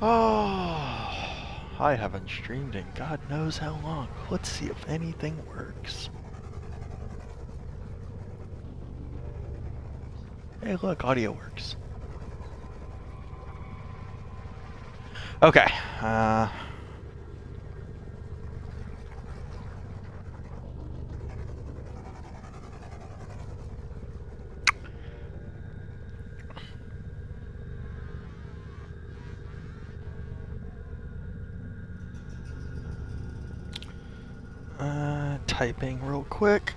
Oh, I haven't streamed in God knows how long. Let's see if anything works. Hey, look, audio works. Okay. Typing real quick.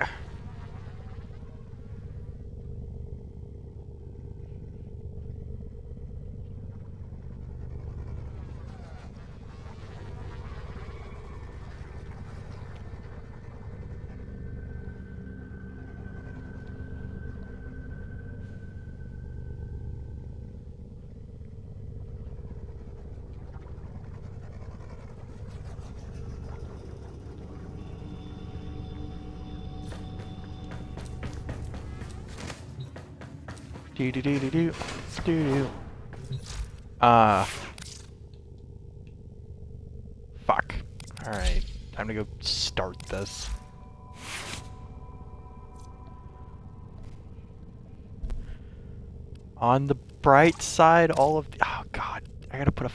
Do do do do do do do. Fuck. Alright, time to go start this. On the bright side, all of the... Oh god, I gotta put a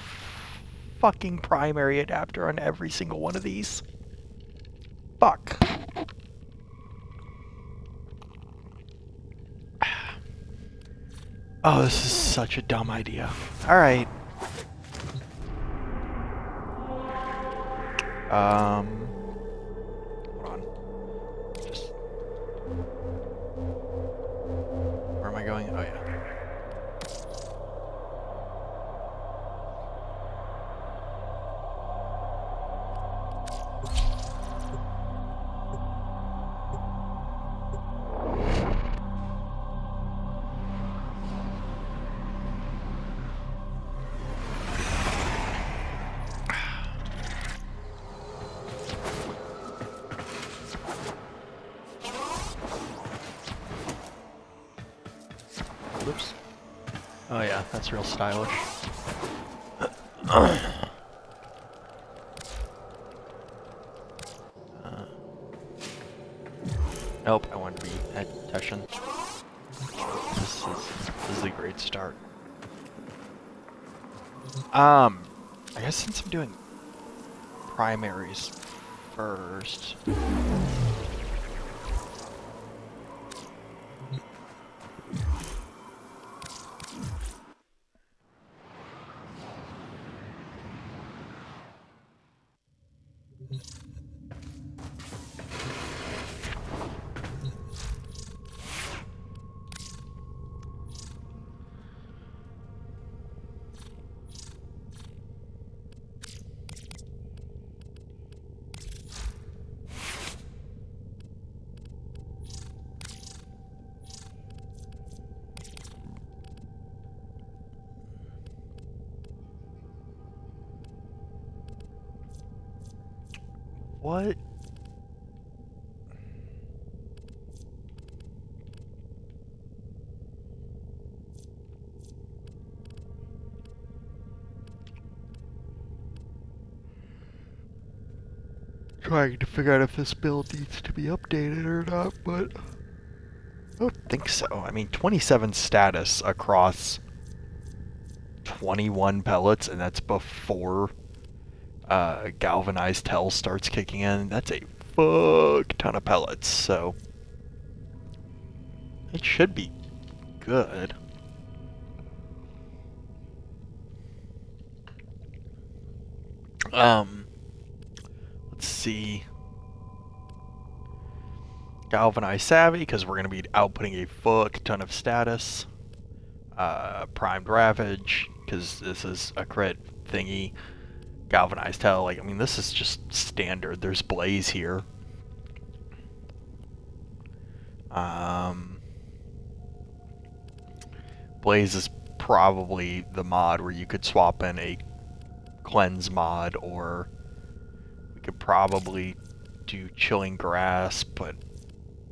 fucking primary adapter on every single one of these. Fuck. Oh, this is such a dumb idea. Alright. Hold on. Just... Where am I going? Oh, yeah. Whoops. Oh yeah, that's real stylish. Nope, I want to be at attention. This is a great start. I guess since I'm doing primaries first. What? Trying to figure out if this build needs to be updated or not, but I don't think so. I mean, 27 status across 21 pellets, and that's before galvanized hell starts kicking in. That's a fuck ton of pellets, so it should be good. Let's see. Galvanized savvy, because we're going to be outputting a fuck ton of status. Primed ravage, because this is a crit thingy. Galvanized hell, like, I mean, this is just standard. There's blaze here. Blaze is probably the mod where you could swap in a cleanse mod, or we could probably do chilling grass, but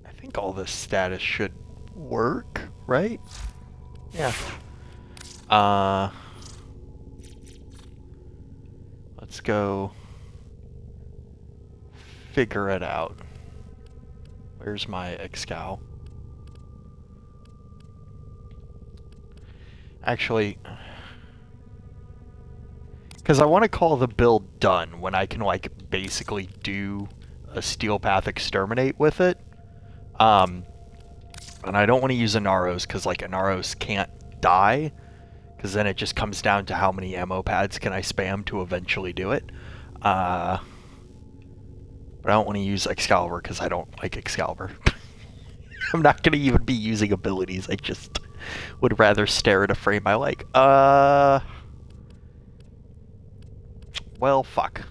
I think all this status should work, right? Yeah. Let's go figure it out. Where's my Excal? Actually, because I want to call the build done when I can, like, basically do a Steel Path Exterminate with it. And I don't want to use Inaros because, like, Inaros can't die, because then it just comes down to how many ammo pads can I spam to eventually do it. But I don't want to use Excalibur because I don't like Excalibur. I'm not going to even be using abilities. I just would rather stare at a frame I like. Well, fuck.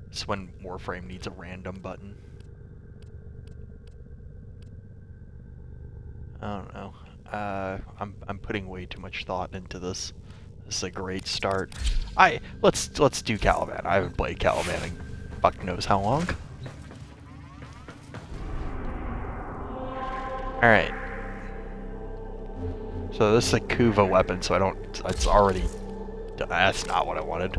It's when Warframe needs a random button. I don't know. I'm putting way too much thought into this. This is a great start. Let's do Caliban. I haven't played Caliban in fuck knows how long. Alright. So this is a Kuva weapon, so I don't... It's already... That's not what I wanted.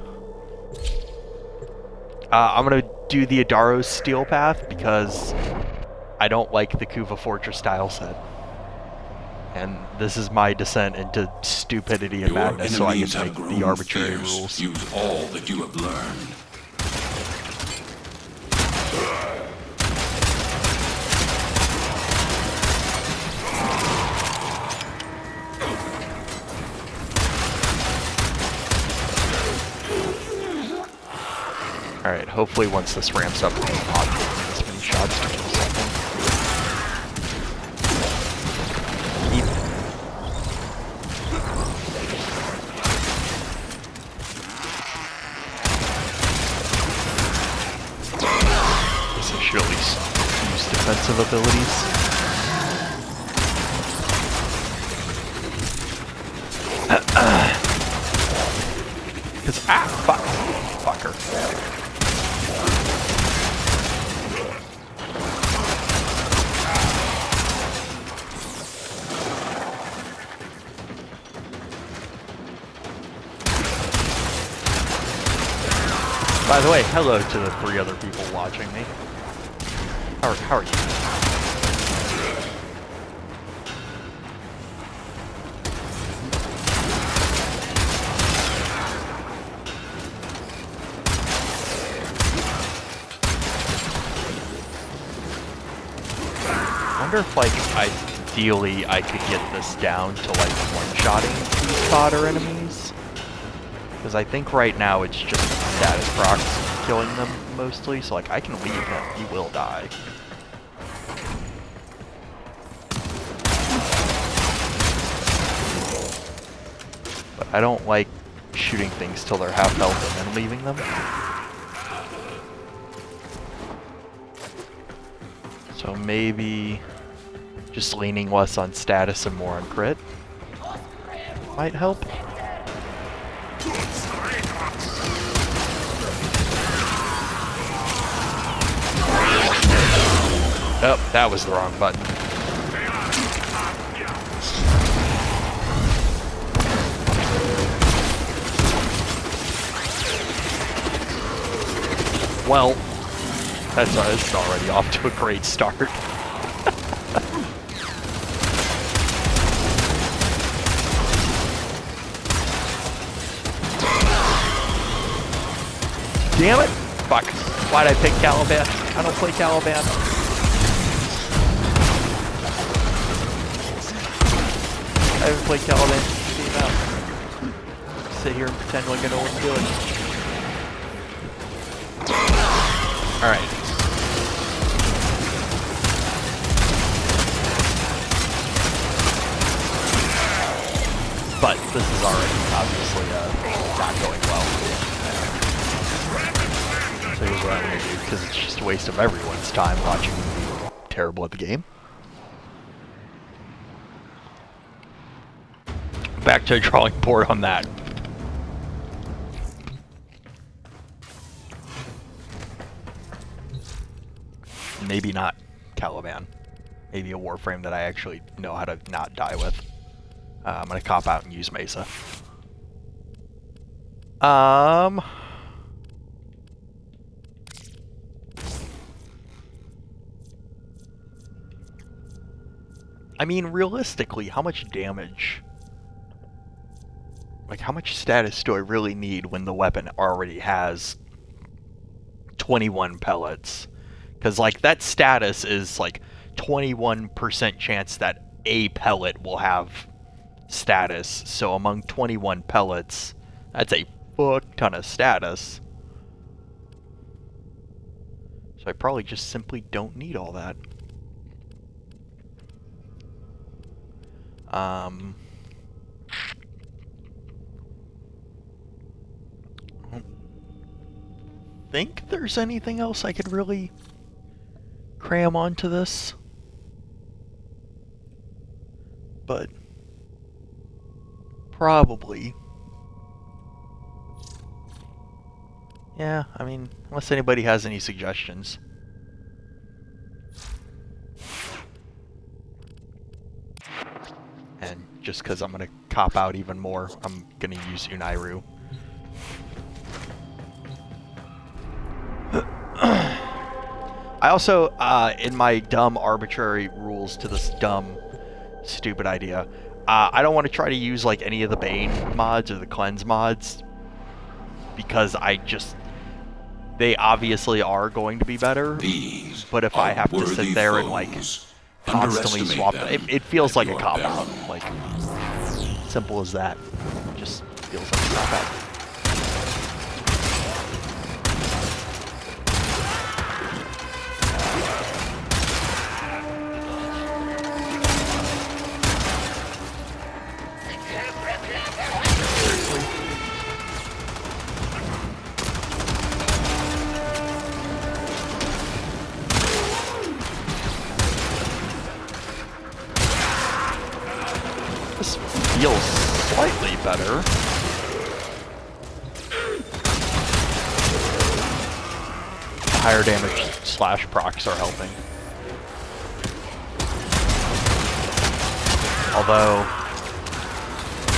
I'm gonna do the Adaros Steel Path because I don't like the Kuva Fortress style set. And this is my descent into stupidity and madness, so I can make the arbitrary rules. Use all that you have learned. Alright, hopefully once this ramps up, we can populate as many shots to kill something. Guess I should at least use defensive abilities. Because, fuck. Fucker. By the way, hello to the 3 other people watching me. How are you? I wonder if, like, ideally I could get this down to, like, one-shotting these fodder enemies. Because I think right now it's just status procs killing them mostly, so like I can leave him, he will die. But I don't like shooting things till they're half health and then leaving them. So maybe just leaning less on status and more on crit might help. Oh, that was the wrong button. Well, that's already off to a great start. Damn it! Fuck. Why'd I pick Caliban? I don't play Caliban. I haven't played Caliban since it came out. Sit here and pretend like I know what I'm doing. Alright. But this is already obviously not going well. So here's what I'm going to do, because it's just a waste of everyone's time watching me be terrible at the game. Back to the drawing board on that. Maybe not Caliban. Maybe a Warframe that I actually know how to not die with. I'm going to cop out and use Mesa. Um, I mean, realistically, how much damage? Like, how much status do I really need when the weapon already has 21 pellets? Because, like, that status is, like, 21% chance that a pellet will have status. So among 21 pellets, that's a fuck ton of status. So I probably just simply don't need all that. I don't think there's anything else I could really cram onto this. But probably. Yeah, I mean, unless anybody has any suggestions. And just because I'm going to cop out even more, I'm going to use Unairu. I also, in my dumb arbitrary rules to this dumb, stupid idea, I don't want to try to use like any of the Bane mods or the Cleanse mods, because they obviously are going to be better. But if I have to sit there and like constantly swap them, it feels like a cop out. Like, simple as that. It just feels like a cop out. This feels slightly better. Higher damage slash procs are helping. Although,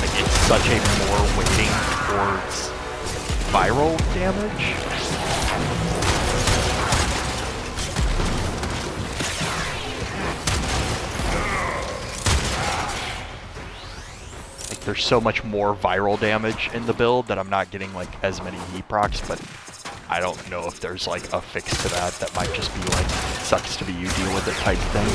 like, it's such a more weighting towards viral damage. There's so much more viral damage in the build that I'm not getting like as many heat procs, but I don't know if there's like a fix to that. That might just be like, sucks to be you, deal with it type thing.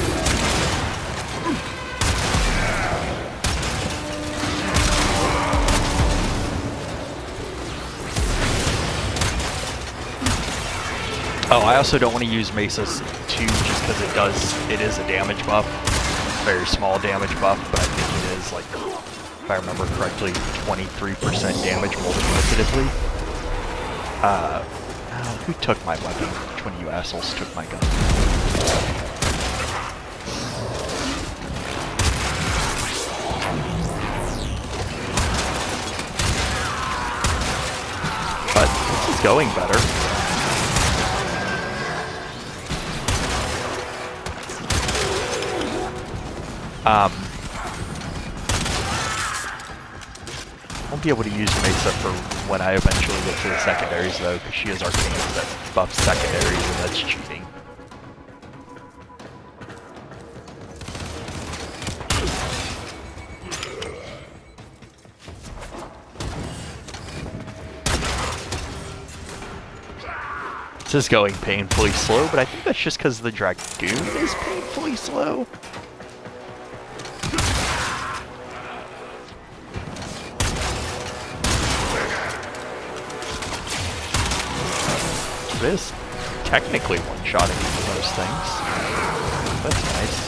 Oh, I also don't want to use Mesa's 2 just because it is a damage buff. Very small damage buff, but I think it is like, if I remember correctly, 23% damage multiplicatively. Who took my weapon? Which one of you assholes took my gun? But this is going better. Won't be able to use Mesa for when I eventually get to the secondaries though, because she has arcanes that buff secondaries, and that's cheating. This is going painfully slow, but I think that's just because the Dragoon is painfully slow. It is technically one-shotting most things. That's nice.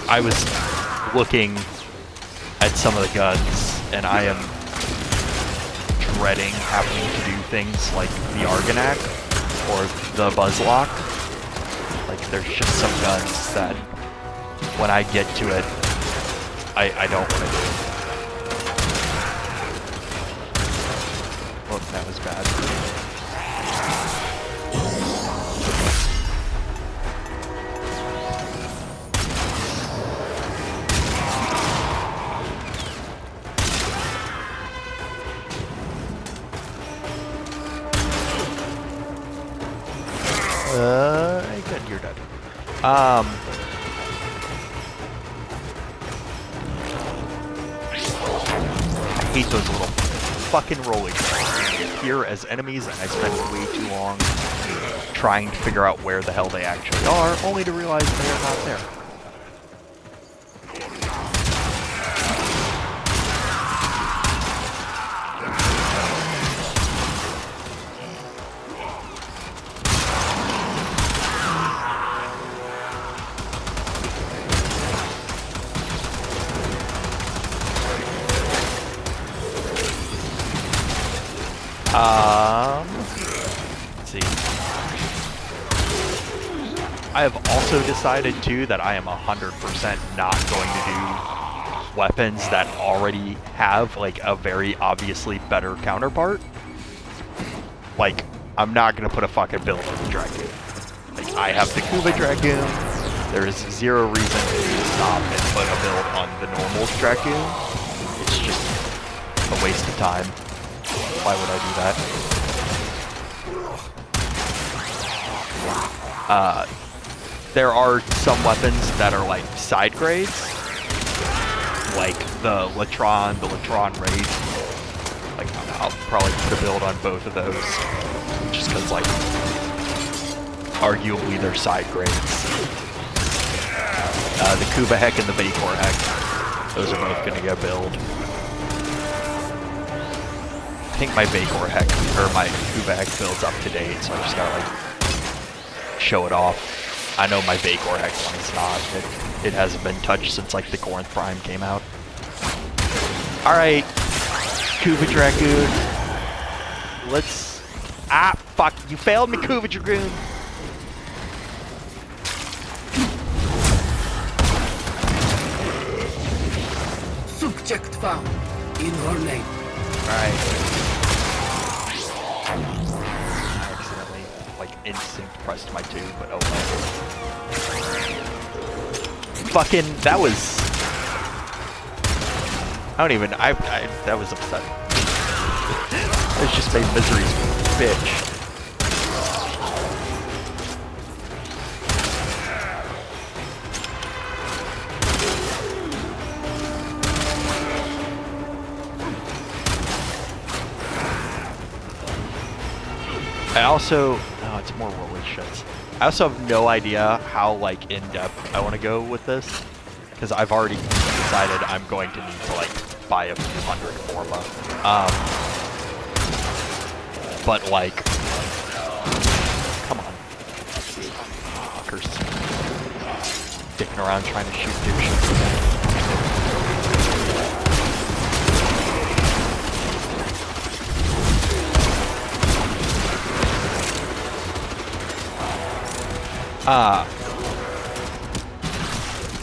I was looking at some of the guns, and I am dreading having to do things like the Argonac or the Buzzlock. Like, there's just some guns that, when I get to it, I don't want to do. Oh, that was bad. I hate those little fucking rolling things here as enemies, and I spend way too long trying to figure out where the hell they actually are, only to realize they are not there. Let's see. I have also decided too that I am 100% not going to do weapons that already have like a very obviously better counterpart. Like, I'm not gonna put a fucking build on the Dragoon. Like, I have the Kuva Dragoon. There is zero reason for me to stop and put a build on the normal Dragoon. It's just a waste of time. Why would I do that? There are some weapons that are like side grades, like the Latron Raid. Like, I'll probably put a build on both of those, just because, like, arguably they're side grades. The Kuva Heck and the Vapor Heck, those are both going to get a build. I think my Vapor Heck, or my Kuva Heck build's up to date, so I just gotta, like, show it off. I know my Vapor Heck one is not. It hasn't been touched since, like, the Gornth Prime came out. Alright, Kuva Dragoon. Let's... Ah, fuck, you failed me, Kuva Dragoon! Subject found in her name. Alright. I accidentally, like, instinct pressed my 2, but oh well. Fucking, that was... that was upsetting. It just made Misery's bitch. I also... No, it's more rolly shits. I also have no idea how, like, in-depth I want to go with this. Because I've already decided I'm going to need to, like, buy a few hundred Forma. But, like... Come on. Fuckers. Dicking around trying to shoot dipshits again.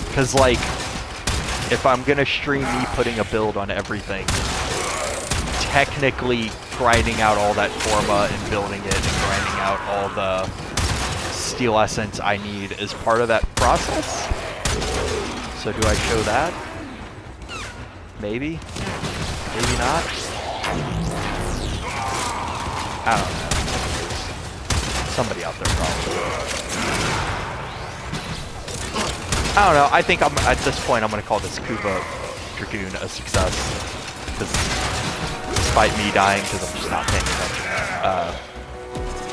Because, like, if I'm gonna stream me putting a build on everything, technically grinding out all that Forma and building it and grinding out all the Steel Essence I need is part of that process. So do I show that? Maybe? Maybe not? I don't know. Somebody out there probably. I don't know. I think at this point I'm gonna call this Kuva Dragoon a success. Because despite me dying because I'm just not paying attention,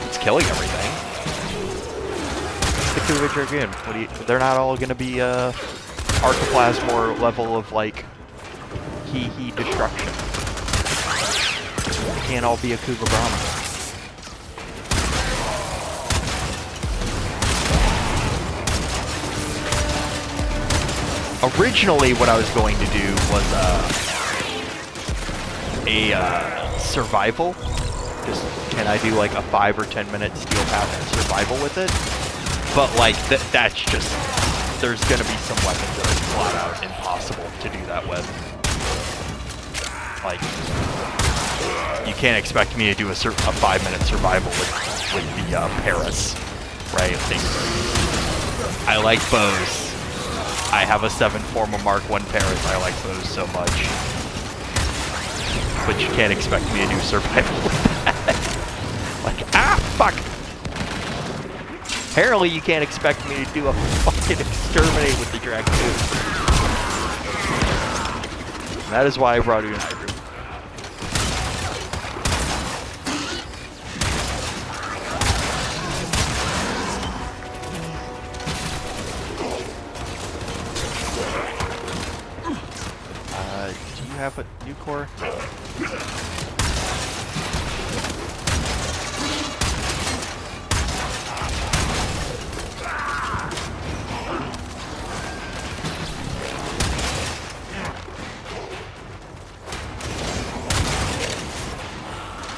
it's killing everything. It's the Kuva Dragoon. They're not all gonna be Archoplasm or level of like he destruction. They can't all be a Kuva Brahma. Originally, what I was going to do was a survival. Just, can I do like a 5 or 10 minute Steel Path survival with it? But like, that's just, there's gonna be some weapons that are flat out impossible to do that with. Like, you can't expect me to do a 5 minute survival with the Paris, right? I like bows. I have a 7 Forma Mark 1 Paris. I like those so much. But you can't expect me to do survival with that. Like, ah, fuck! Apparently you can't expect me to do a fucking exterminate with the Dragoon. That is why I brought you an Hydra. Do you have a new core?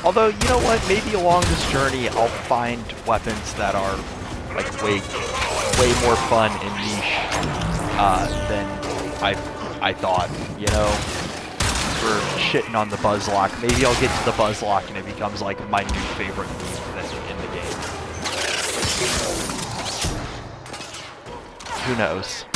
Although, you know what? Maybe along this journey, I'll find weapons that are like way more fun and niche than I thought. You know, we're shitting on the Buzzlock. Maybe I'll get to the Buzzlock and it becomes like my new favorite move in the game. Who knows?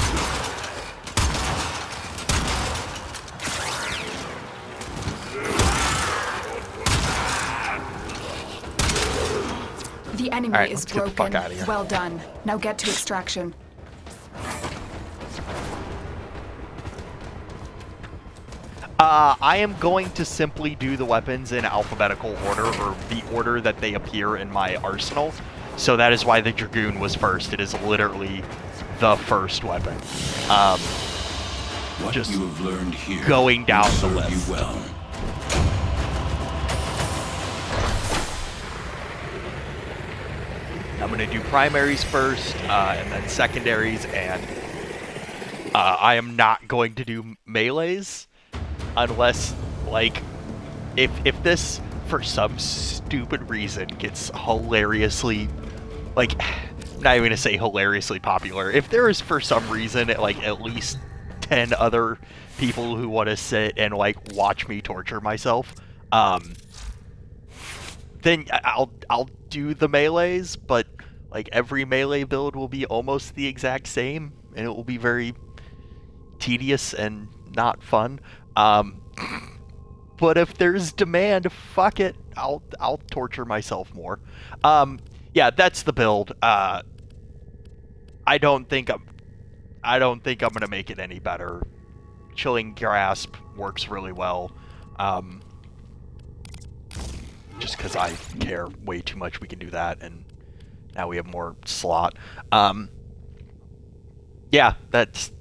The enemy Alright, is let's get the broken. fuck outta here. Well done. Now get to extraction. I am going to simply do the weapons in alphabetical order, or the order that they appear in my arsenal. So that is why the Dragoon was first. It is literally the first weapon. What Just you have learned here going down will the serve list. you well. I'm going to do primaries first, and then secondaries, and I am not going to do melees unless, like, if this, for some stupid reason, gets hilariously, like, not even going to say hilariously popular. If there is, for some reason, like, at least 10 other people who want to sit and, like, watch me torture myself, then I'll do the melees, but like every melee build will be almost the exact same, and it will be very tedious and not fun. But if there's demand, fuck it, I'll torture myself more. Yeah, that's the build. I don't think I'm gonna make it any better. Chilling Grasp works really well. Just because I care way too much, we can do that, and now we have more slot. Yeah, that's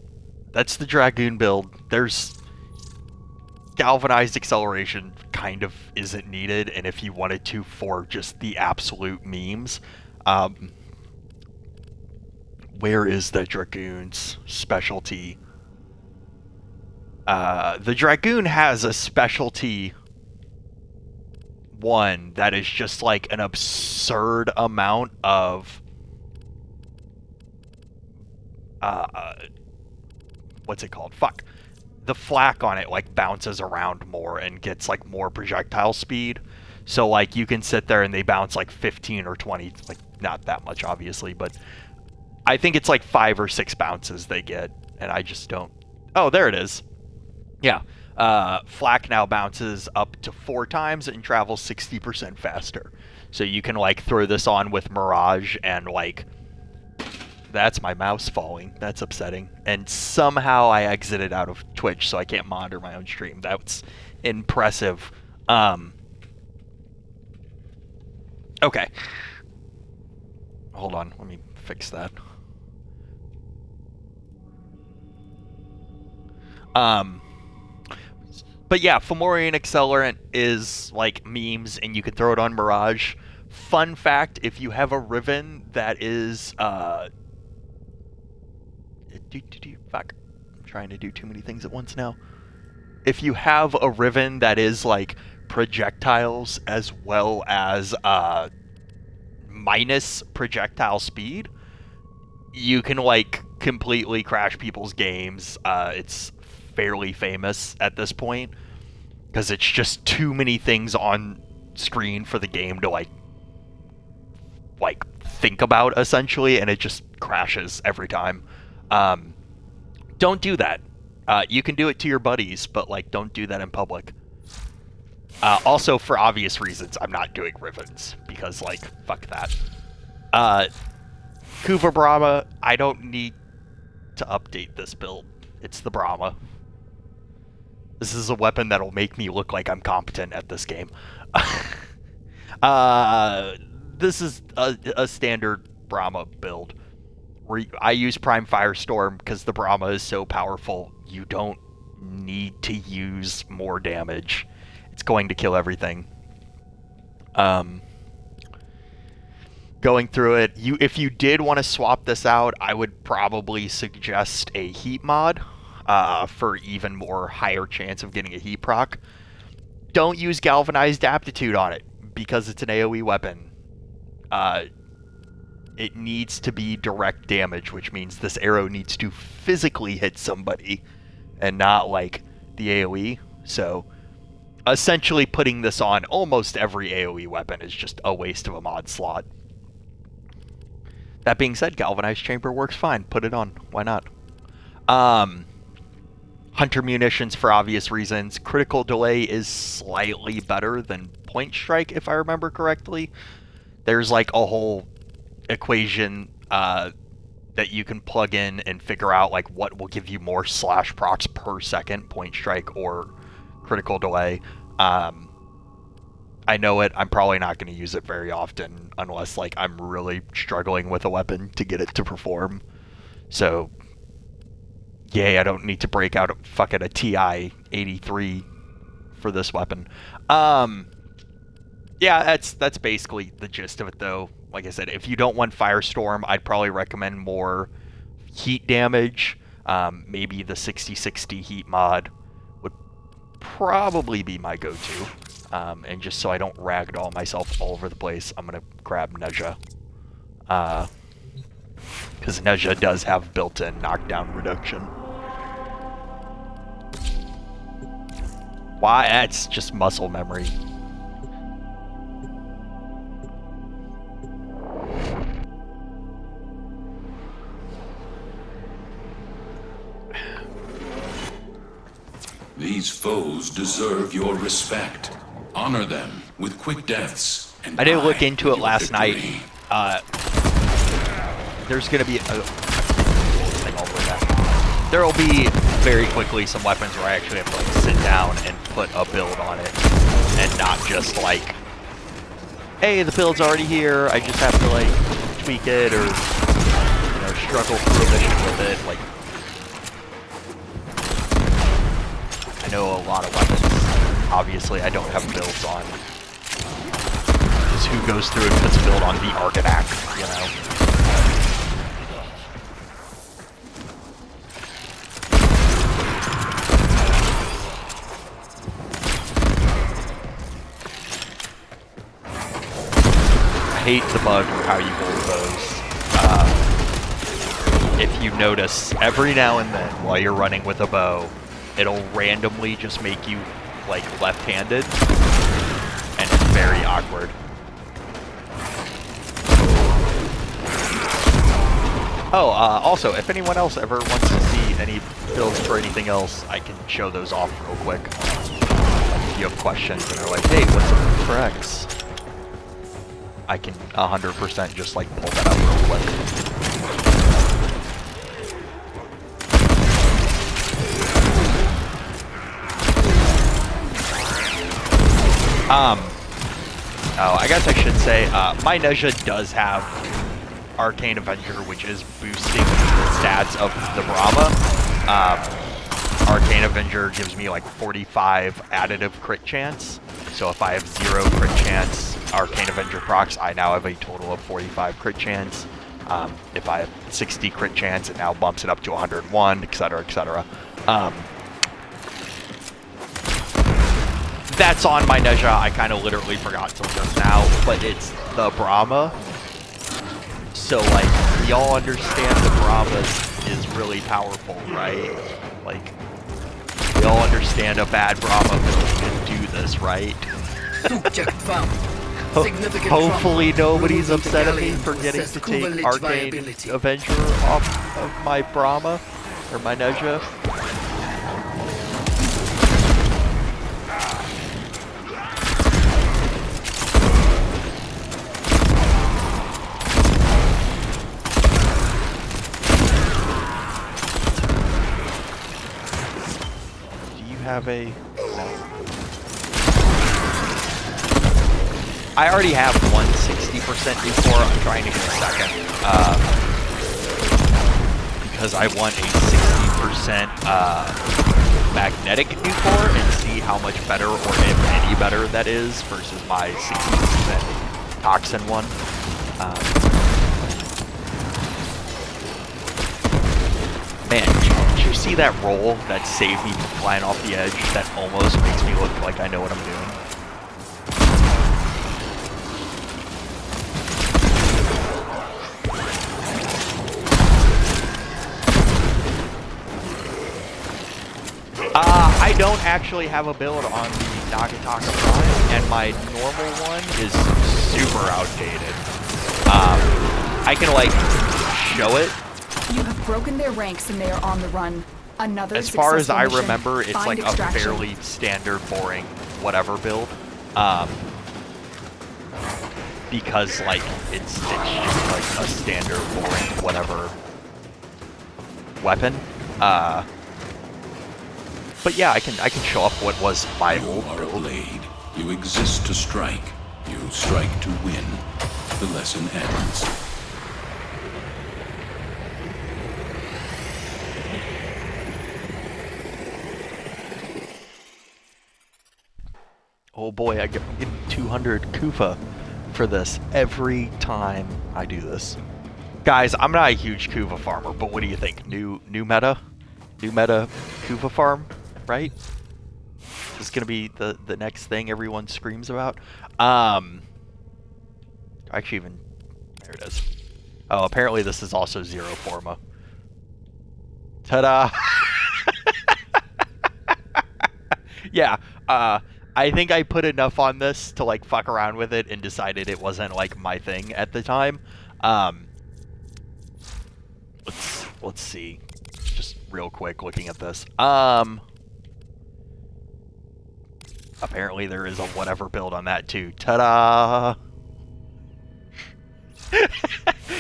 the Dragoon build. There's galvanized acceleration kind of isn't needed, and if you wanted to for just the absolute memes, where is the Dragoon's specialty? The Dragoon has a specialty one that is just like an absurd amount of what's it called? Fuck. The flak on it like bounces around more and gets like more projectile speed. So like you can sit there and they bounce like 15 or 20, like not that much obviously, but I think it's like 5 or 6 bounces they get, and I just don't. Oh, there it is. Yeah. Flak now bounces up to 4 times and travels 60% faster. So you can like throw this on with Mirage and like, that's my mouse falling. That's upsetting. And somehow I exited out of Twitch, so I can't monitor my own stream. That's impressive. Okay. Hold on, let me fix that. But yeah, Fomorian Accelerant is like memes, and you can throw it on Mirage. Fun fact, if you have a Riven that is, fuck. I'm trying to do too many things at once now. If you have a Riven that is like projectiles as well as minus projectile speed, you can like completely crash people's games. It's fairly famous at this point because it's just too many things on screen for the game to like think about essentially, and it just crashes every time. Don't do that. You can do it to your buddies, but like don't do that in public. Also, for obvious reasons, I'm not doing Rivens because like fuck that. Kuva Brahma, I don't need to update this build. It's the Brahma. This is a weapon that'll make me look like I'm competent at this game. This is a standard Brahma build. Where I use Prime Firestorm because the Brahma is so powerful. You don't need to use more damage. It's going to kill everything. Going through it, if you did want to swap this out, I would probably suggest a heat mod for even more higher chance of getting a heat proc. Don't use Galvanized Aptitude on it because it's an AoE weapon. It needs to be direct damage, which means this arrow needs to physically hit somebody and not like the AoE. So essentially putting this on almost every AoE weapon is just a waste of a mod slot. That being said, Galvanized Chamber works fine. Put it on. Why not? Hunter Munitions for obvious reasons. Critical Delay is slightly better than Point Strike, if I remember correctly. There's like a whole equation that you can plug in and figure out like what will give you more slash procs per second, Point Strike or Critical Delay. I know it. I'm probably not going to use it very often unless like I'm really struggling with a weapon to get it to perform. So, yay, I don't need to break out a TI 83 for this weapon. Yeah, that's basically the gist of it though. Like I said, if you don't want Firestorm, I'd probably recommend more heat damage. Maybe the 60/60 heat mod would probably be my go-to. And just so I don't ragdoll myself all over the place, I'm going to grab Nezha. Because Nezha does have built-in knockdown reduction. Why? That's just muscle memory. These foes deserve your respect. Honor them with quick deaths. And I didn't look into it your last victory. night. There's gonna be there will be very quickly some weapons where I actually have to like sit down and put a build on it, and not just like, hey, the build's already here. I just have to like tweak it or struggle through a mission with it. Like, I know a lot of weapons. Obviously, I don't have builds on. Just who goes through and puts a build on the Argonac, you know? I hate the bug for how you hold bows. If you notice, every now and then, while you're running with a bow, it'll randomly just make you like left-handed, and it's very awkward. Oh, also, if anyone else ever wants to see any builds for anything else, I can show those off real quick. If you have questions and are like, hey, what's up for X? I can 100% just like pull that out real quick. Oh, I guess I should say, my Nezha does have Arcane Avenger, which is boosting the stats of the Brahma. Arcane Avenger gives me like 45 additive crit chance. So if I have 0 crit chance, Arcane Avenger procs, I now have a total of 45 crit chance. If I have 60 crit chance, it now bumps it up to 101, etc., etc. That's on my Nezha. I kind of literally forgot till just now, but it's the Brahma. So, like, y'all understand the Brahma is really powerful, right? Like, we all understand a bad Brahma build can do this, right? Subject found. Significant Hopefully trauma. nobody's Removing upset at the me galleon for to getting assess to take Kubelich Arcane viability. Avenger off of my Brahma, or my Nezha. have a... No. I already have 160% Nucor. I'm trying to get a second. Because I want a 60% magnetic Nucor and see how much better, or if any better, that is versus my 60% toxin one. Man, did you see that roll that saved me from flying off the edge? That almost makes me look like I know what I'm doing. I don't actually have a build on the Nagataka Prime, and my normal one is super outdated. I can, like, show it. You have broken their ranks and they are on the run. Another As far as I successful mission. remember, it's Find like extraction. a fairly standard, boring, whatever build. Because, like, it's just like a standard, boring, whatever weapon. But yeah, I can show up what was my old You are a build. blade. You exist to strike. You strike to win. The lesson ends. Oh boy, I'm getting 200 Kufa for this every time I do this. Guys, I'm not a huge Kufa farmer, but what do you think? New meta? New meta Kufa farm, right? This is gonna be the next thing everyone screams about. Actually, even there it is. Oh, apparently this is also Zero Forma. Ta-da! Yeah. I think I put enough on this to like fuck around with it and decided it wasn't like my thing at the time. Let's see. Just real quick looking at this. Apparently there is a whatever build on that too. Ta-da!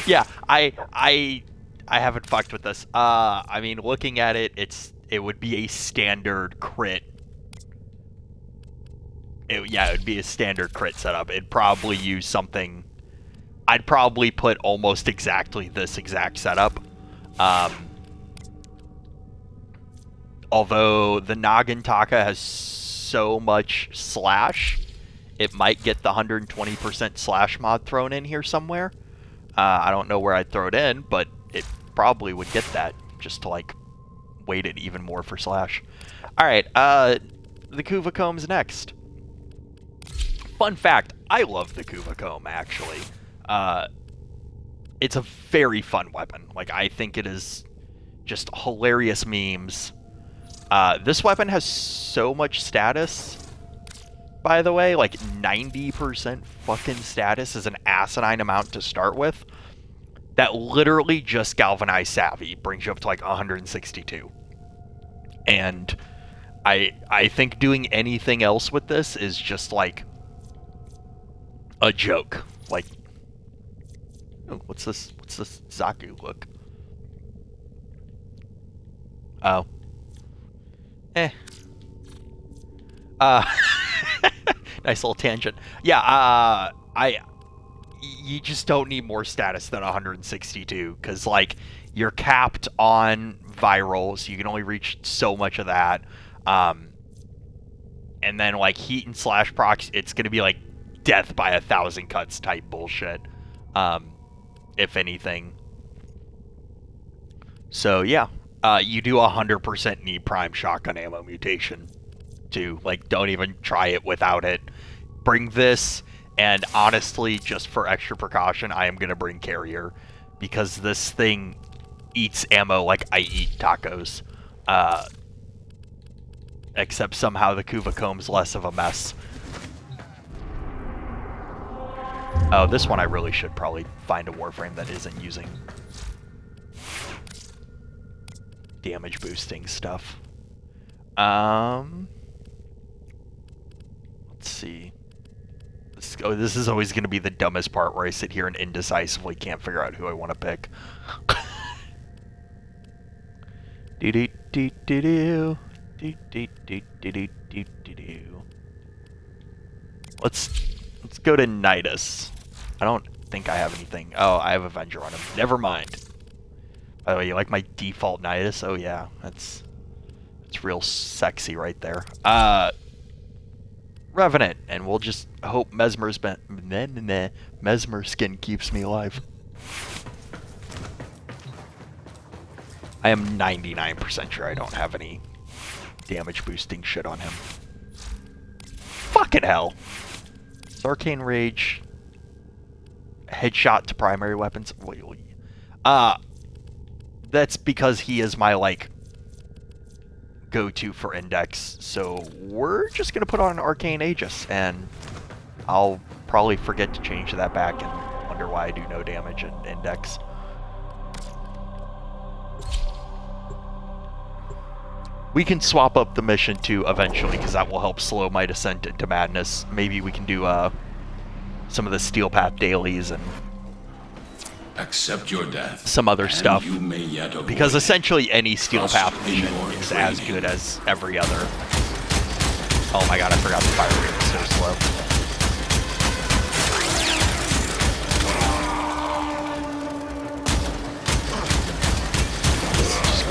Yeah, I haven't fucked with this. I mean, looking at it, it would be a standard crit. It would be a standard crit setup. It'd probably use something... I'd probably put almost exactly this exact setup. Although the Nagantaka has so much slash, it might get the 120% slash mod thrown in here somewhere. I don't know where I'd throw it in, but it probably would get that just to like weight it even more for slash. Alright, the Kuva Comb's next. Fun fact, I love the Kuva Comb, actually. It's a very fun weapon. Like, I think it is just hilarious memes. This weapon has so much status, by the way. Like, 90% fucking status is an asinine amount to start with. That literally just Galvanized Savvy brings you up to, like, 162. And I think doing anything else with this is just, like, a joke. Like, oh, what's this Zaku look? Oh. Nice little tangent. Yeah, you just don't need more status than 162, because, like, you're capped on viral, so you can only reach so much of that. And then, like, heat and slash procs, it's gonna be, like, death by 1,000 cuts type bullshit, if anything. So yeah, you do 100% need prime shotgun ammo mutation too. Like, don't even try it without it. Bring this, and honestly, just for extra precaution, I am gonna bring carrier, because this thing eats ammo like I eat tacos. Except somehow the Kuva Comb's less of a mess. Oh, this one I really should probably find a Warframe that isn't using damage boosting stuff. Let's see. This is always going to be the dumbest part, where I sit here and indecisively can't figure out who I want to pick. Do do do do do Let's go to Nidus. I don't think I have anything. Oh, I have Avenger on him. Never mind. By the way, you like my default Nidus? Oh yeah, that's real sexy right there. Revenant, and we'll just hope Mesmer Skin keeps me alive. I am 99% sure I don't have any damage boosting shit on him. Fucking hell. It's Arcane Rage. Headshot to primary weapons. That's because he is my, like, go-to for Index. So we're just going to put on an Arcane Aegis, and I'll probably forget to change that back and wonder why I do no damage in Index. We can swap up the mission too eventually, because that will help slow my descent into madness. Maybe we can do some of the Steel Path dailies and accept your death. Some other stuff. You may yet avoid because essentially any Steel Path mission your is training. as good as every other. Oh my god, I forgot the fire rate was so slow.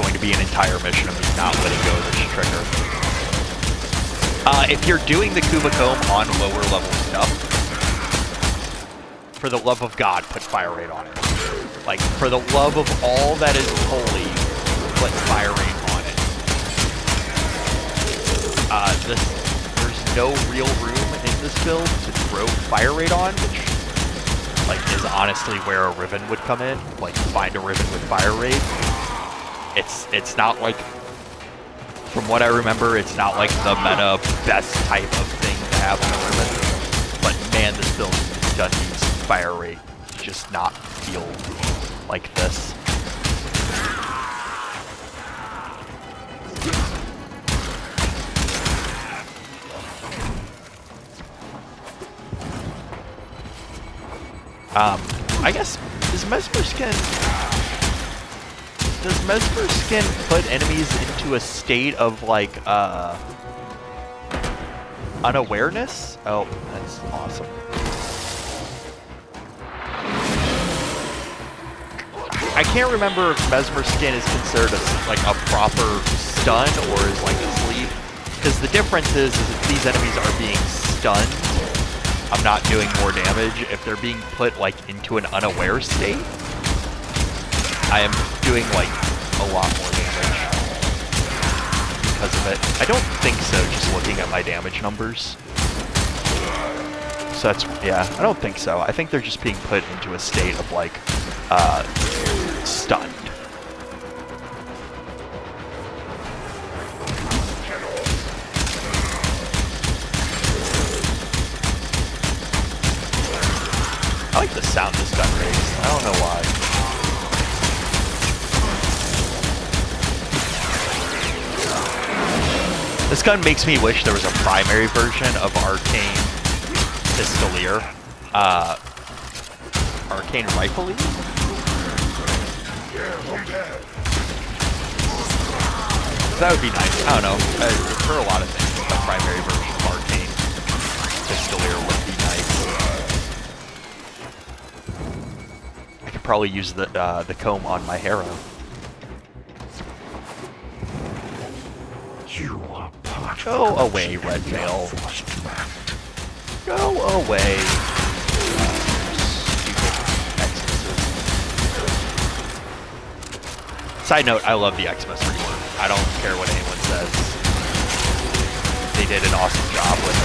Going to be an entire mission of me not letting go of this trigger. If you're doing the Kumacomb on lower level stuff, for the love of God, put fire rate on it. Like, for the love of all that is holy, put fire rate on it. There's no real room in this build to throw fire rate on, which, like, is honestly where a Riven would come in. Like, find a Riven with fire rate. It's not like, from what I remember, it's not like the meta best type of thing to have on a Riven. But man, this build does use fire rate to just not feel like this. I guess, is Mesmer Skin... Does Mesmer Skin put enemies into a state of, like, unawareness? Oh, that's awesome. I can't remember if Mesmer Skin is considered a proper stun or is, like, asleep. Because the difference is if these enemies are being stunned, I'm not doing more damage. If they're being put, like, into an unaware state, I am doing, like, a lot more damage because of it. I don't think so, just looking at my damage numbers. So that's, yeah, I don't think so. I think they're just being put into a state of, like, stunned. I like the sound this gun makes. I don't know why. This gun makes me wish there was a primary version of Arcane Pistolier. Arcane Rifle-y? That would be nice. I don't know. For a lot of things, a primary version of Arcane Pistolier would be nice. I could probably use the comb on my Harrow. Go away, Red Veil. Go away. Side note, I love the Xmas rework. I don't care what anyone says. They did an awesome job with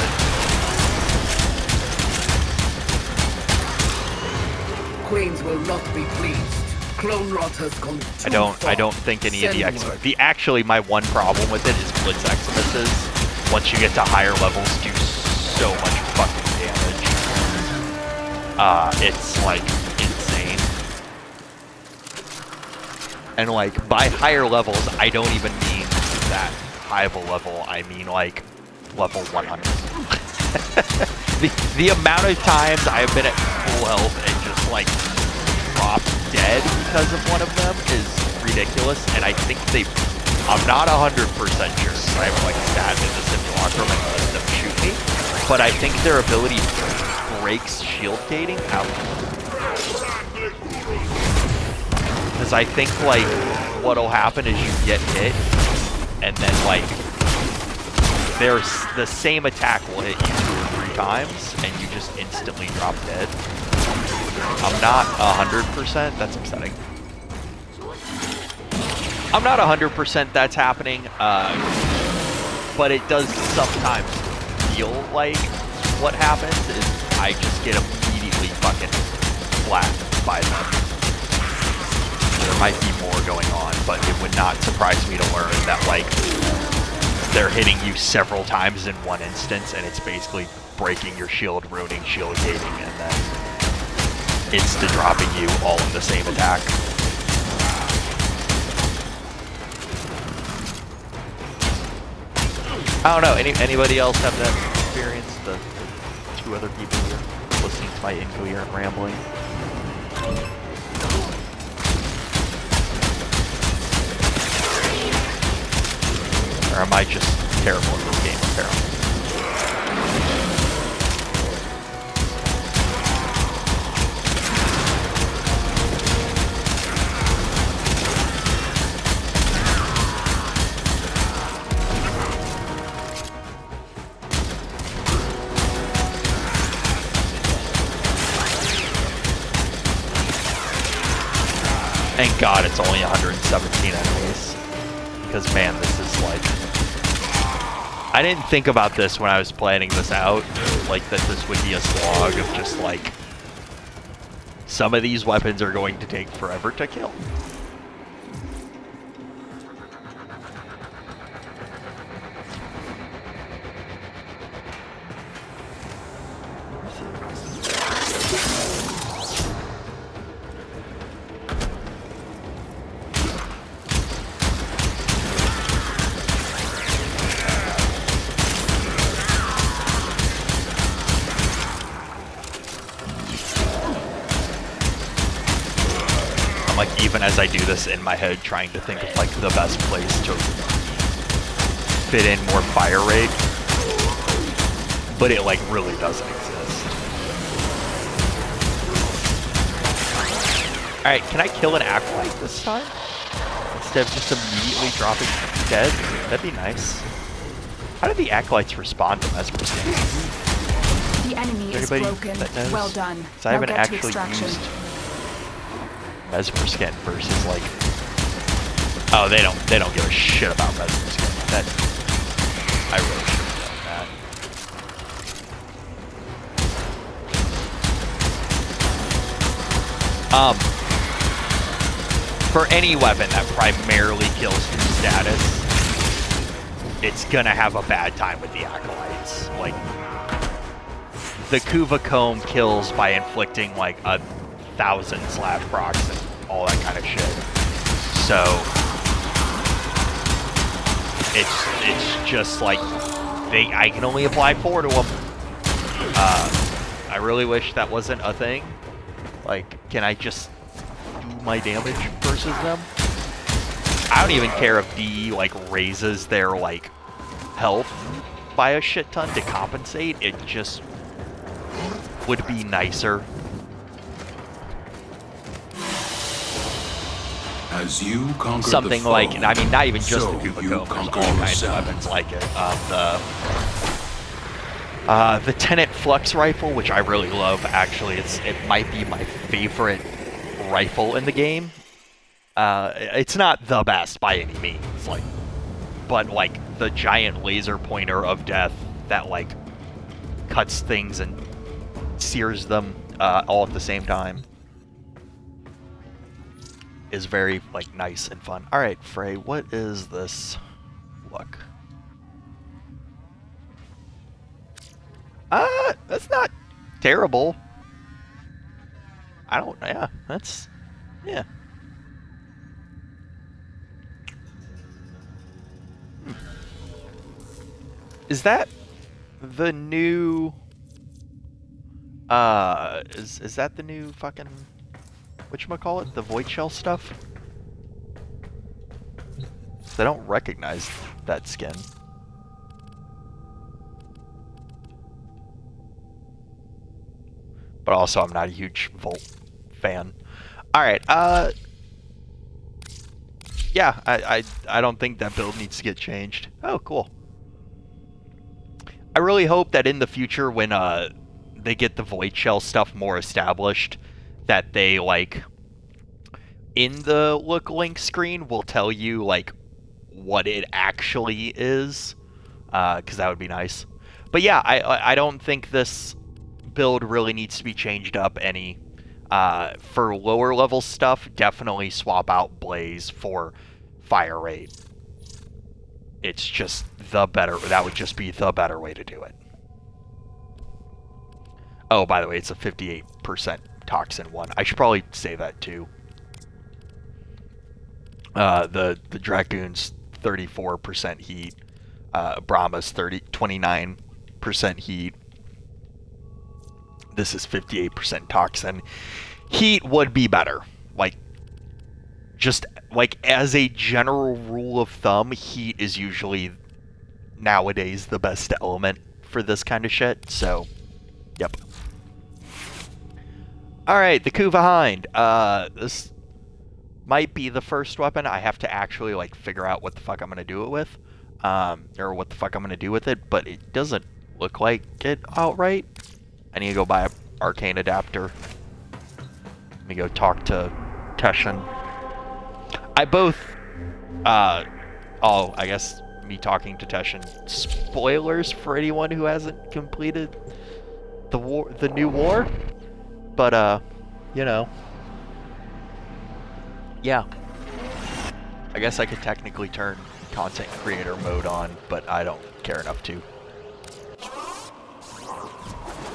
it. Queens will not be pleased. Clone rot has gone too far. I don't think any of the Xmas... Actually, my one problem with it is Blitz Xmas's, once you get to higher levels, do so much fucking damage. It's, like, insane. And, like, by higher levels, I don't even mean that high of a level. I mean, like, level 100. the amount of times I have been at full health and just, like, dropped dead because of one of them is ridiculous, and I think they I'm not 100% sure. I have like sat in the simulacrum and let them shoot me, but I think their ability breaks shield gating out. Because I think like what'll happen is you get hit, and then like there's the same attack will hit you 2 or 3 times, and you just instantly drop dead. I'm not 100%. That's upsetting. I'm not 100% that's happening, but it does sometimes feel like what happens is I just get immediately fucking flattened by them. There might be more going on, but it would not surprise me to learn that, like, they're hitting you several times in one instance, and it's basically breaking your shield, ruining shield gating, and then insta-dropping you all in the same attack. I don't know, anybody else have that experience? The 2 other people here listening to my incoherent rambling? Or am I just terrible at this game, apparently? Thank God it's only 117 enemies. Because, man, this is like... I didn't think about this when I was planning this out. Like, that this would be a slog of just, like... Some of these weapons are going to take forever to kill. Like, even as I do this in my head, trying to think of like the best place to fit in more fire rate, but it like really doesn't exist. Alright, can I kill an acolyte this time? Instead of just immediately dropping dead? That'd be nice. How do the acolytes respond to Mesmer scans? The enemy is broken. Well done. So I haven't actually used Mesmer skin versus like, oh, they don't give a shit about Mesmer skin. That I really should have done that. For any weapon that primarily kills through status, it's gonna have a bad time with the acolytes. Like, the Kuva Comb kills by inflicting like 1,000 slash procs and all that kind of shit. So it's just like I can only apply 4 to them. I really wish that wasn't a thing. Like, can I just do my damage versus them? I don't even care if DE like raises their like health by a shit ton to compensate. It just would be nicer. As you conquer Something the foe, like, I mean, not even just so the Kuva you Comb, there's conquer all kinds of yourself. weapons like it. The Tenet Flux rifle, which I really love, actually, it might be my favorite rifle in the game. It's not the best by any means, like, but like the giant laser pointer of death that like cuts things and sears them all at the same time is very like nice and fun. All right, Frey, what is this? Look. That's not terrible. Yeah, yeah. Is that the new, is that the new fucking, whatchamacallit, the Void Shell stuff? Because I don't recognize that skin. But also, I'm not a huge Volt fan. Alright, yeah, I don't think that build needs to get changed. Oh, cool. I really hope that in the future, when they get the Void Shell stuff more established, that they, like, in the look link screen will tell you, like, what it actually is, because that would be nice. But yeah, I don't think this build really needs to be changed up any. For lower level stuff, definitely swap out Blaze for Fire Rate. It's just the better, that would just be the better way to do it. Oh, by the way, it's a 58% Toxin one. I should probably say that too. The Dragoon's 34% heat. Brahma's 29% heat. This is 58% Toxin. Heat would be better. Like, just, like, as a general rule of thumb, heat is usually, nowadays, the best element for this kind of shit, so, yep. Alright, the Kuva Hind. This might be the first weapon. I have to actually, like, figure out what the fuck I'm gonna do it with. Or what the fuck I'm gonna do with it, but it doesn't look like it outright. I need to go buy an arcane adapter. Let me go talk to Teshin. I guess me talking to Teshin. Spoilers for anyone who hasn't completed the new war. But, you know. Yeah. I guess I could technically turn content creator mode on, but I don't care enough to.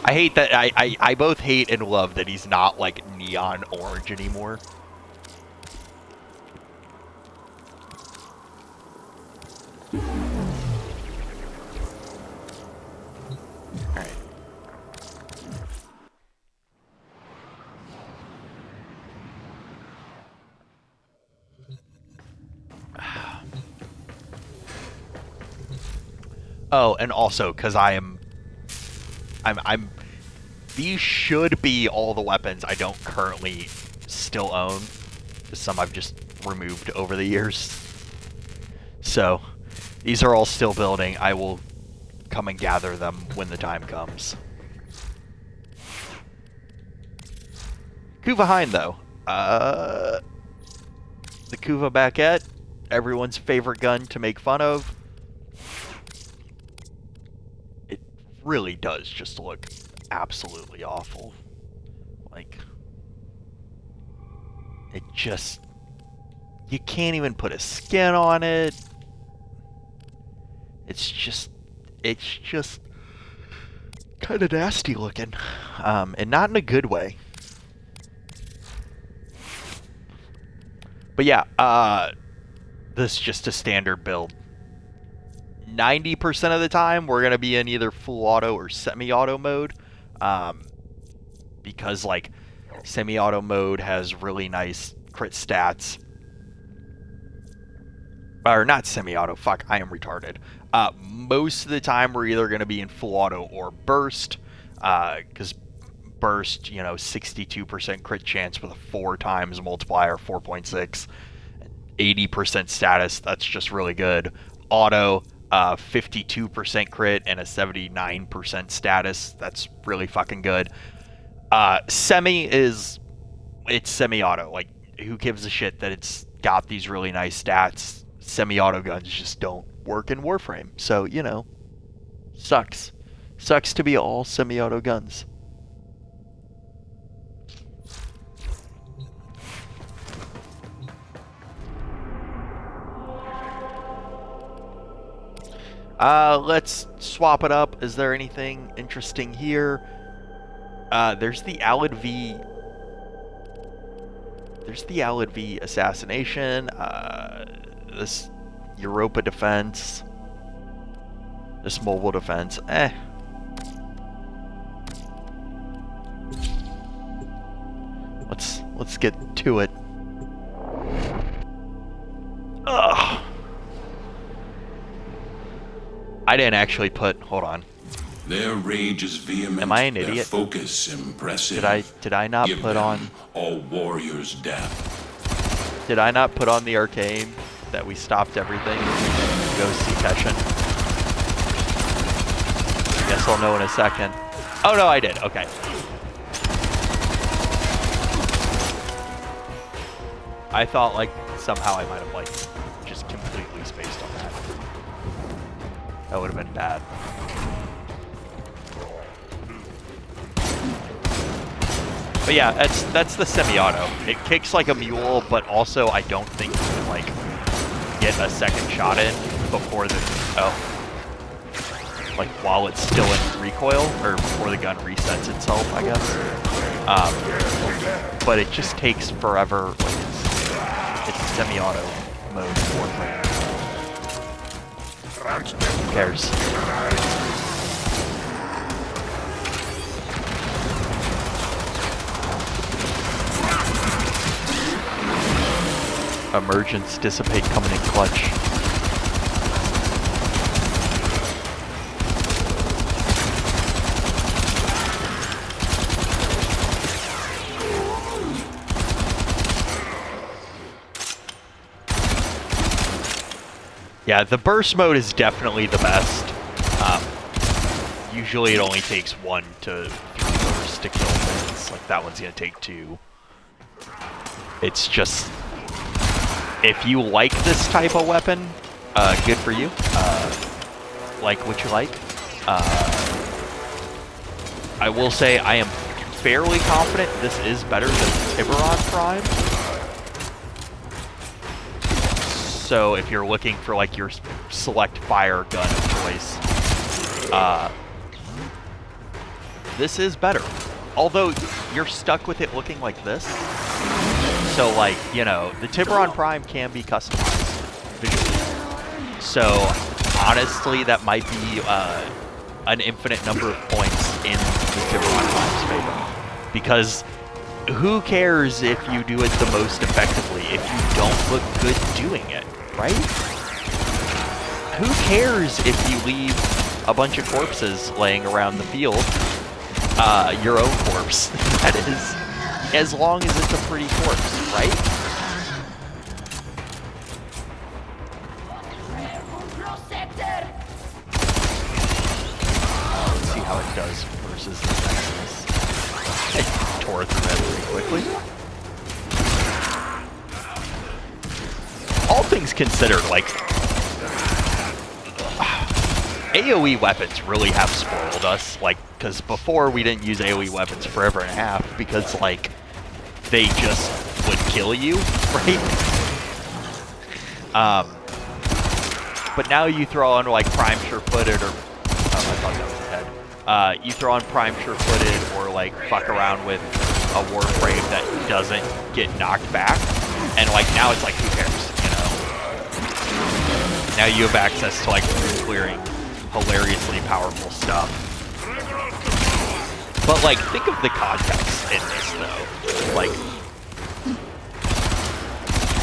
I hate that, I both hate and love that he's not, like, neon orange anymore. Alright. Oh, and also, because I'm these should be all the weapons I don't currently still own. Some I've just removed over the years. So, these are all still building. I will come and gather them when the time comes. Kuva Hind, though. The Kuva Baquette, everyone's favorite gun to make fun of. It really does just look absolutely awful. Like, it just, you can't even put a skin on it. It's just kind of nasty looking, and not in a good way. But yeah, this is just a standard build. 90% of the time, we're gonna be in either full auto or semi-auto mode, because like semi-auto mode has really nice crit stats. Or not semi-auto, fuck, I am retarded. Most of the time we're either going to be in full auto or burst, because burst, you know, 62% crit chance with a 4 times multiplier, 4.6, 80% status, that's just really good. Auto, 52% crit and a 79% status, that's really fucking good. Semi is, it's semi-auto, like, who gives a shit that it's got these really nice stats? Semi-auto guns just don't work in Warframe, so, you know, sucks. Sucks to be all semi-auto guns. Let's swap it up. Is there anything interesting here? There's the Alad V. There's the Alad V assassination. This Europa defense. This mobile defense. Let's get to it. Ugh. I didn't actually put. Hold on. Their rage is vehement. Am I an their idiot? Focus impressive. Did I not Give put them on? all warriors' death. Did I not put on the arcane that we stopped everything? Go see Teshin. Guess I'll know in a second. Oh no, I did. Okay. I thought like somehow I might have like just completely spaced on that. That would have been bad. But yeah, that's the semi-auto. It kicks like a mule, but also I don't think you can like get a second shot in before the like while it's still in recoil or before the gun resets itself, I guess. But it just takes forever. Like it's semi-auto mode for Who cares? Emergence, dissipate, coming in clutch. Yeah, the burst mode is definitely the best. Usually it only takes 1 to 3 bursts to kill things. Like that one's gonna take 2. It's just... If you like this type of weapon, good for you. Like what you like. I will say I am fairly confident this is better than Tiburon Prime. So if you're looking for like your select fire gun of choice, this is better. Although you're stuck with it looking like this. So, like, you know, the Tiburon Prime can be customized visually. So, honestly, that might be an infinite number of points in the Tiburon Prime's favor. Because who cares if you do it the most effectively if you don't look good doing it, right? Who cares if you leave a bunch of corpses laying around the field? Your own corpse, that is. As long as it's a pretty corpse, right? Let's see how it does versus the Nexus. I tore through that pretty quickly. All things considered, like... AoE weapons really have spoiled us, like, because before we didn't use AoE weapons forever and a half, because, like, they just would kill you, right? But now you throw on, like, Prime Sure-Footed, or... I thought that was the head. You throw on Prime Sure-Footed, or, like, fuck around with a Warframe that doesn't get knocked back, and, like, now it's like, who cares, you know? Now you have access to, like, clearing hilariously powerful stuff. But, like, think of the context in this, though. Like,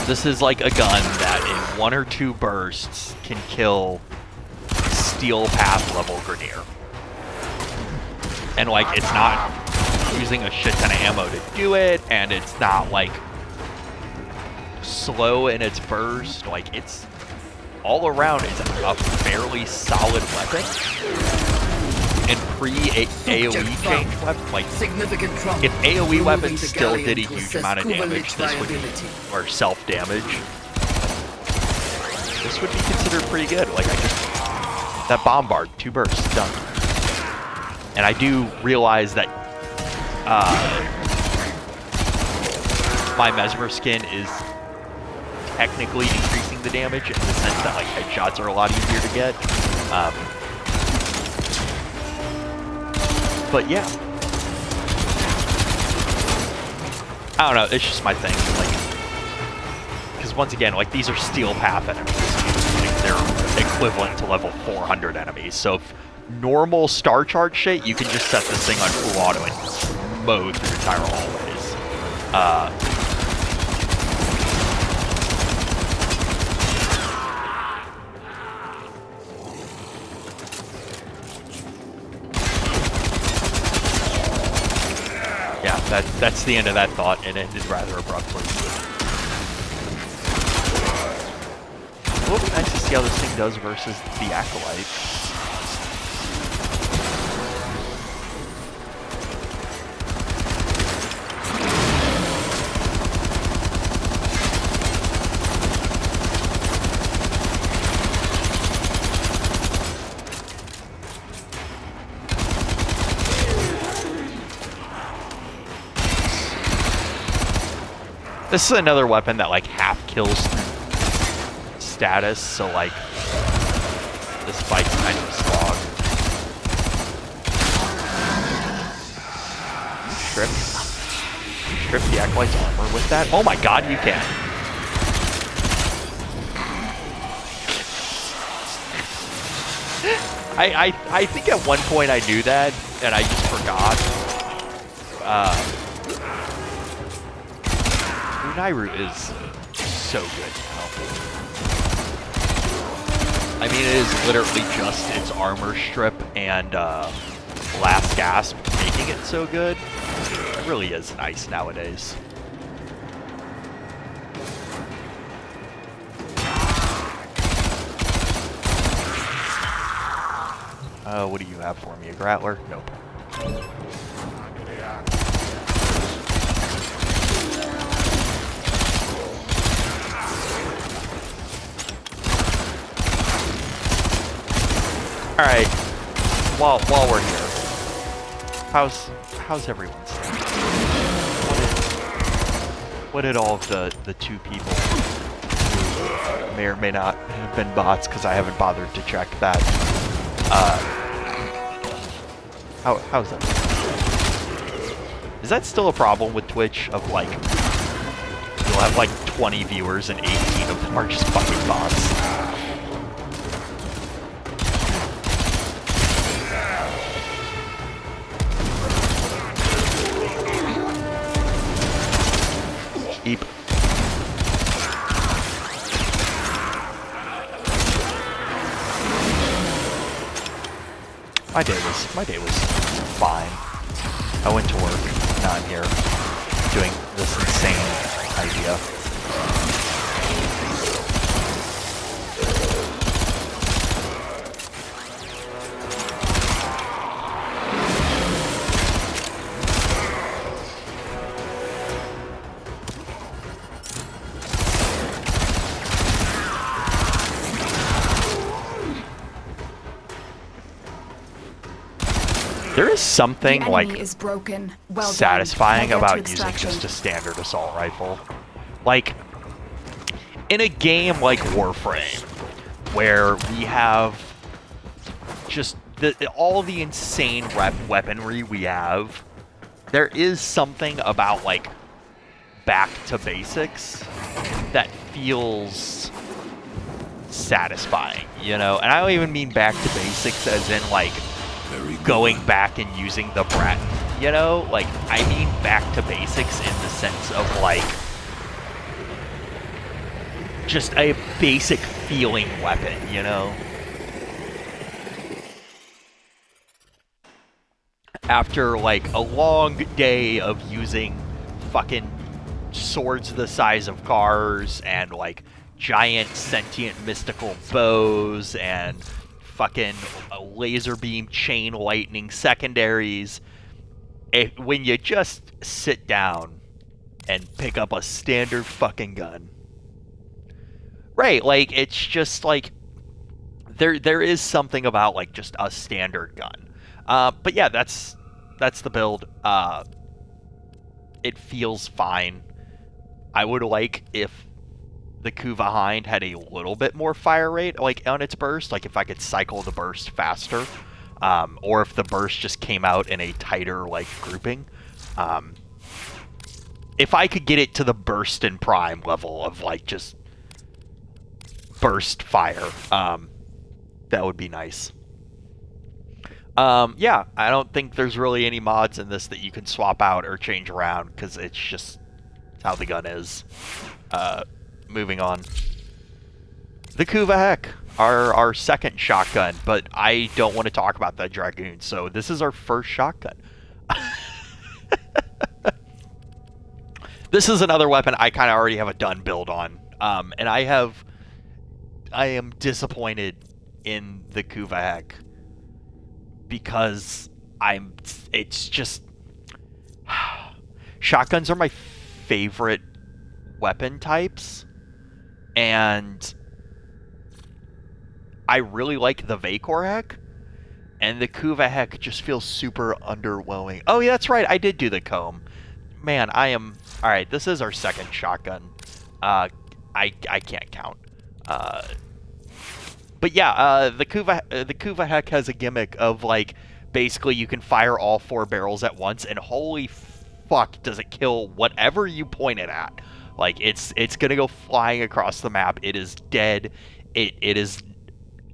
this is like a gun that in 1 or 2 bursts can kill Steel Path level Grineer. And, like, it's not using a shit ton of ammo to do it, and it's not, like, slow in its burst. Like, it's... all around is a fairly solid weapon. And pre-AoE change weapon, like, if AoE weapons still did a huge amount of damage, this would be, or self-damage, this would be considered pretty good. Like, that bombard, 2 bursts, done. And I do realize that my Mesmer skin is technically increasing the damage in the sense that, like, headshots are a lot easier to get. But yeah. I don't know, it's just my thing. Like, because once again, like, these are Steel Path enemies. Like, they're equivalent to level 400 enemies. So if normal Star Charge shit, you can just set this thing on full auto and mow through entire hallways. That's the end of that thought, and it ended rather abruptly. Well, it'll be nice to see how this thing does versus the Acolyte. This is another weapon that, like, half kills status, so, like, this fight's kind of a slog. Strip the Acolyte's armor with that? Oh my god, you can. I think at one point I knew that, and I just forgot. Nairu is so good now. I mean, it is literally just its armor strip and last gasp making it so good. It really is nice nowadays. What do you have for me? A Grattler? Nope. All right. While we're here, how's everyone staying? What did all of the two people who may or may not have been bots, because I haven't bothered to check that. How's that? Is that still a problem with Twitch? Of like, you'll have like 20 viewers and 18 of them are just fucking bots. Eep. My day was fine. I went to work. Now I'm here doing this insane idea. There is something like satisfying about using just a standard assault rifle. Like, in a game like Warframe, where we have just all the insane weaponry we have, there is something about, like, back to basics that feels satisfying, you know? And I don't even mean back to basics as in, like, going back and using the Brat, you know? Like, I mean back to basics in the sense of, like, just a basic feeling weapon, you know? After, like, a long day of using fucking swords the size of cars and, like, giant sentient mystical bows and fucking laser beam chain lightning secondaries, when you just sit down and pick up a standard fucking gun, right? Like, it's just like there is something about, like, just a standard gun. But yeah, that's the build. It feels fine. I would like if the Kuva Hind had a little bit more fire rate, like, on its burst, like if I could cycle the burst faster, or if the burst just came out in a tighter, like, grouping. If I could get it to the burst and prime level of, like, just burst fire, that would be nice. Yeah, I don't think there's really any mods in this that you can swap out or change around, because it's just how the gun is. Moving on. The Kuva Heck, our second shotgun, but I don't want to talk about the Dragoon, so this is our first shotgun. This is another weapon I kind of already have a done build on. And I am disappointed in the Kuvahek because it's just shotguns are my favorite weapon types, and I really like the Vakorhek, and the Kuvahek just feels super underwhelming. Oh yeah, that's right, I did do the comb. Man, alright, this is our second shotgun. I can't count. But yeah, the Kuvahek has a gimmick of, like, basically you can fire all 4 barrels at once, and holy fuck does it kill whatever you point it at. Like, it's gonna go flying across the map. It is dead. It is,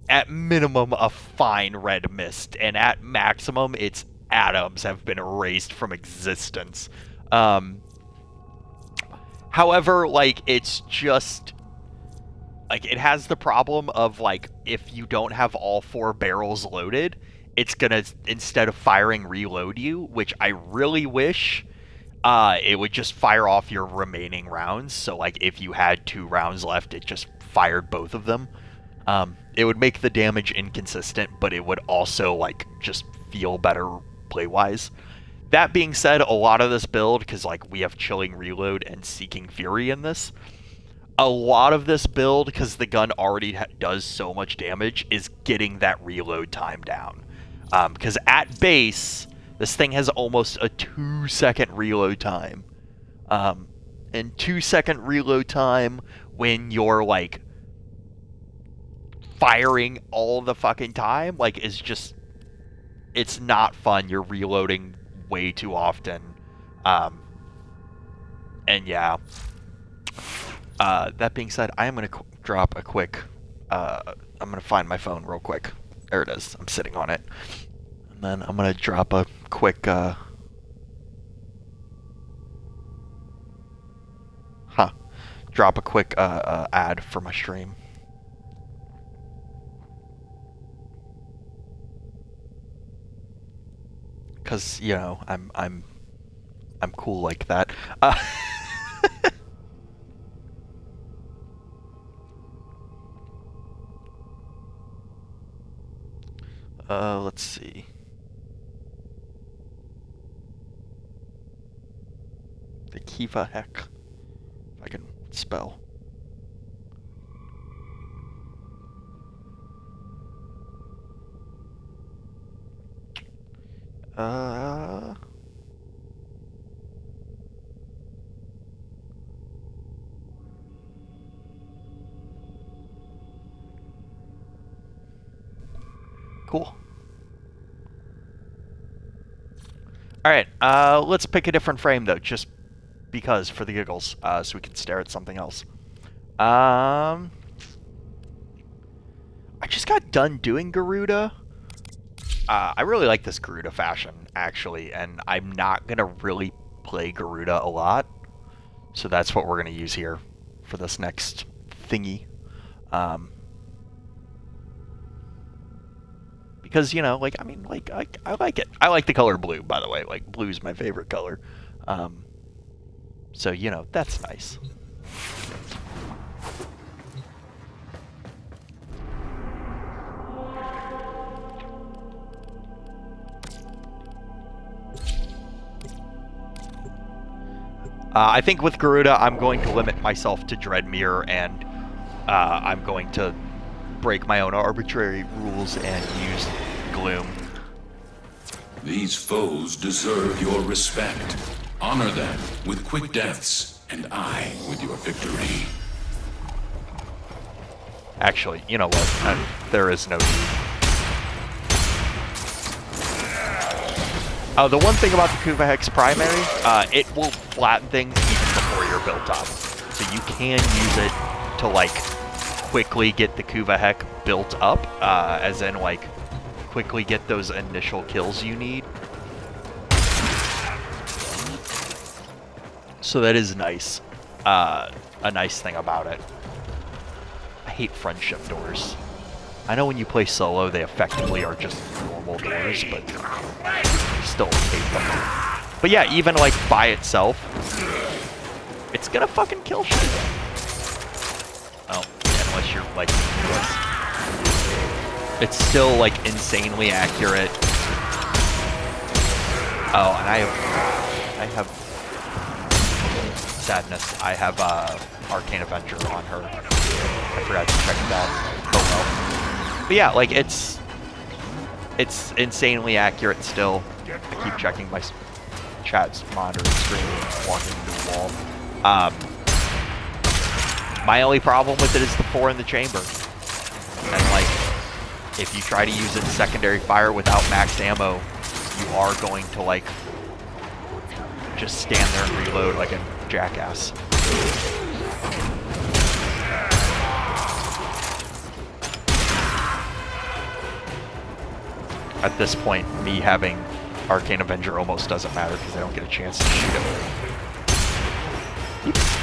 at minimum, a fine red mist, and at maximum, its atoms have been erased from existence. However, like, it's just... like, it has the problem of, like, if you don't have all 4 barrels loaded, it's gonna, instead of firing, reload you, which I really wish it would just fire off your remaining rounds. So, like, if you had 2 rounds left, it just fired both of them. It would make the damage inconsistent, but it would also, like, just feel better play-wise. That being said, a lot of this build, because, like, we have Chilling Reload and Seeking Fury in this, a lot of this build, because the gun already does so much damage, is getting that reload time down. Because at base, this thing has almost a 2-second reload time. And 2-second reload time when you're, like, firing all the fucking time, like, is just... it's not fun. You're reloading way too often. And yeah... that being said, I am going to drop a quick... I'm going to find my phone real quick. There it is. I'm sitting on it. And then I'm going to drop a quick... drop a quick ad for my stream. Because, you know, I'm cool like that. Let's see. The Kuvahek. If I can spell. Cool. Alright, let's pick a different frame, though, just because, for the giggles, so we can stare at something else. I just got done doing Garuda. I really like this Garuda fashion, actually, and I'm not going to really play Garuda a lot, so that's what we're going to use here for this next thingy. Because, you know, like, I mean, like, I like it. I like the color blue, by the way. Like, blue's my favorite color. So, you know, that's nice. I think with Garuda, I'm going to limit myself to Dreadmere, and I'm going to break my own arbitrary rules and use Gloom. These foes deserve your respect. Honor them with quick deaths, and I with your victory. Actually, you know what? There is no need. Oh, the one thing about the Kuvahek's primary, it will flatten things even before you're built up. So you can use it to, like, quickly get the Kuvahek built up, as in, like, quickly get those initial kills you need. So that is nice. A nice thing about it. I hate friendship doors. I know when you play solo, they effectively are just normal doors, but I still hate them. But yeah, even, like, by itself, it's gonna fucking kill shit. Oh, yeah, unless you're like this. It's still like insanely accurate. Oh, and I have sadness. I have Arcane Avenger on her. I forgot to check that. Oh well. But yeah, like it's insanely accurate still. I keep checking my chat's monitor screen, walking into the wall. My only problem with it is the 4 in the chamber. And like, if you try to use it in secondary fire without max ammo, you are going to like just stand there and reload like a jackass. At this point, me having Arcane Avenger almost doesn't matter because I don't get a chance to shoot him. Oops.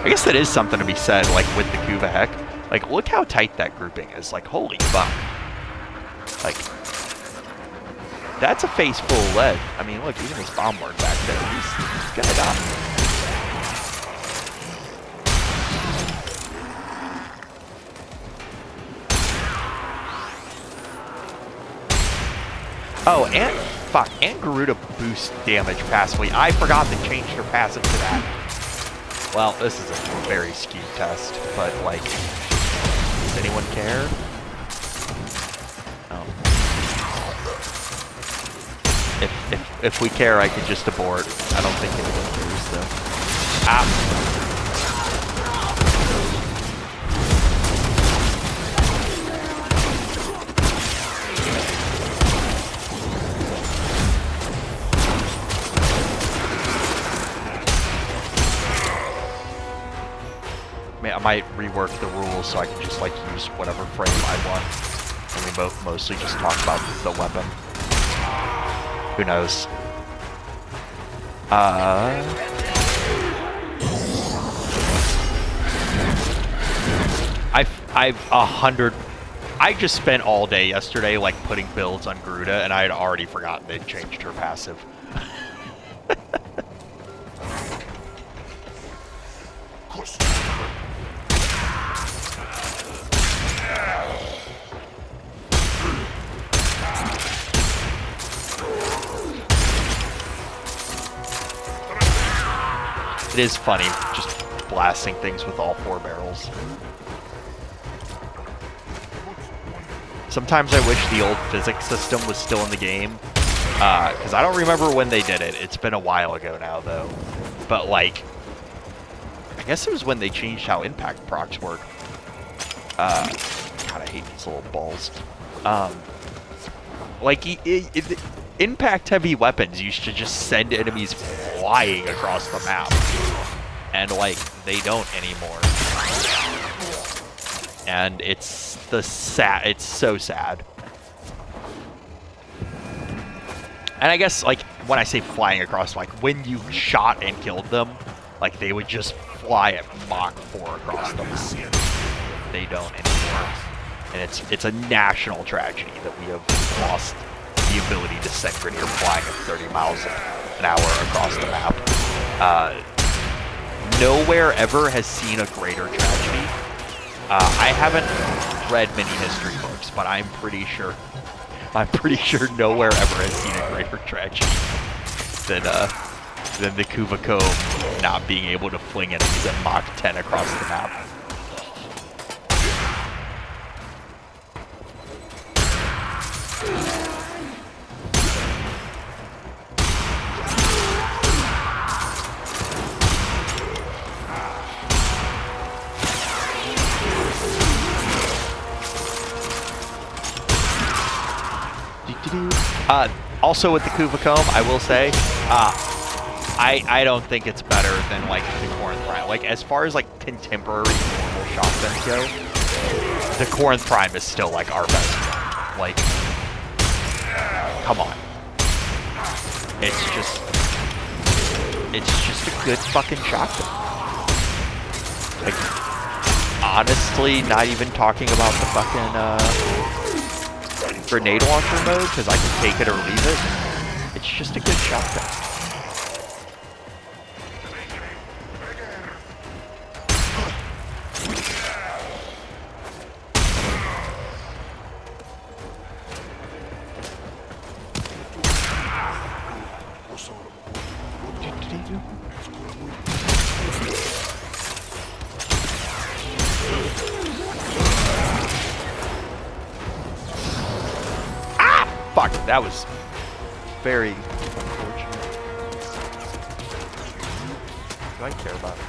I guess that is something to be said, like with the Kuva Heck. Like, look how tight that grouping is. Like, holy fuck. Like, that's a face full of lead. I mean, look, even his bomb mark back there. He's gonna die. Oh, and fuck, and Garuda boosts damage passively. I forgot they changed her passive to that. Well, this is a very skewed test, but like, does anyone care? No. If we care, I could just abort. I don't think anyone cares though. Ah. I might rework the rules so I can just like use whatever frame I want. And we both mostly just talk about the weapon. Who knows? I just spent all day yesterday like putting builds on Garuda, and I had already forgotten they'd changed her passive. It is funny, just blasting things with all 4 barrels. Sometimes I wish the old physics system was still in the game, because I don't remember when they did it. It's been a while ago now, though. But, like, I guess it was when they changed how impact procs work. God, I hate these little balls. Like, impact-heavy weapons used to just send enemies flying across the map. And, like, they don't anymore. And it's so sad. And I guess, like, when I say flying across, like, when you shot and killed them, like, they would just fly at Mach 4 across the map. They don't anymore. And it's a national tragedy that we have lost the ability to send Grenadier flying at 30 miles an hour across the map. Nowhere ever has seen a greater tragedy. I haven't read many history books, but I'm pretty sure nowhere ever has seen a greater tragedy than the Kuva Comb not being able to fling enemies at Mach 10 across the map. Also with the Kuva Comb, I will say, I don't think it's better than like the Corinth Prime. Like as far as like contemporary normal shotguns go, the Corinth Prime is still like our best one. Like, come on, it's just a good fucking shotgun. Like, honestly, not even talking about the fucking grenade launcher mode, because I can take it or leave it. It's just a good shotgun. fuck, that was very unfortunate. Do I care about it?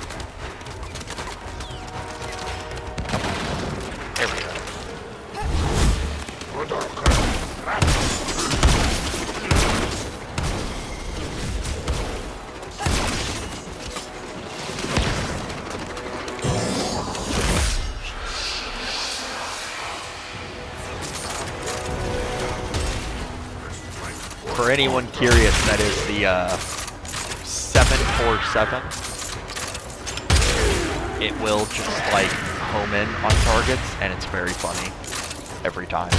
There we go. For anyone curious, that is the 747. It will just like home in on targets, and it's very funny every time.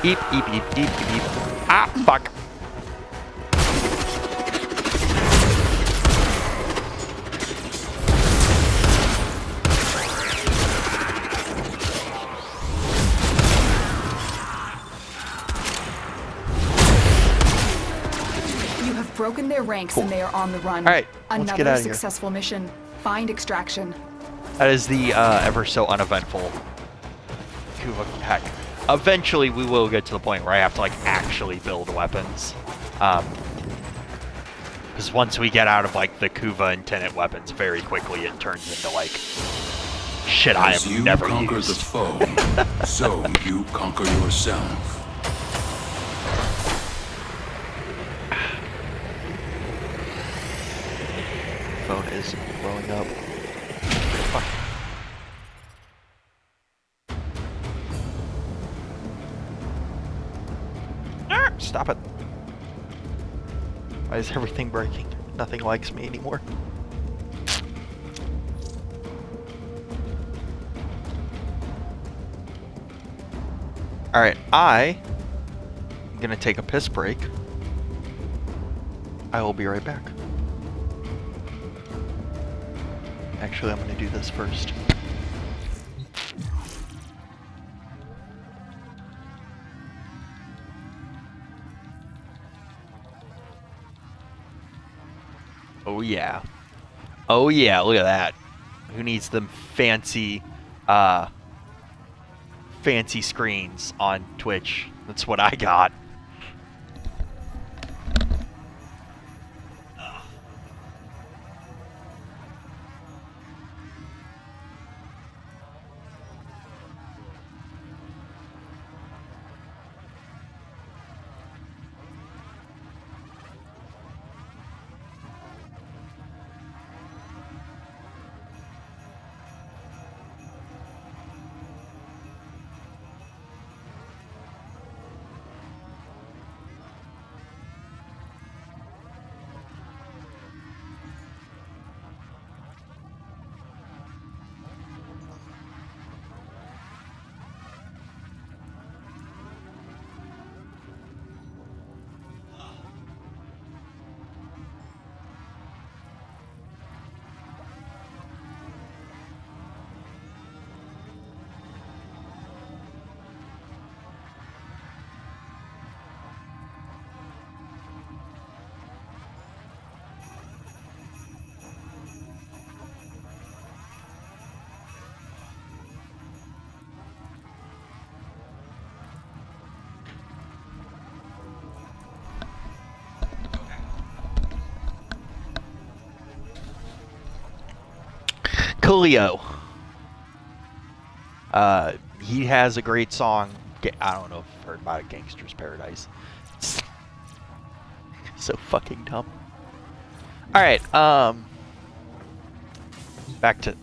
Eep, eep, eep, eep, eep, eep. Ah, fuck. You have broken their ranks and they are on the run. All right, let's get out of here. Another successful mission. Find extraction. That is the ever so uneventful Kuva hack. Eventually, we will get to the point where I have to like actually build weapons. Because once we get out of like the Kuva and Tenet weapons, very quickly it turns into like shit I have never used. As you conquer the foe, so you conquer yourself. Phone is blowing up. Fuck. Stop it. Why is everything breaking? Nothing likes me anymore. Alright, I'm gonna take a piss break. I will be right back. Actually, I'm gonna do this first. Oh yeah. Oh yeah, look at that. Who needs them fancy fancy screens on Twitch? That's what I got. Coolio. He has a great song. I don't know if you've heard about it, Gangster's Paradise. It's so fucking dumb. Alright, back to it.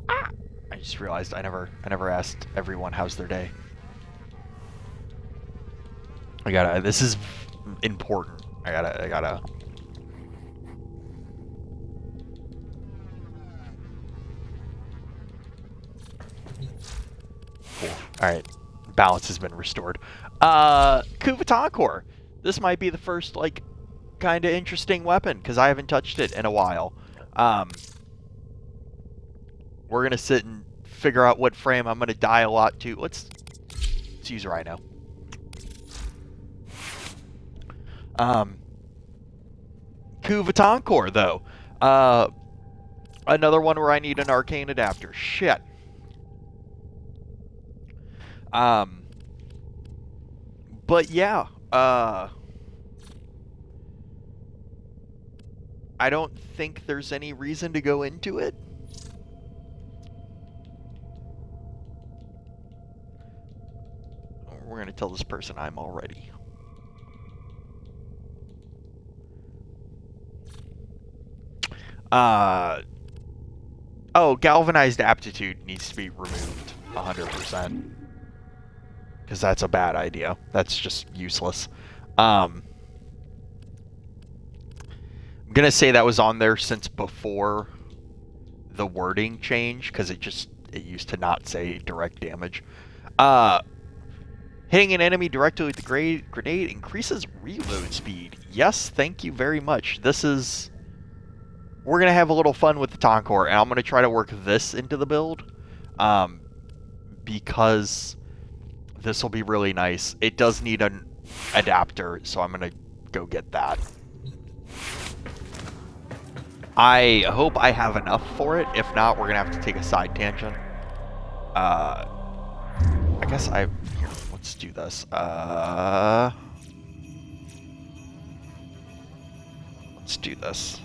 Ah! I just realized I never asked everyone how's their day. This is important. I gotta Cool. Alright. Balance has been restored. Kuva Toncore. This might be the first, like, kind of interesting weapon because I haven't touched it in a while. We're gonna sit and figure out what frame I'm gonna die a lot to. Let's use Rhino. Kuvatankor, though. Another one where I need an arcane adapter. Shit. But yeah, I don't think there's any reason to go into it. We're going to tell this person I'm all ready. Oh, galvanized aptitude needs to be removed 100%. Because that's a bad idea. That's just useless. I'm going to say that was on there since before the wording change, because it used to not say direct damage. Hitting an enemy directly with the grenade increases reload speed. Yes, thank you very much. We're going to have a little fun with the Tonkor, and I'm going to try to work this into the build. Because this will be really nice. It does need an adapter, so I'm going to go get that. I hope I have enough for it. If not, we're going to have to take a side tangent. I guess here, let's do this. Let's do this.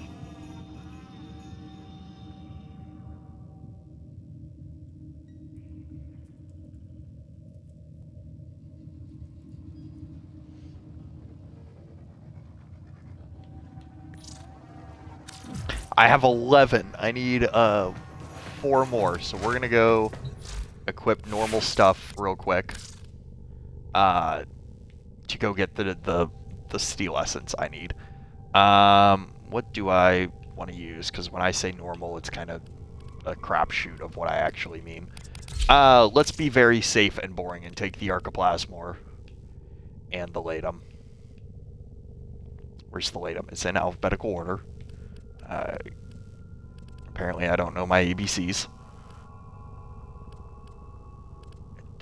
I have 11. I need 4 more, so we're gonna go equip normal stuff real quick to go get the steel essence I need. What do I want to use? Because when I say normal, it's kind of a crapshoot of what I actually mean. Let's be very safe and boring and take the Archoplasmor and the Latum. Where's the Latum? It's in alphabetical order. Apparently I don't know my ABCs.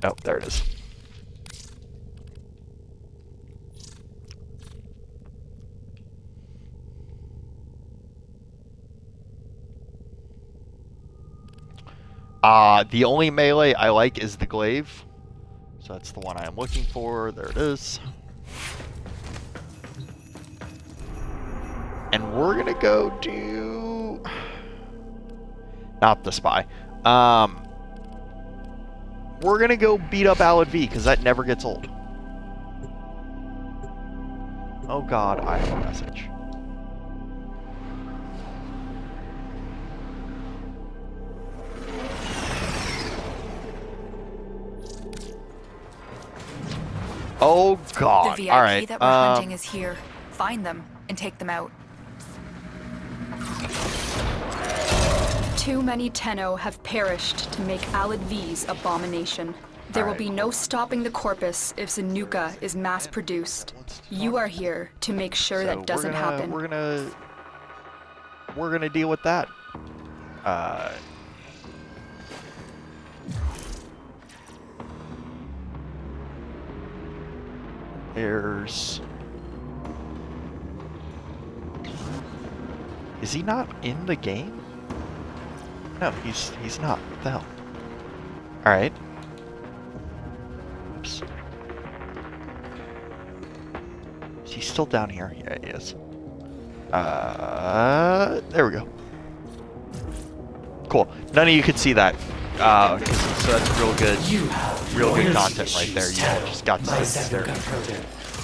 Oh, there it is. The only melee I like is the glaive. So that's the one I am looking for. There it is. And we're gonna go do... Not the spy. We're gonna go beat up Alad V, because that never gets old. Oh god, I have a message. Oh god, The VIP alright. that we're hunting is here. Find them and take them out. Too many Tenno have perished to make Alad V's abomination. There will be no stopping the corpus if Zanuka is mass-produced. You are here to make sure that doesn't happen. We're gonna deal with that. Is he not in the game? No, he's not. What the hell? Alright. Oops. Is he still down here? Yeah, he is. There we go. Cool. None of you could see that. So that's real good content right there. You all just got to sit there.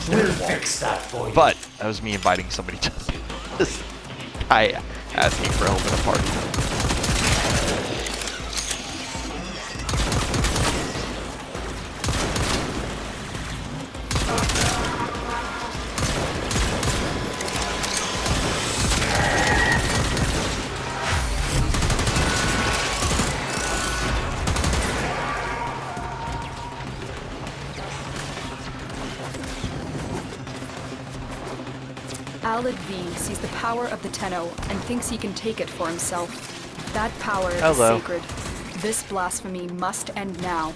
We'll fix that for you. But that was me inviting somebody to this guy asking for help at a party. Alad V sees the power of the Tenno and thinks he can take it for himself. That power is Hello. sacred. This blasphemy must end now.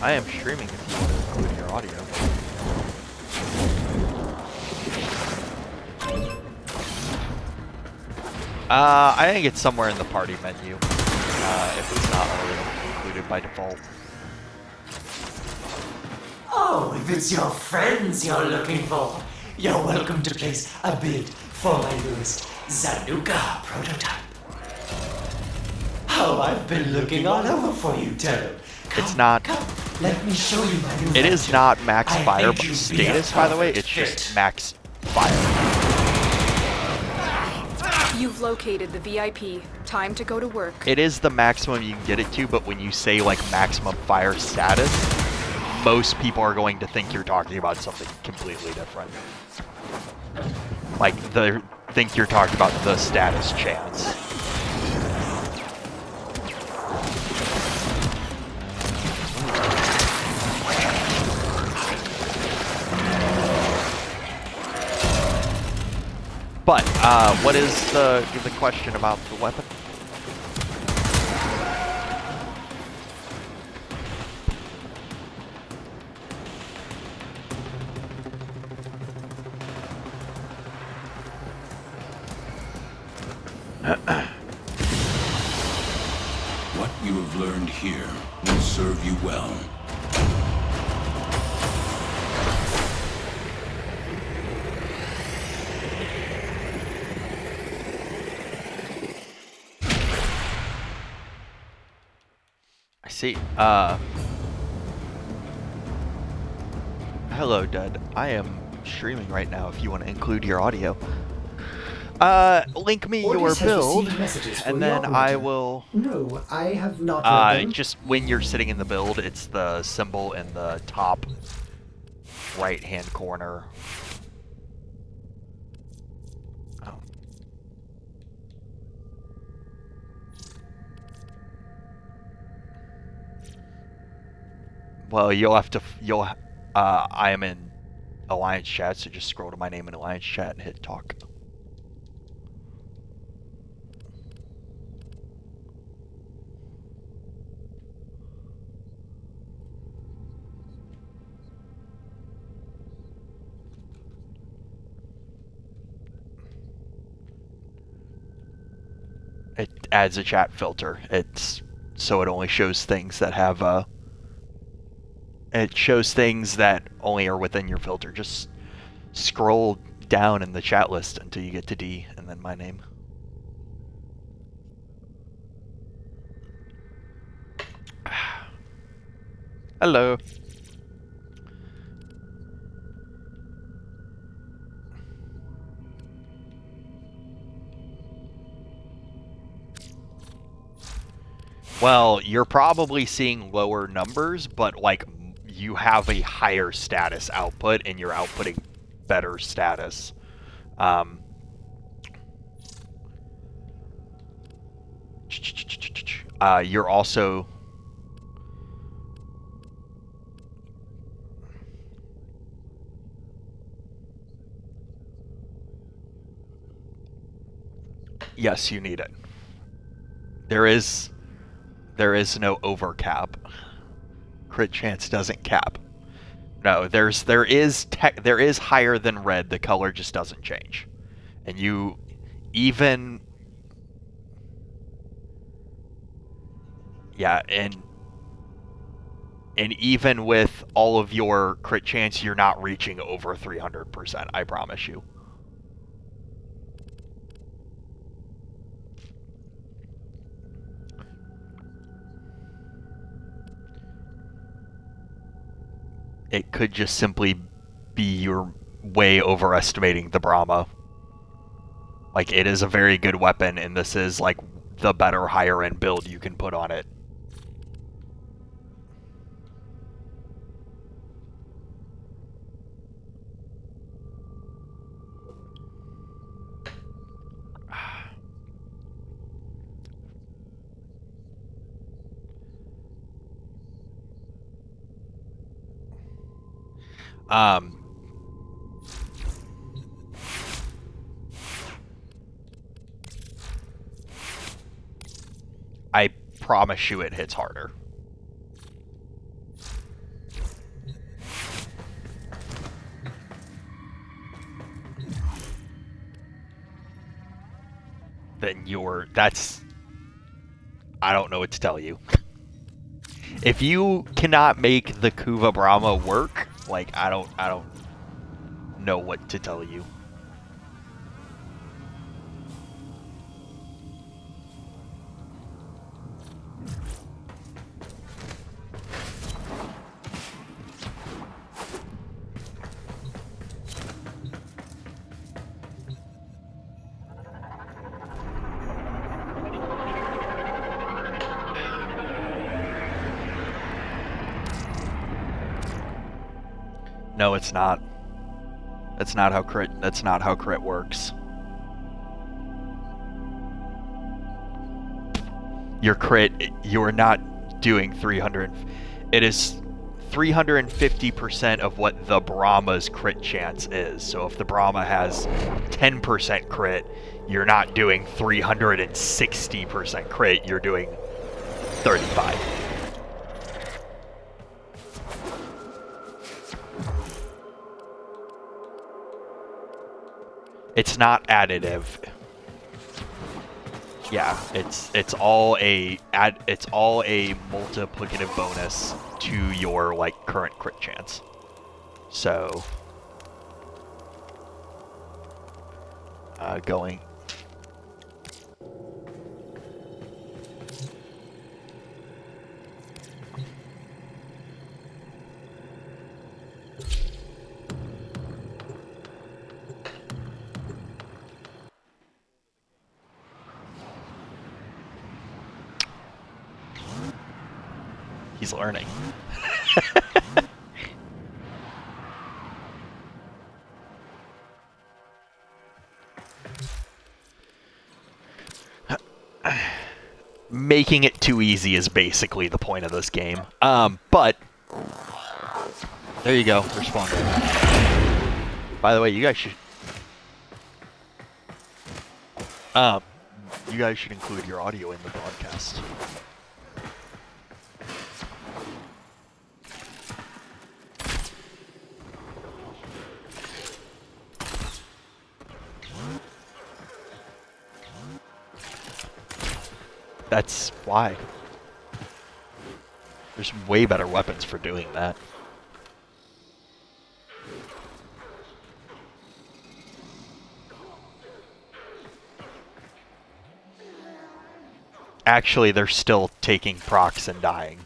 I am streaming if you want to include your audio. I think it's somewhere in the party menu, if it's not already included by default. Oh, if it's your friends you're looking for, you're welcome to place a bid for my newest Zanuka prototype. Oh, I've been looking all over for you, Tenno. It's not. Come, let me show you my new It is venture. not max I fire think you'd be a status, by the way. It's perfect just fit. max fire. You've located the VIP. Time to go to work. It is the maximum you can get it to, but when you say like maximum fire status, most people are going to think you're talking about something completely different. Like they think you're talking about the status chance. But what is the question about the weapon? What you have learned here will serve you well. I see. Hello, Dud. I am streaming right now if you want to include your audio. Link me your Orders has build, received messages for and the then I operator. will... No, I have not read them. Just when you're sitting in the build, it's the symbol in the top right-hand corner. Oh. Well, you'll have to... I am in Alliance chat, so just scroll to my name in Alliance chat and hit talk. It adds a chat filter. It's so it only shows things that have it shows things that only are within your filter. Just scroll down in the chat list until you get to D and then my name. Hello. Well, you're probably seeing lower numbers, but like you have a higher status output and you're outputting better status. You're also... Yes, you need it. There is no overcap. Crit chance doesn't cap. No, there is higher than red. The color just doesn't change, and you even and even with all of your crit chance, you're not reaching over 300%. I promise you. It could just simply be you're way overestimating the Brahma. Like, it is a very good weapon, and this is, like, the better higher-end build you can put on it. I promise you it hits harder. Then that's... I don't know what to tell you. If you cannot make the Kuva Brahma work, like, I don't know what to tell you. No, it's not. That's not how crit works. Your crit, you're not doing 300. It is 350% of what the Brahma's crit chance is. So if the Brahma has 10% crit, you're not doing 360% crit, you're doing 35. It's not additive. Yeah, it's all a multiplicative bonus to your like current crit chance. So going. He's learning. Making it too easy is basically the point of this game. But there you go, respond. By the way, you guys should include your audio in the broadcast. That's why. There's way better weapons for doing that. Actually, they're still taking procs and dying.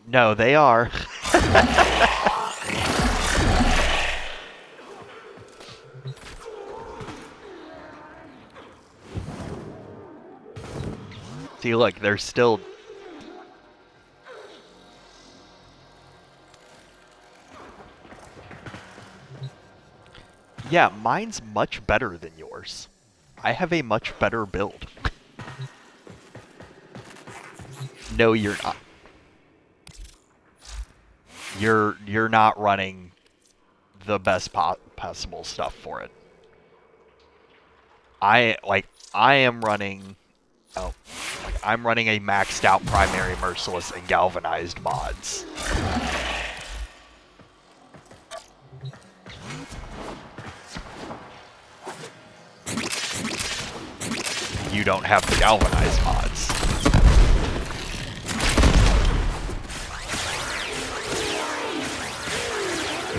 No, they are. See, look, they're still... Yeah, mine's much better than yours. I have a much better build. No, you're not. You're not running the best possible stuff for it. I am running... Oh, I'm running a maxed out primary merciless and galvanized mods. You don't have the galvanized mods.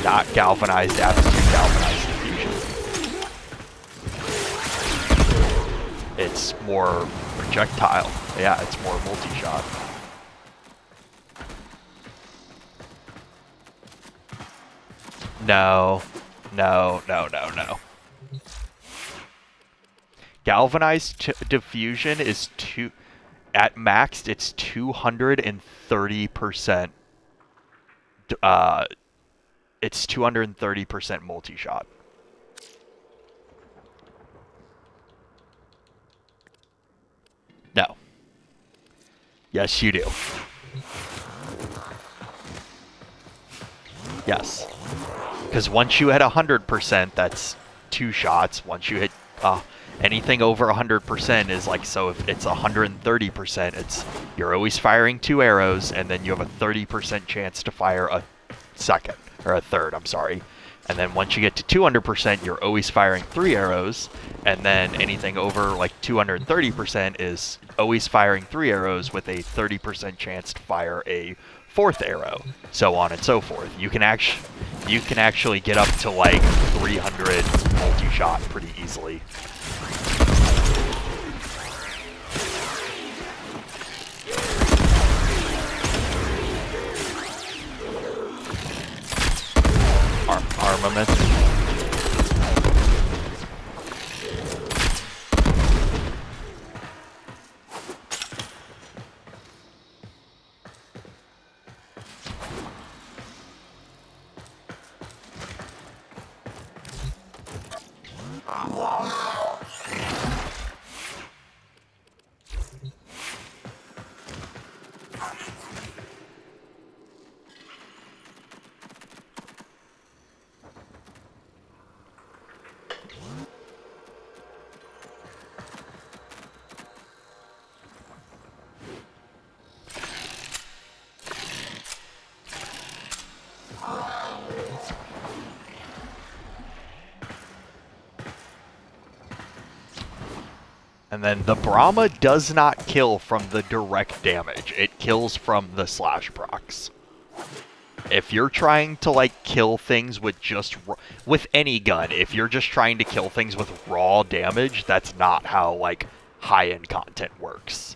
Not galvanized aptitude, galvanized diffusion. It's more projectile. Yeah, it's more multi-shot. No. Galvanized diffusion is at maxed, it's 230%. It's 230% multi-shot. No. Yes, you do. Yes. Because once you hit 100%, that's 2 shots. Once you hit anything over 100% is like, so if it's 130%, you're always firing 2 arrows, and then you have a 30% chance to fire a second, or a third, I'm sorry. And then once you get to 200%, you're always firing 3 arrows, and then anything over like 230% is always firing 3 arrows with a 30% chance to fire a 4th arrow, so on and so forth. You can actually get up to like 300 multi-shot pretty easily. Armament. And then the Brahma does not kill from the direct damage. It kills from the slash procs. If you're trying to like kill things with with any gun, if you're just trying to kill things with raw damage, that's not how like high-end content works.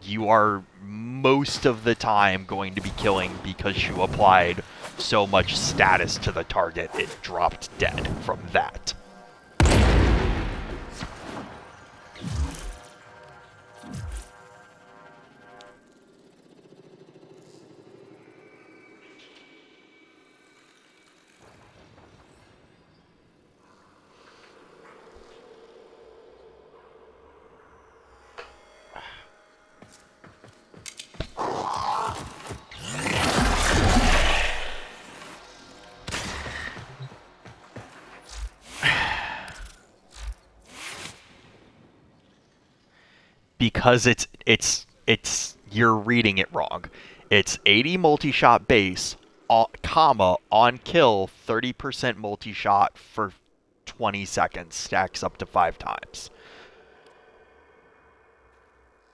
You are most of the time going to be killing because you applied so much status to the target it dropped dead from that. Because you're reading it wrong. It's 80 multi-shot base, comma, on kill, 30% multi-shot for 20 seconds, stacks up to 5 times.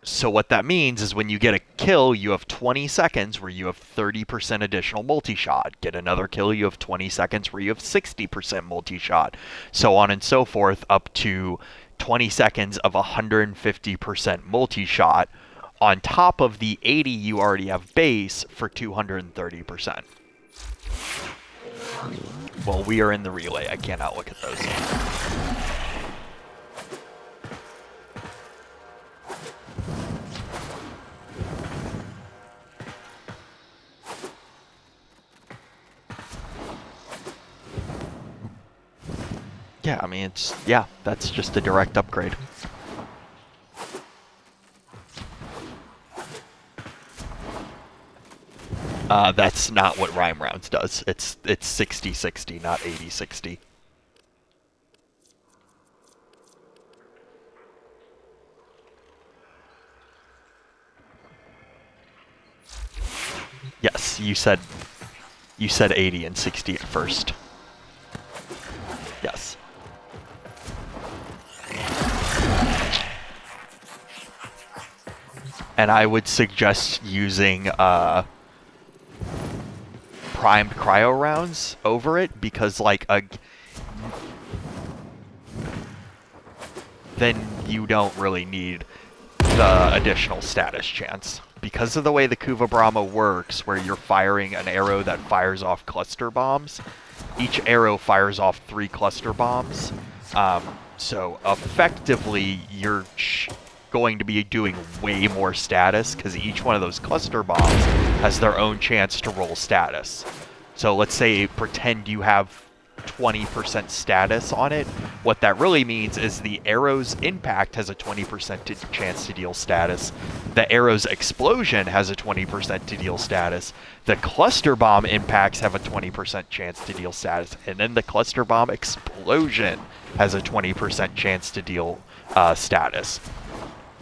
So what that means is when you get a kill, you have 20 seconds where you have 30% additional multi-shot. Get another kill, you have 20 seconds where you have 60% multi-shot. So on and so forth, up to 20 seconds of 150% multi-shot on top of the 80 you already have base for 230%. Well, we are in the relay. I cannot look at those. Yeah, I mean, that's just a direct upgrade. That's not what Rhyme Rounds does. It's 60-60, not 80-60. Yes, you said 80 and 60 at first. Yes. And I would suggest using primed cryo rounds over it, because like then you don't really need the additional status chance. Because of the way the Kuva Brahma works, where you're firing an arrow that fires off cluster bombs, each arrow fires off 3 cluster bombs. So effectively, you're going to be doing way more status, because each one of those cluster bombs has their own chance to roll status. So let's say, pretend you have 20% status on it. What that really means is the arrow's impact has a 20% chance to deal status. The arrow's explosion has a 20% to deal status. The cluster bomb impacts have a 20% chance to deal status. And then the cluster bomb explosion has a 20% chance to deal status.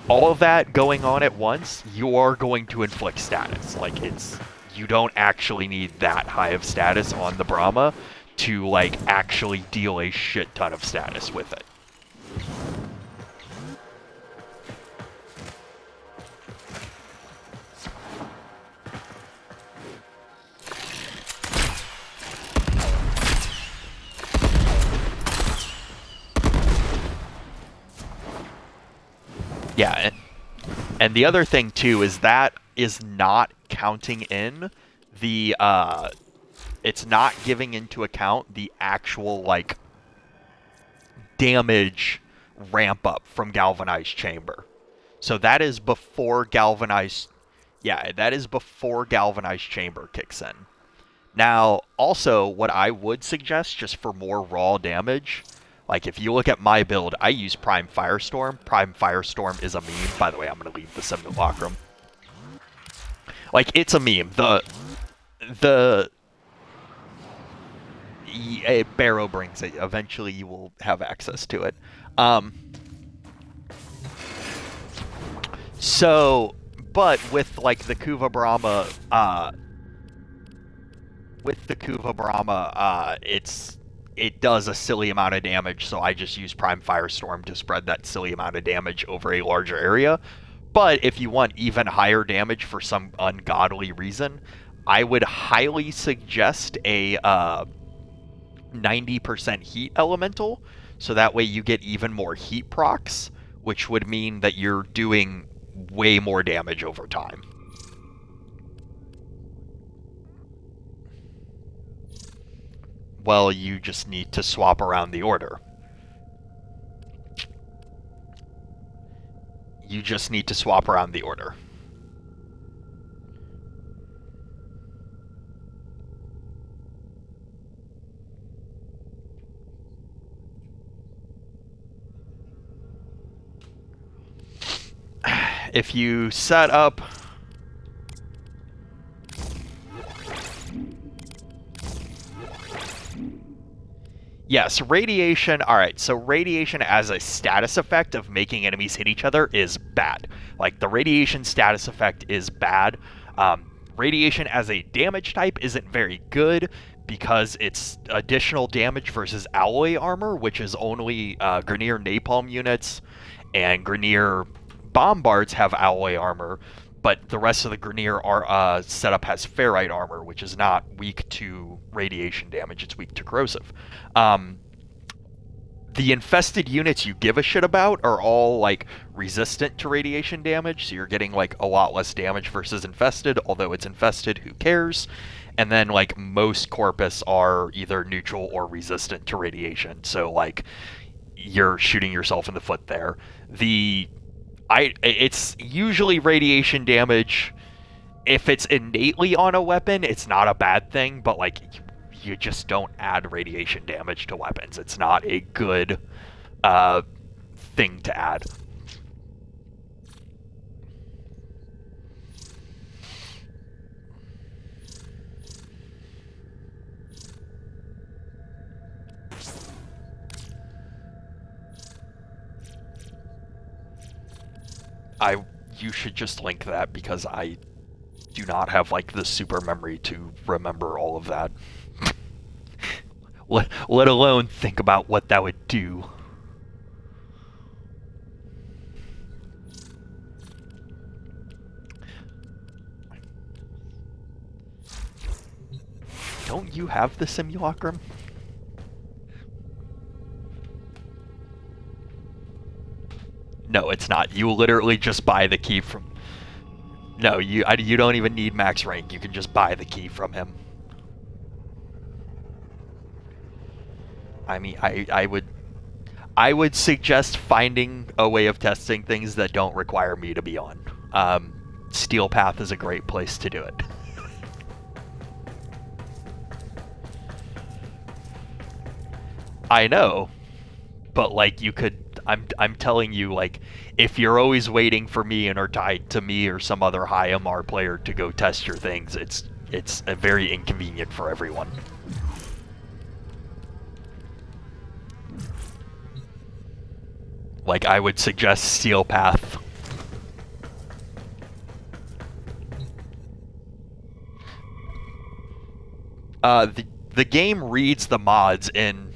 All of that going on at once, you are going to inflict status. Like, you don't actually need that high of status on the Brahma to, like, actually deal a shit ton of status with it. Yeah, and the other thing, too, is that is not counting in the, it's not giving into account the actual, like, damage ramp up from Galvanized Chamber. So that is before Galvanized... Yeah, that is before Galvanized Chamber kicks in. Now, also, what I would suggest, just for more raw damage... Like, if you look at my build, I use Prime Firestorm. Prime Firestorm is a meme. By the way, I'm going to leave the Simulacrum. Like, it's a meme. Barrow brings it. Eventually, you will have access to it. But with, like, the Kuva Brahma, it does a silly amount of damage, so I just use Prime Firestorm to spread that silly amount of damage over a larger area. But if you want even higher damage for some ungodly reason, I would highly suggest a 90% heat elemental, so that way you get even more heat procs, which would mean that you're doing way more damage over time. Well, you just need to swap around the order. You just need to swap around the order. If you set up... Yes, radiation, alright, so radiation as a status effect of making enemies hit each other is bad. Like, the radiation status effect is bad. Radiation as a damage type isn't very good because it's additional damage versus alloy armor, which is only Grineer Napalm units and Grineer Bombards have alloy armor, but the rest of the Grineer setup has ferrite armor, which is not weak to radiation damage, it's weak to corrosive. The infested units you give a shit about are all, like, resistant to radiation damage, so you're getting, like, a lot less damage versus infested, although it's infested, who cares? And then, like, most Corpus are either neutral or resistant to radiation, so, like, you're shooting yourself in the foot there. It's usually radiation damage. If it's innately on a weapon, it's not a bad thing, but, like, you just don't add radiation damage to weapons. It's not a good thing to add. You should just link that because I do not have, like, the super memory to remember all of that. let alone think about what that would do. Don't you have the Simulacrum? No, it's not. You literally just buy the key from... No, you don't even need max rank. You can just buy the key from him. I mean, I would suggest finding a way of testing things that don't require me to be on. Steel Path is a great place to do it. I know. But like you could, I'm telling you, like if you're always waiting for me and are tied to me or some other high MR player to go test your things, it's very inconvenient for everyone. Like I would suggest Steel Path. The game reads the mods in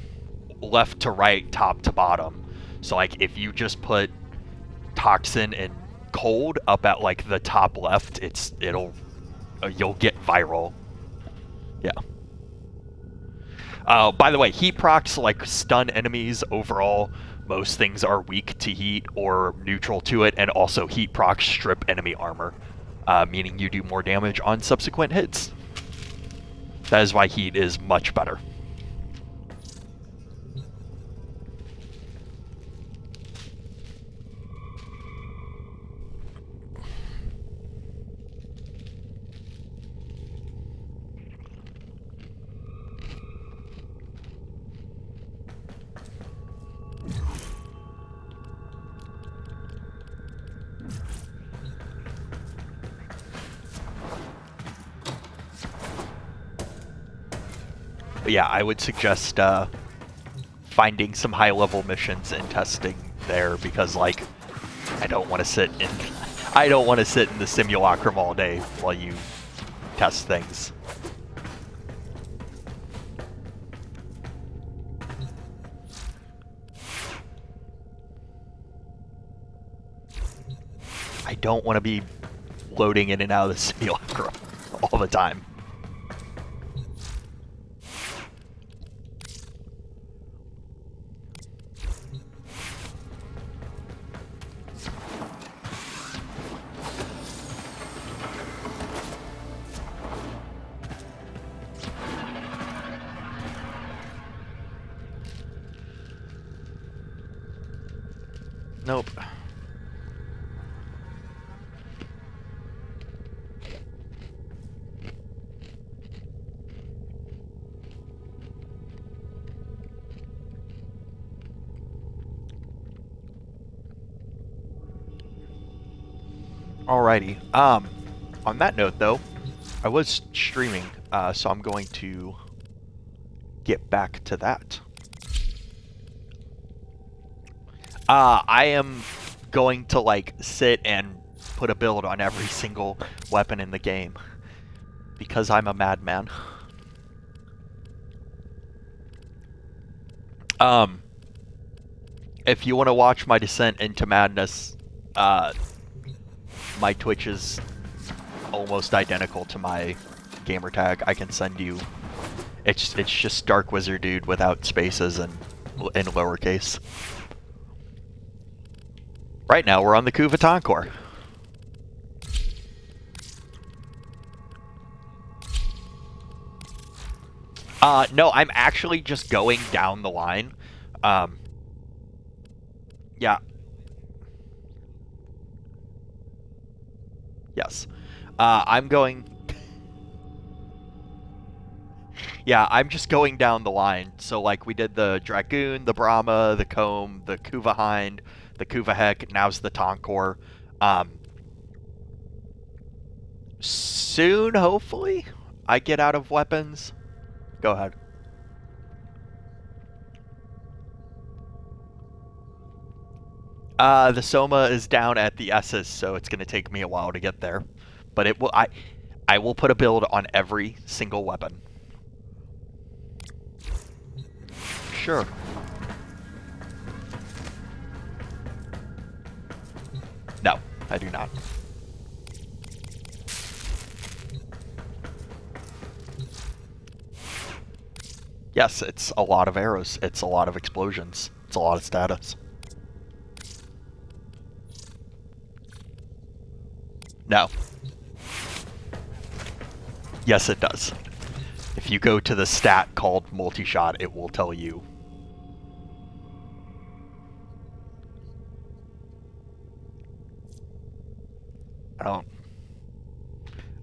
left to right, top to bottom. So like if you just put Toxin and Cold up at like the top left, you'll get viral. Yeah. By the way, heat procs like stun enemies overall. Most things are weak to heat or neutral to it, and also heat procs strip enemy armor, meaning you do more damage on subsequent hits. That is why heat is much better. But yeah, I would suggest finding some high-level missions and testing there, because like I don't want to sit in the simulacrum all day while you test things. I don't want to be loading in and out of the simulacrum all the time. Nope. Alrighty. On that note though, I was streaming, so I'm going to get back to that. I am going to like sit and put a build on every single weapon in the game because I'm a madman. If you want to watch my descent into madness, my Twitch is almost identical to my gamer tag. I can send you. It's just Dark Wizard Dude without spaces and in lowercase. Right now, we're on the Kuvaton core. No, I'm actually just going down the line. Yeah. Yes. I'm going... Yeah, I'm just going down the line. So, like, we did the Dragoon, the Brahma, the Comb, the Kuva Hind, the Kuva Heck, now's the Tonkor. Soon, hopefully, I get out of weapons. Go ahead. The Soma is down at the S's, so it's going to take me a while to get there. But it will. I will put a build on every single weapon. Sure. No, I do not. Yes, it's a lot of arrows. It's a lot of explosions. It's a lot of status. No. Yes, it does. If you go to the stat called multi-shot, it will tell you.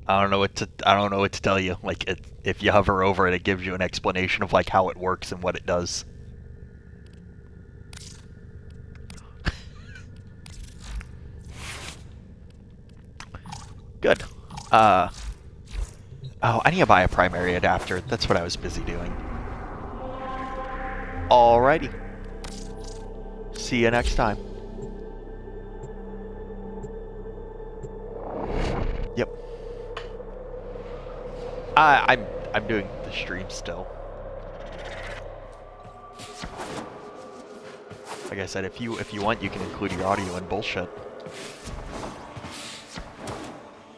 I don't know what to tell you. Like, if you hover over it, it gives you an explanation of like how it works and what it does. Good. Oh, I need to buy a primary adapter. That's what I was busy doing. Alrighty. See you next time. Yep. I'm doing the stream still. Like I said, if you want, you can include your audio and bullshit.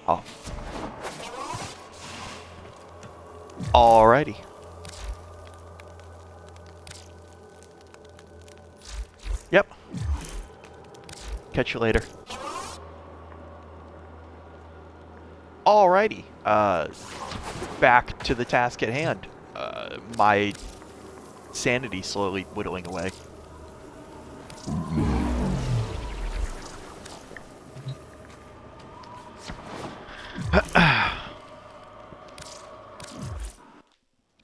Oh. Alrighty. Yep. Catch you later. Alrighty. Back to the task at hand. My sanity slowly whittling away.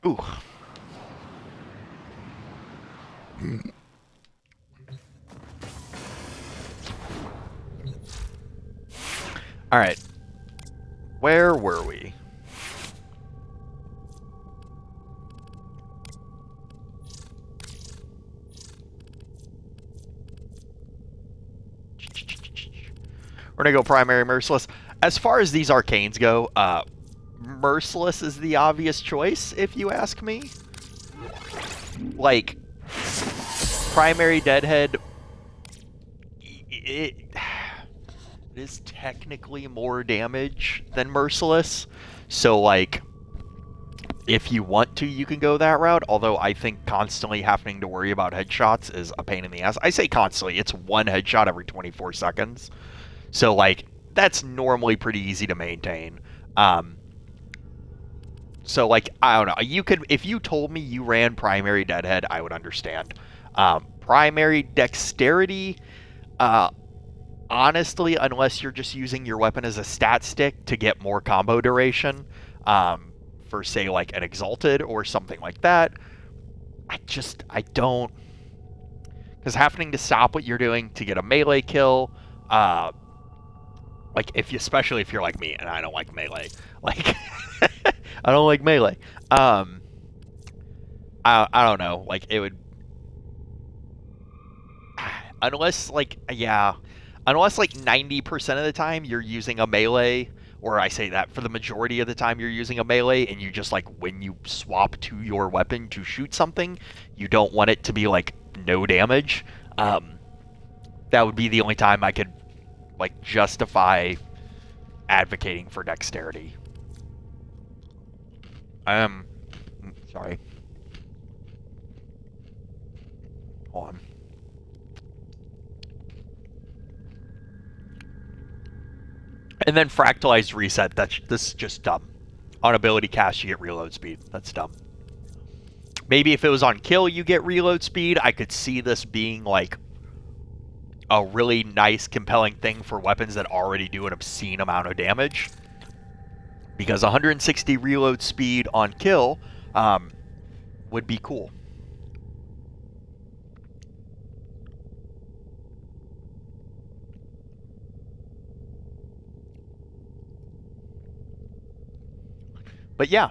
Ooh. All right. Where were we? We're gonna go primary Merciless. As far as these arcanes go, Merciless is the obvious choice, if you ask me. Like, primary Deadhead, it is technically more damage than Merciless. So, like, if you want to, you can go that route. Although I think constantly having to worry about headshots is a pain in the ass. I say constantly, it's one headshot every 24 seconds. So, like, that's normally pretty easy to maintain. So, like, I don't know. You could, if you told me you ran primary Deadhead, I would understand. Primary Dexterity, honestly, unless you're just using your weapon as a stat stick to get more combo duration, for, say, like, an Exalted or something like that, I don't... Because having to stop what you're doing to get a melee kill, like, especially if you're like me, and I don't like melee. Like, I don't like melee. I don't know. Like, it would... Unless, like, yeah. Unless, like, 90% of the time you're using a melee, or I say that for the majority of the time you're using a melee, and you just, like, when you swap to your weapon to shoot something, you don't want it to be, like, no damage. That would be the only time I could, like, justify advocating for dexterity. Sorry. Hold on. And then fractalized reset, this is just dumb. On ability cast, you get reload speed. That's dumb. Maybe if it was on kill, you get reload speed. I could see this being, like, a really nice, compelling thing for weapons that already do an obscene amount of damage. Because 160 reload speed on kill would be cool. But yeah,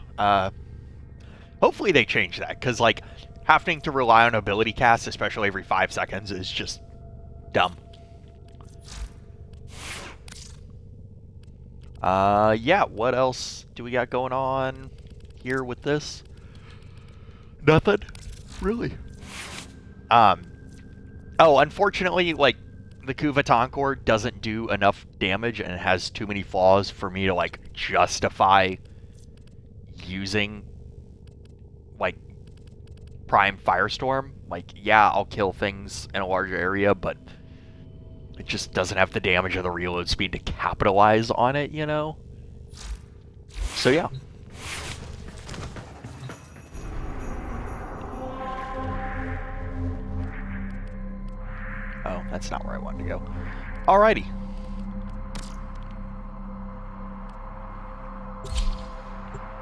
hopefully they change that. Because, like, having to rely on ability casts, especially every 5 seconds, is just dumb. Yeah, what else do we got going on here with this? Nothing, really. Oh, unfortunately, like, the Kuva-Tonkor doesn't do enough damage and it has too many flaws for me to, like, justify using, like, Prime Firestorm. Like, yeah, I'll kill things in a larger area, but it just doesn't have the damage or the reload speed to capitalize on it, you know? So, yeah. Oh, that's not where I wanted to go. Alrighty.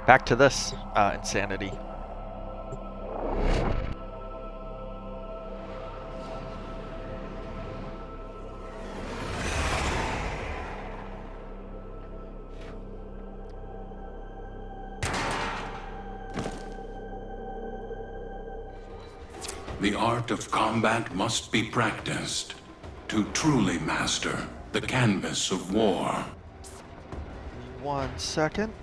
Back to this, insanity. the art of combat must be practiced to truly master the canvas of war. 1 second.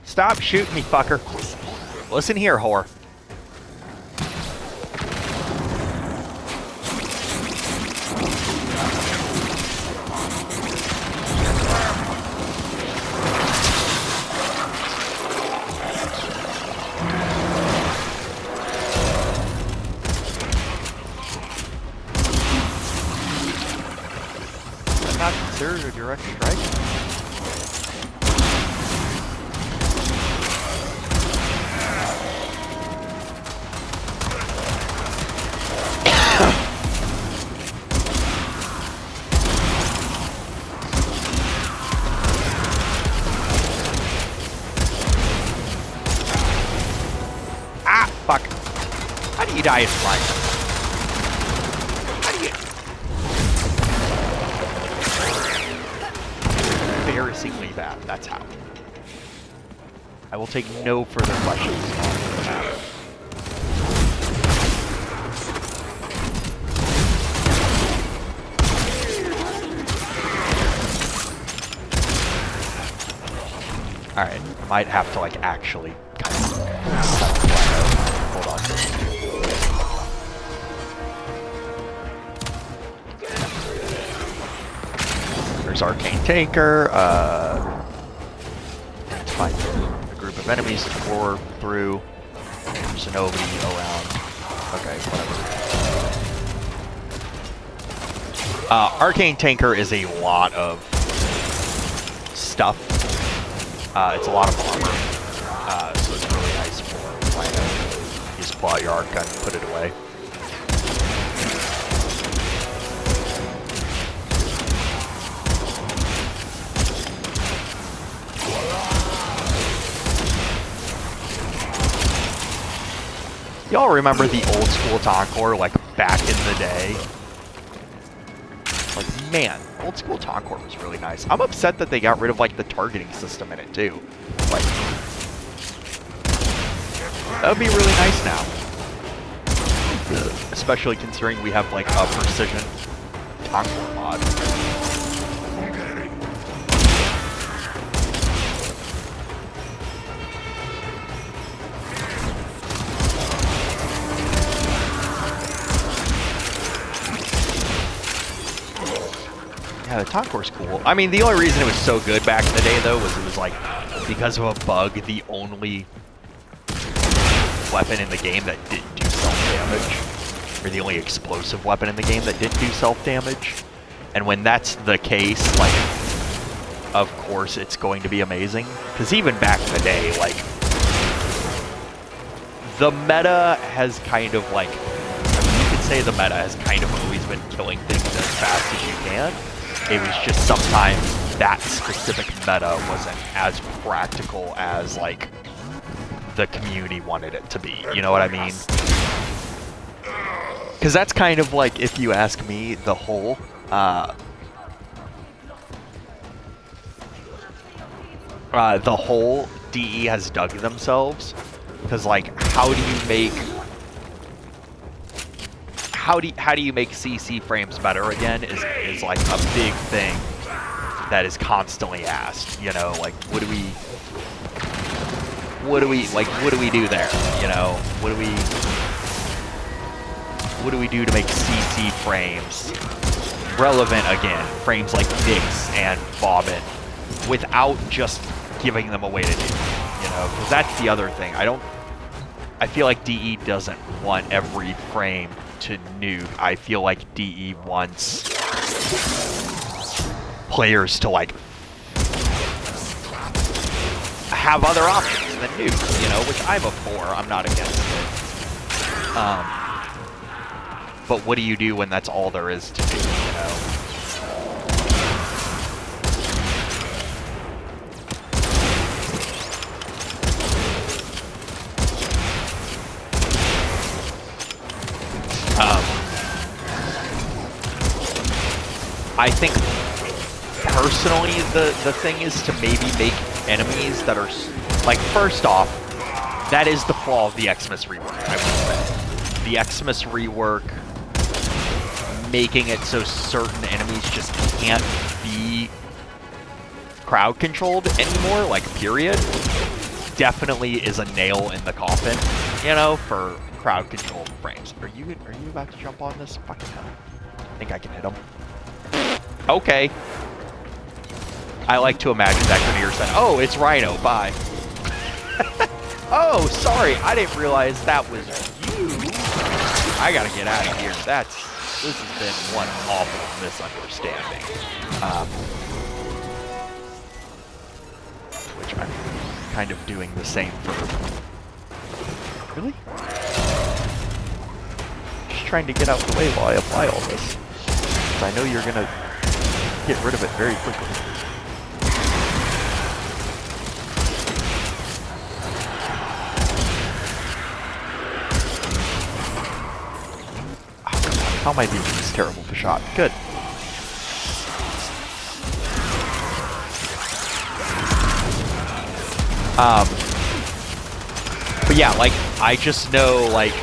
Stop shooting me, fucker. Listen here, whore. That's not considered a direct strike. Fuck. How do you die in flight? How do you... Embarrassingly bad, that's how. I will take no further questions on the matter. Alright, I might have to like actually kind of... Hold on. There's Arcane Tanker. Let's find a group of enemies to pour through. There's nobody around. Okay, whatever. Arcane Tanker is a lot of stuff. It's a lot of armor. So it's really nice for Rhino. You just pull out your arc gun and put it away. Y'all remember the old school Tonkor, like back in the day? Like, man, old school Tonkor was really nice. I'm upset that they got rid of like the targeting system in it too. Like, that would be really nice now. Especially considering we have like a precision Tonkor mod. Yeah, the Tonkor's cool. I mean, the only reason it was so good back in the day, though, was it was like, because of a bug, the only weapon in the game that didn't do self-damage, or the only explosive weapon in the game that didn't do self-damage. And when that's the case, like, of course it's going to be amazing. Because even back in the day, like, the meta has kind of like, I mean, you could say the meta has kind of always been killing things as fast as you can. It was just sometimes that specific meta wasn't as practical as, like, the community wanted it to be. You know what I mean? Because that's kind of like, if you ask me, the whole... the whole DE has dug themselves. Because, like, how do you make... How do you make CC frames better again is like a big thing that is constantly asked, you know, like what do we do there, you know, what do we do to make CC frames relevant again, frames like Nyx and Bobbin, without just giving them a way to do, you know, because that's the other thing. I feel like DE doesn't want every frame to nuke. I feel like DE wants players to, like, have other options than nuke, you know, which I'm a for. I'm not against it. But what do you do when that's all there is to do, you know? I think personally the thing is to maybe make enemies that are like, first off, that is the flaw of the Xmas rework, I would say. The Xmas rework making it so certain enemies just can't be crowd controlled anymore, like, period, definitely is a nail in the coffin, you know, for crowd controlled frames. Are you about to jump on this? Fucking hell. I think I can hit him. Okay. I like to imagine that Grineer said, "Oh, it's Rhino, bye." Oh, sorry, I didn't realize that was you. I gotta get out of here. This has been one awful misunderstanding. Which I'm kind of doing the same for... Really? Just trying to get out the way while I apply all this. Because I know you're gonna get rid of it very quickly. How am I doing this terrible of a shot? Good. But yeah, like, I just know, like,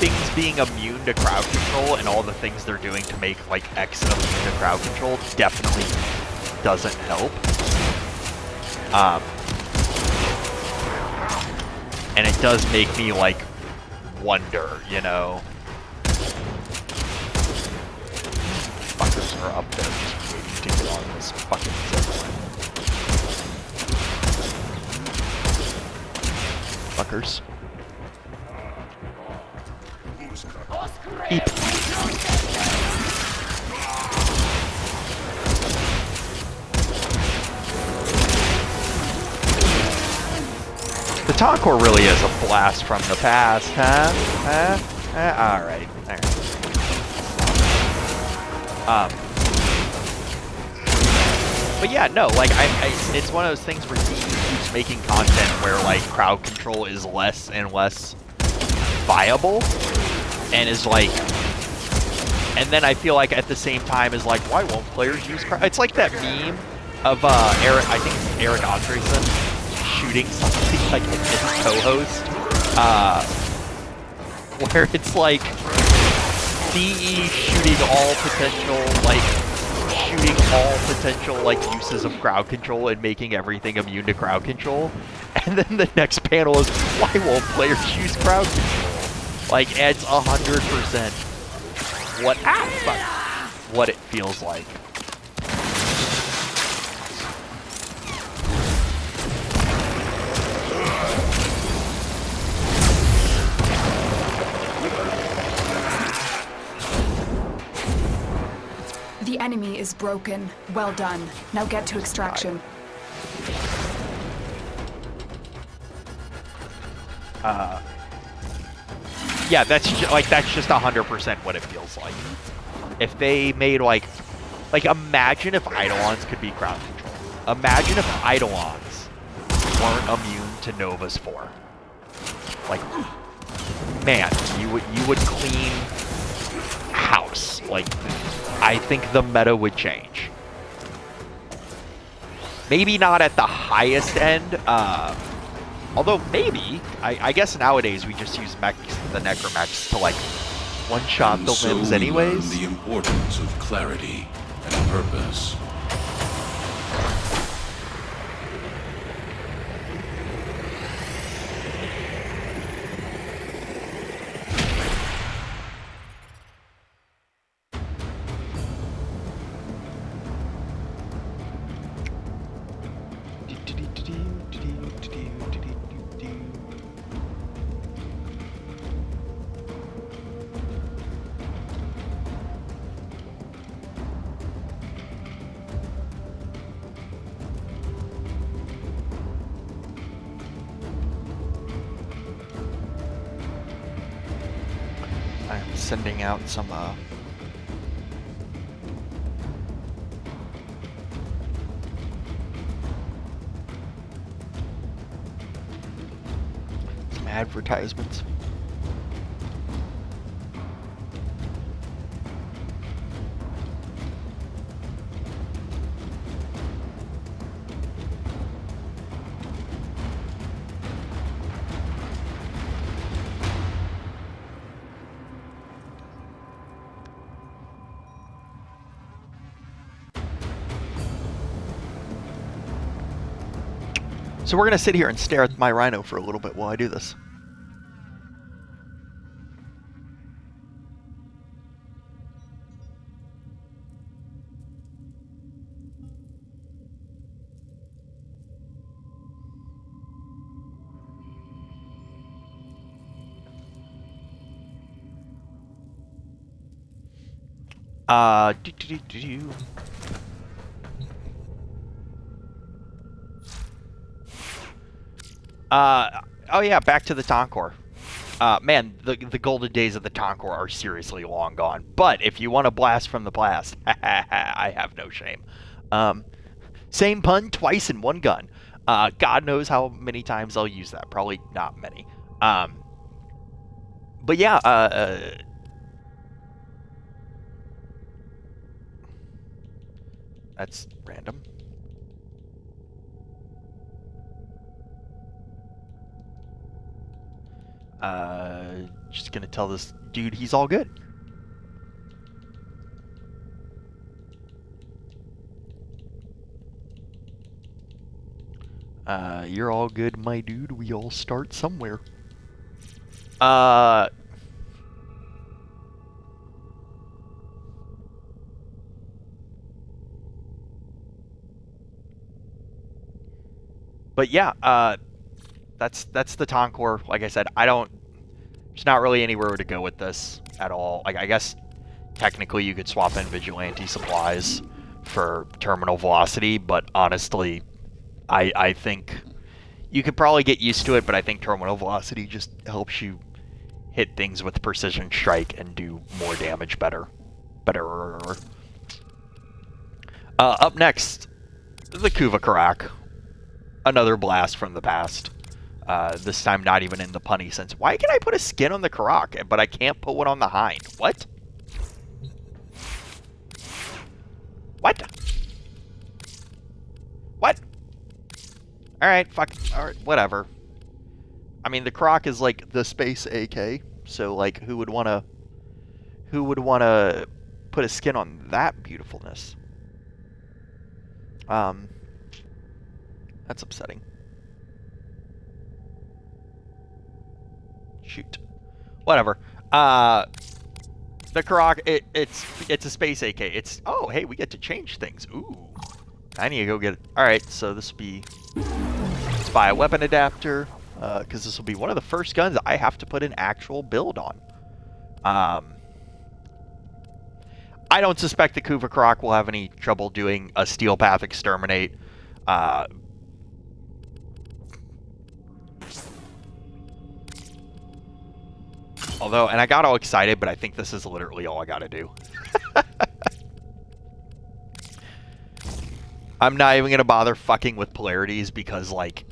things being immune to crowd control and all the things they're doing to make, like, X immune to crowd control definitely doesn't help. And it does make me, like, wonder, you know. Fuckers are up there just waiting to get on this fucking zipline. Fuckers. Eep. The Tonkor really is a blast from the past, huh? Alright. But yeah, no, like, it's one of those things where he keeps making content where, like, crowd control is less and less viable, and is like, and then I feel like at the same time is like, why won't players use crowd? It's like that meme of, I think it's Eric Andresen, shooting something like his co-host, where it's like DE shooting all potential like uses of crowd control and making everything immune to crowd control, and then the next panel is, why won't players use crowd control? Like, it's 100% what it feels like. The enemy is broken. Well done. Now get to extraction. Yeah, that's just 100% what it feels like. If they made like imagine if Eidolons could be crowd control. Imagine if Eidolons weren't immune to Nova's 4. Like, man, you would clean house. Like, I think the meta would change. Maybe not at the highest end, although maybe. I guess nowadays we just use mechs, the necromechs, to like one-shot the limbs anyways. The importance of clarity and purpose. I'm sending out some advertisements. So we're gonna sit here and stare at my rhino for a little bit while I do this. Oh yeah, back to the Tonkor. Man, the golden days of the Tonkor are seriously long gone. But if you want to blast from the blast, I have no shame. Same pun twice in one gun. God knows how many times I'll use that. Probably not many. But yeah, that's random. Just gonna tell this dude he's all good. You're all good, my dude. We all start somewhere. But yeah, that's the Tonkor. Like I said, there's not really anywhere to go with this at all. Like, I guess technically you could swap in Vigilante supplies for terminal velocity, but honestly, I think you could probably get used to it, but I think terminal velocity just helps you hit things with precision strike and do more damage better. Up next, the Kuva Karak. Another blast from the past. This time not even in the punny sense. Why can I put a skin on the Karak, but I can't put one on the hind? What? What? What? Alright, fuck. Alright, whatever. I mean, the Karak is like the space AK, so like who would wanna put a skin on that beautifulness? That's upsetting. Shoot. Whatever. The Karak, it's a space AK. Oh, hey, we get to change things. Ooh. I need to go get it. Alright, so this will be spy weapon adapter, because this will be one of the first guns I have to put an actual build on. I don't suspect the Kuva Karak will have any trouble doing a Steel Path Exterminate. Although, and I got all excited, but I think this is literally all I gotta do. I'm not even gonna bother fucking with polarities because, like,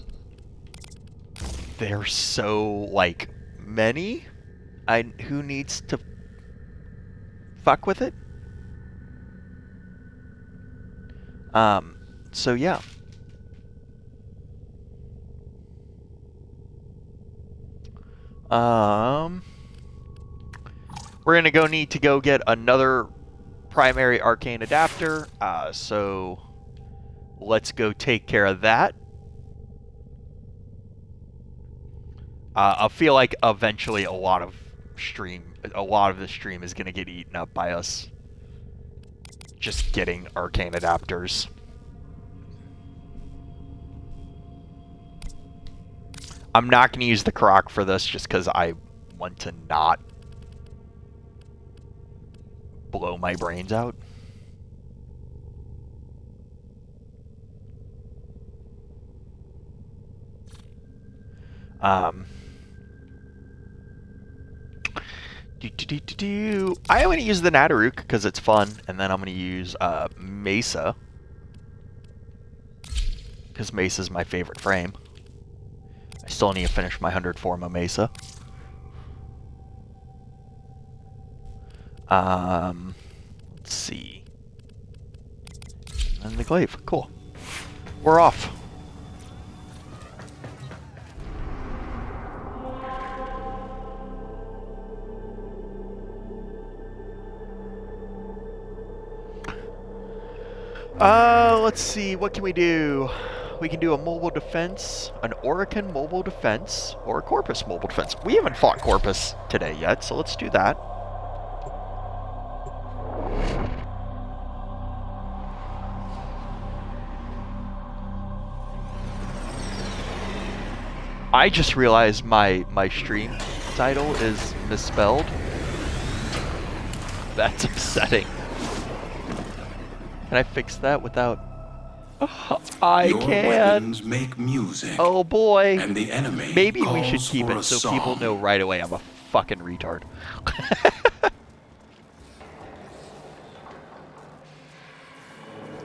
they're so, like, many. Who needs to fuck with it? So yeah. We're gonna need to go get another primary arcane adapter, so let's go take care of that. I feel like eventually a lot of the stream is gonna get eaten up by us just getting arcane adapters. I'm not gonna use the Karak for this just because I want to not blow my brains out. I am going to use the Nadaruk because it's fun, and then I'm going to use Mesa because Mesa is my favorite frame. I still need to finish my 100 Forma Mesa. Let's see. And the glaive. Cool. We're off. Let's see. What can we do? We can do a mobile defense, an Orokin mobile defense, or a Corpus mobile defense. We haven't fought Corpus today yet, so let's do that. I just realized my stream title is misspelled. That's upsetting. Can I fix that without... I Your can. weapons make music. Oh boy. And the enemy Maybe we should calls keep for it a so song. people know right away I'm a fucking retard.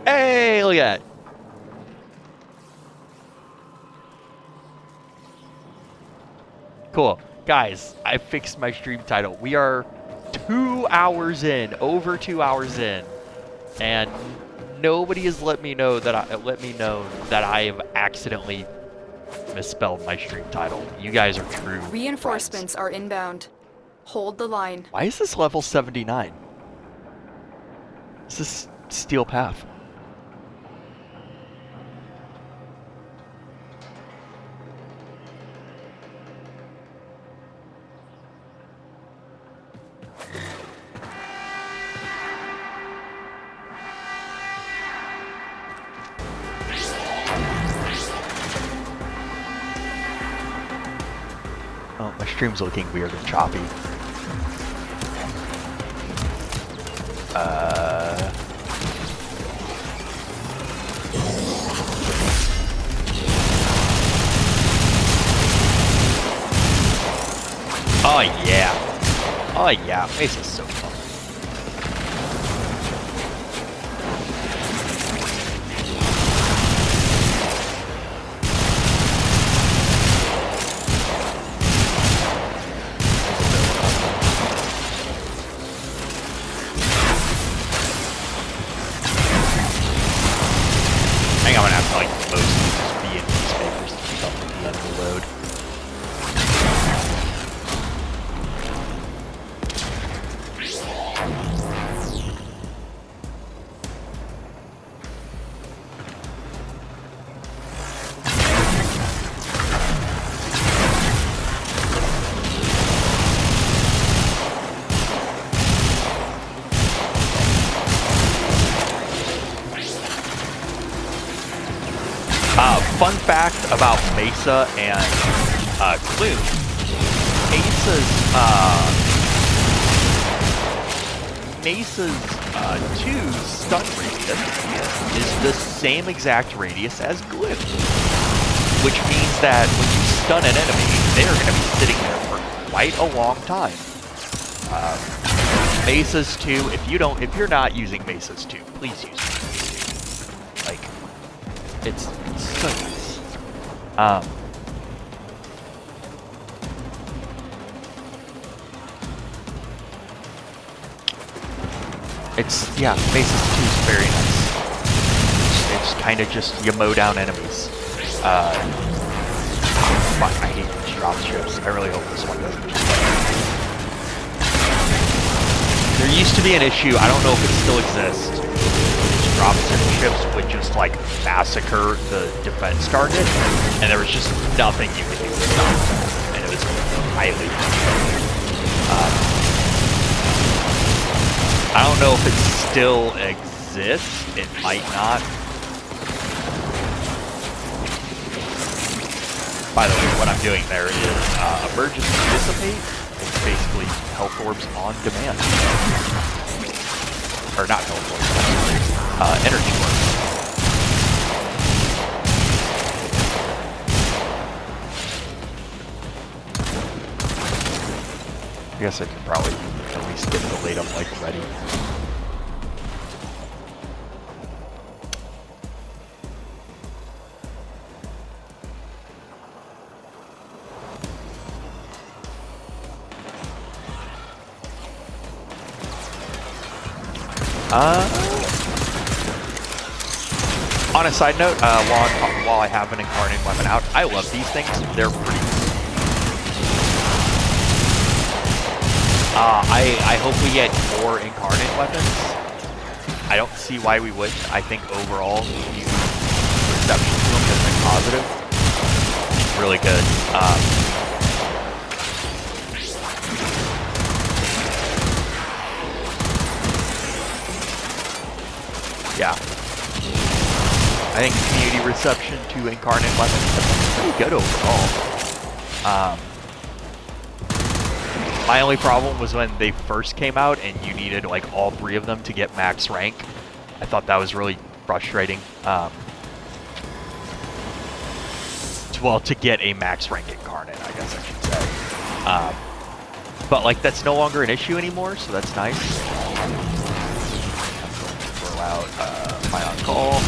Hey, look at that. Cool. Guys, I fixed my stream title. We are 2 hours in, over 2 hours in, and nobody has let me know that I have accidentally misspelled my stream title. You guys are true. Reinforcements are inbound. Hold the line. Why is this level 79? This is Steel Path. Oh, my stream's looking weird and choppy. Oh yeah. Oh yeah, Mace is so fun. I think I'm gonna have to like mostly just be in newspapers to keep up with the enemy load. Fun fact about Mesa and Gloom. Mesa's 2 stun radius is the same exact radius as Gloom, which means that when you stun an enemy, they're going to be sitting there for quite a long time. Mesa's 2, if you're not using Mesa's 2, please use it. Like, it's so nice. Mesa's 2 is very nice. It's kind of just you mow down enemies. Fuck, I hate these drop strips. I really hope this one doesn't. There used to be an issue, I don't know if it still exists. Drop strips would just like massacre the defense target, and there was just nothing you could do to stop that, and it was highly I don't know if it still exists. It might not. By the way, what I'm doing there is Emergency Dissipate. It's basically health orbs on demand. Or not health orbs, energy orbs. I guess I could probably at least get the late up like ready. On a side note, while I have an Incarnate weapon out, I love these things. They're pretty cool. I hope we get more Incarnate weapons. I don't see why we wouldn't. I think overall, you reception to them has been positive. It's really good. Yeah. I think community reception to Incarnate weapons has been pretty good overall. My only problem was when they first came out and you needed like all 3 of them to get max rank. I thought that was really frustrating. Well, to get a max rank Incarnate, I guess I should say. But like that's no longer an issue anymore, so that's nice. I'm going to throw out my on-call.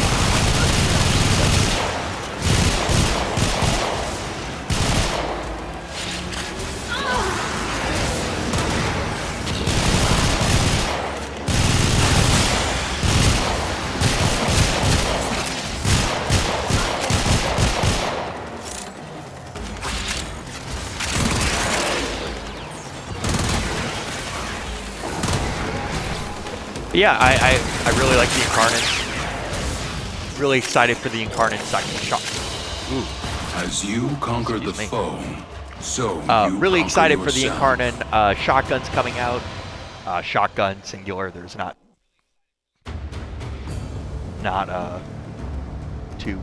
Yeah, I really like the Incarnates. Really excited for the Incarnate second shot. Ooh. As you conquer the foe, so you really excited for the yourself. Incarnate. Shotguns coming out. Shotgun singular. There's not 2.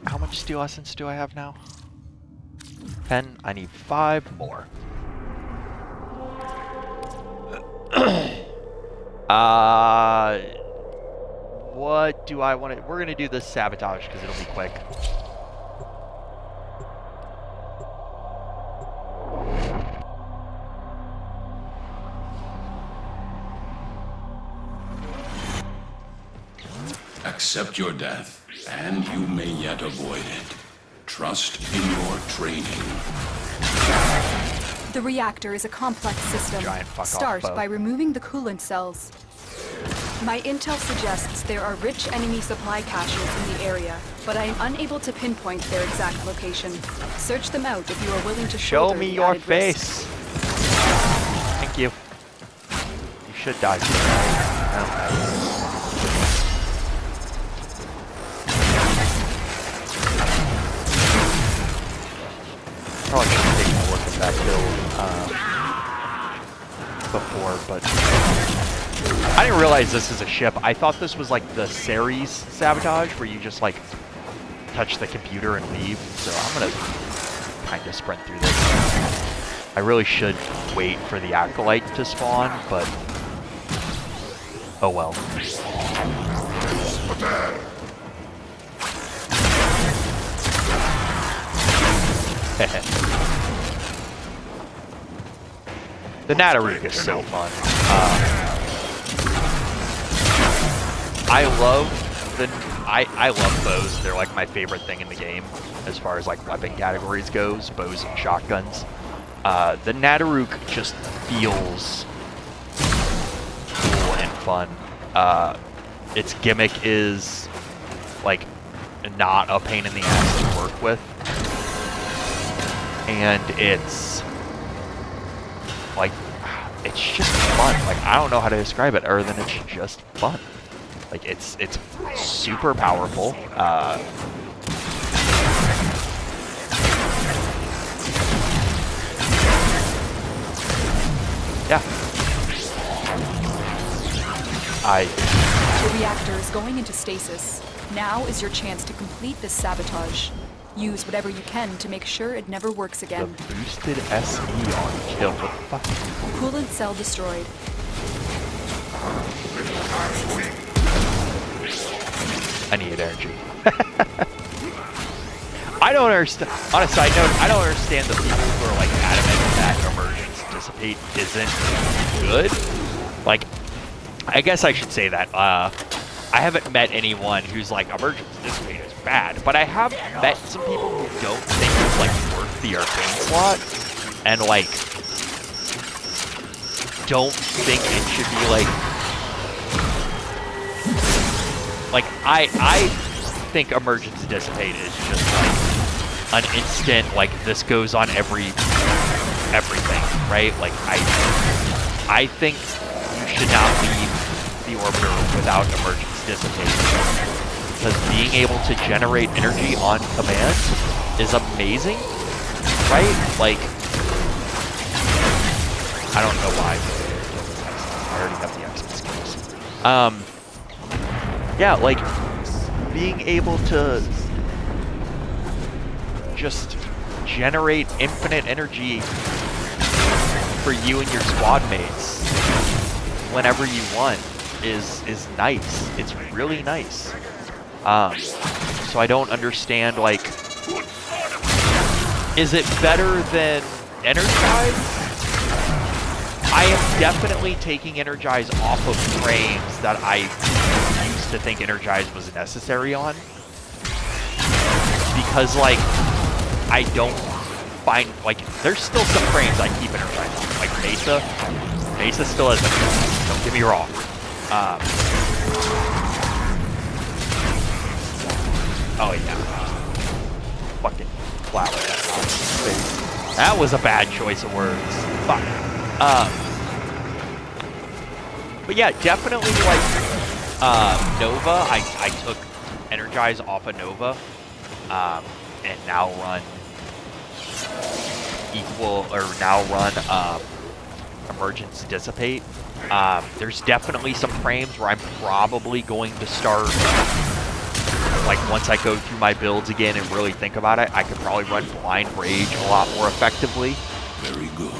How much steel essence do I have now? 10. I need 5 more. What do I want to... We're going to do this sabotage because it'll be quick. Accept your death, and you may yet avoid it. Trust in your training. The reactor is a complex system. Giant fuck-off Start bow. by removing the coolant cells. My intel suggests there are rich enemy supply caches in the area, but I am unable to pinpoint their exact location. Search them out if you are willing to Show shoulder me the your added risk. face. Thank you. You should die soon. Probably should have taken a look at that build before, but I didn't realize this is a ship. I thought this was like the Ceres sabotage, where you just like touch the computer and leave. So I'm gonna kind of sprint through this. I really should wait for the Acolyte to spawn, but oh well. The Nataruk is so fun. I love bows. They're like my favorite thing in the game as far as like weapon categories goes, bows and shotguns. The Nataruk just feels cool and fun. Its gimmick is like not a pain in the ass to work with. And it's like, it's just fun. Like, I don't know how to describe it other than it's just fun. Like, it's super powerful. Yeah. The reactor is going into stasis. Now is your chance to complete this sabotage. Use whatever you can to make sure it never works The again. boosted SE on kill. What the fuck? Coolant cell destroyed. I need energy. I don't understand. On a side note, I don't understand the people who are like adamant that emergence dissipate isn't good. Like, I guess I should say that. I haven't met anyone who's like emergence dissipate is bad, but I have met some people who don't think it's like worth the arcane slot, and like don't think it should be like think Emergence Dissipate is just like an instant, like this goes on everything, right? Like I think you should not leave the orbiter without Emergence Dissipate, because being able to generate energy on command is amazing, right? Like, I don't know why. I already have the X skills. Yeah, like, being able to just generate infinite energy for you and your squad mates whenever you want is nice. It's really nice. So I don't understand, like, is it better than Energize? I am definitely taking Energize off of frames that I used to think Energize was necessary on. Because, like, I don't find, like, there's still some frames I keep Energize on. Like Mesa still has Energize, don't get me wrong. Oh yeah. Fucking flower that. That was a bad choice of words. Fuck. But yeah, definitely like Nova. I took Energize off of Nova, and now run Emergence Dissipate. There's definitely some frames where I'm probably going to start, like, once I go through my builds again and really think about it, I could probably run Blind Rage a lot more effectively. Very good.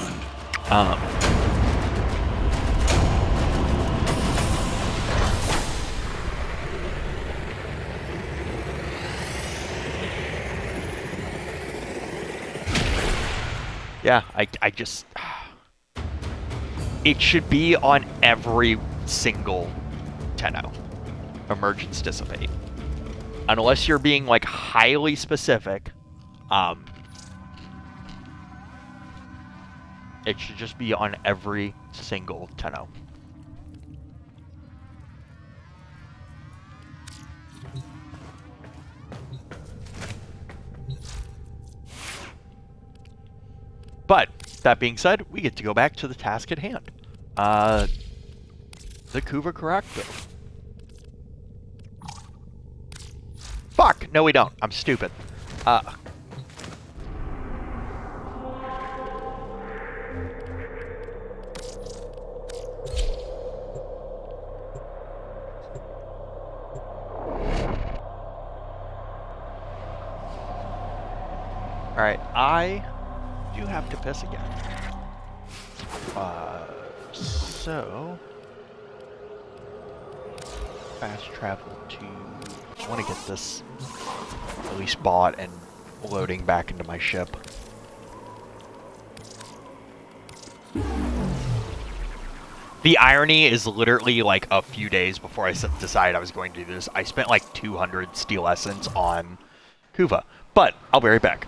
Yeah, I just... It should be on every single Tenno. Emergence Dissipate. Unless you're being, like, highly specific, it should just be on every single Tenno. But, that being said, we get to go back to the task at hand. The Kuva Correcto. Fuck! No, we don't. I'm stupid. Alright, I do have to piss again. So... Fast travel to... I want to get this at least bought and loading back into my ship. The irony is literally like a few days before I decided I was going to do this, I spent like 200 Steel Essence on Kuva. But I'll be right back.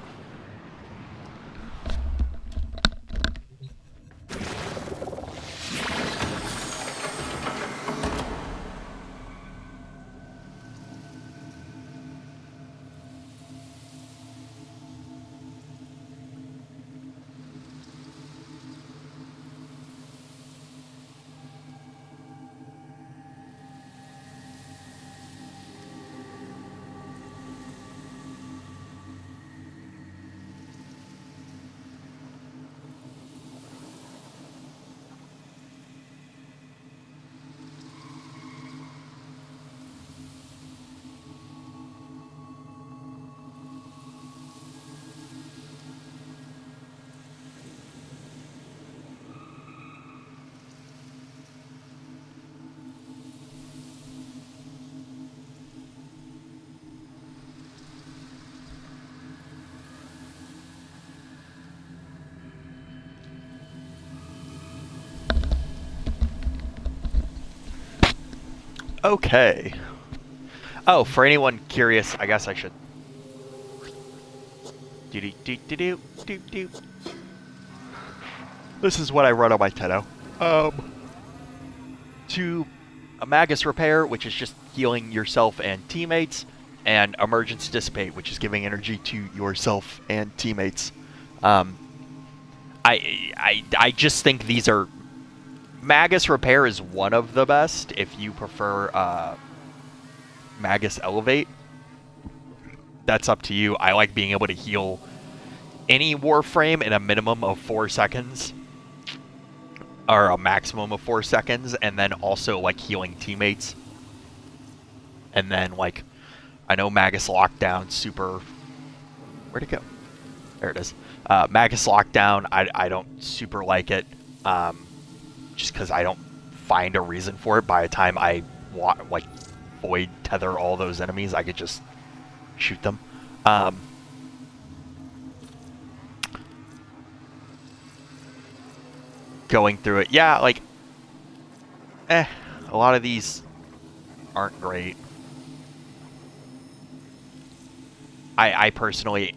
Okay. Oh, for anyone curious, I guess I should. This is what I run on my Tenno. To a Magus Repair, which is just healing yourself and teammates. and Emergence Dissipate, which is giving energy to yourself and teammates. I just think these are... Magus Repair is one of the best if you prefer Magus Elevate. That's up to you. I like being able to heal any Warframe in a minimum of 4 seconds. Or a maximum of 4 seconds. And then also like healing teammates. And then like... I know Magus Lockdown super... Where'd it go? There it is. Magus Lockdown, I don't super like it. Just because I don't find a reason for it. By the time I like void tether all those enemies, I could just shoot them. Going through it, yeah, like, a lot of these aren't great. I personally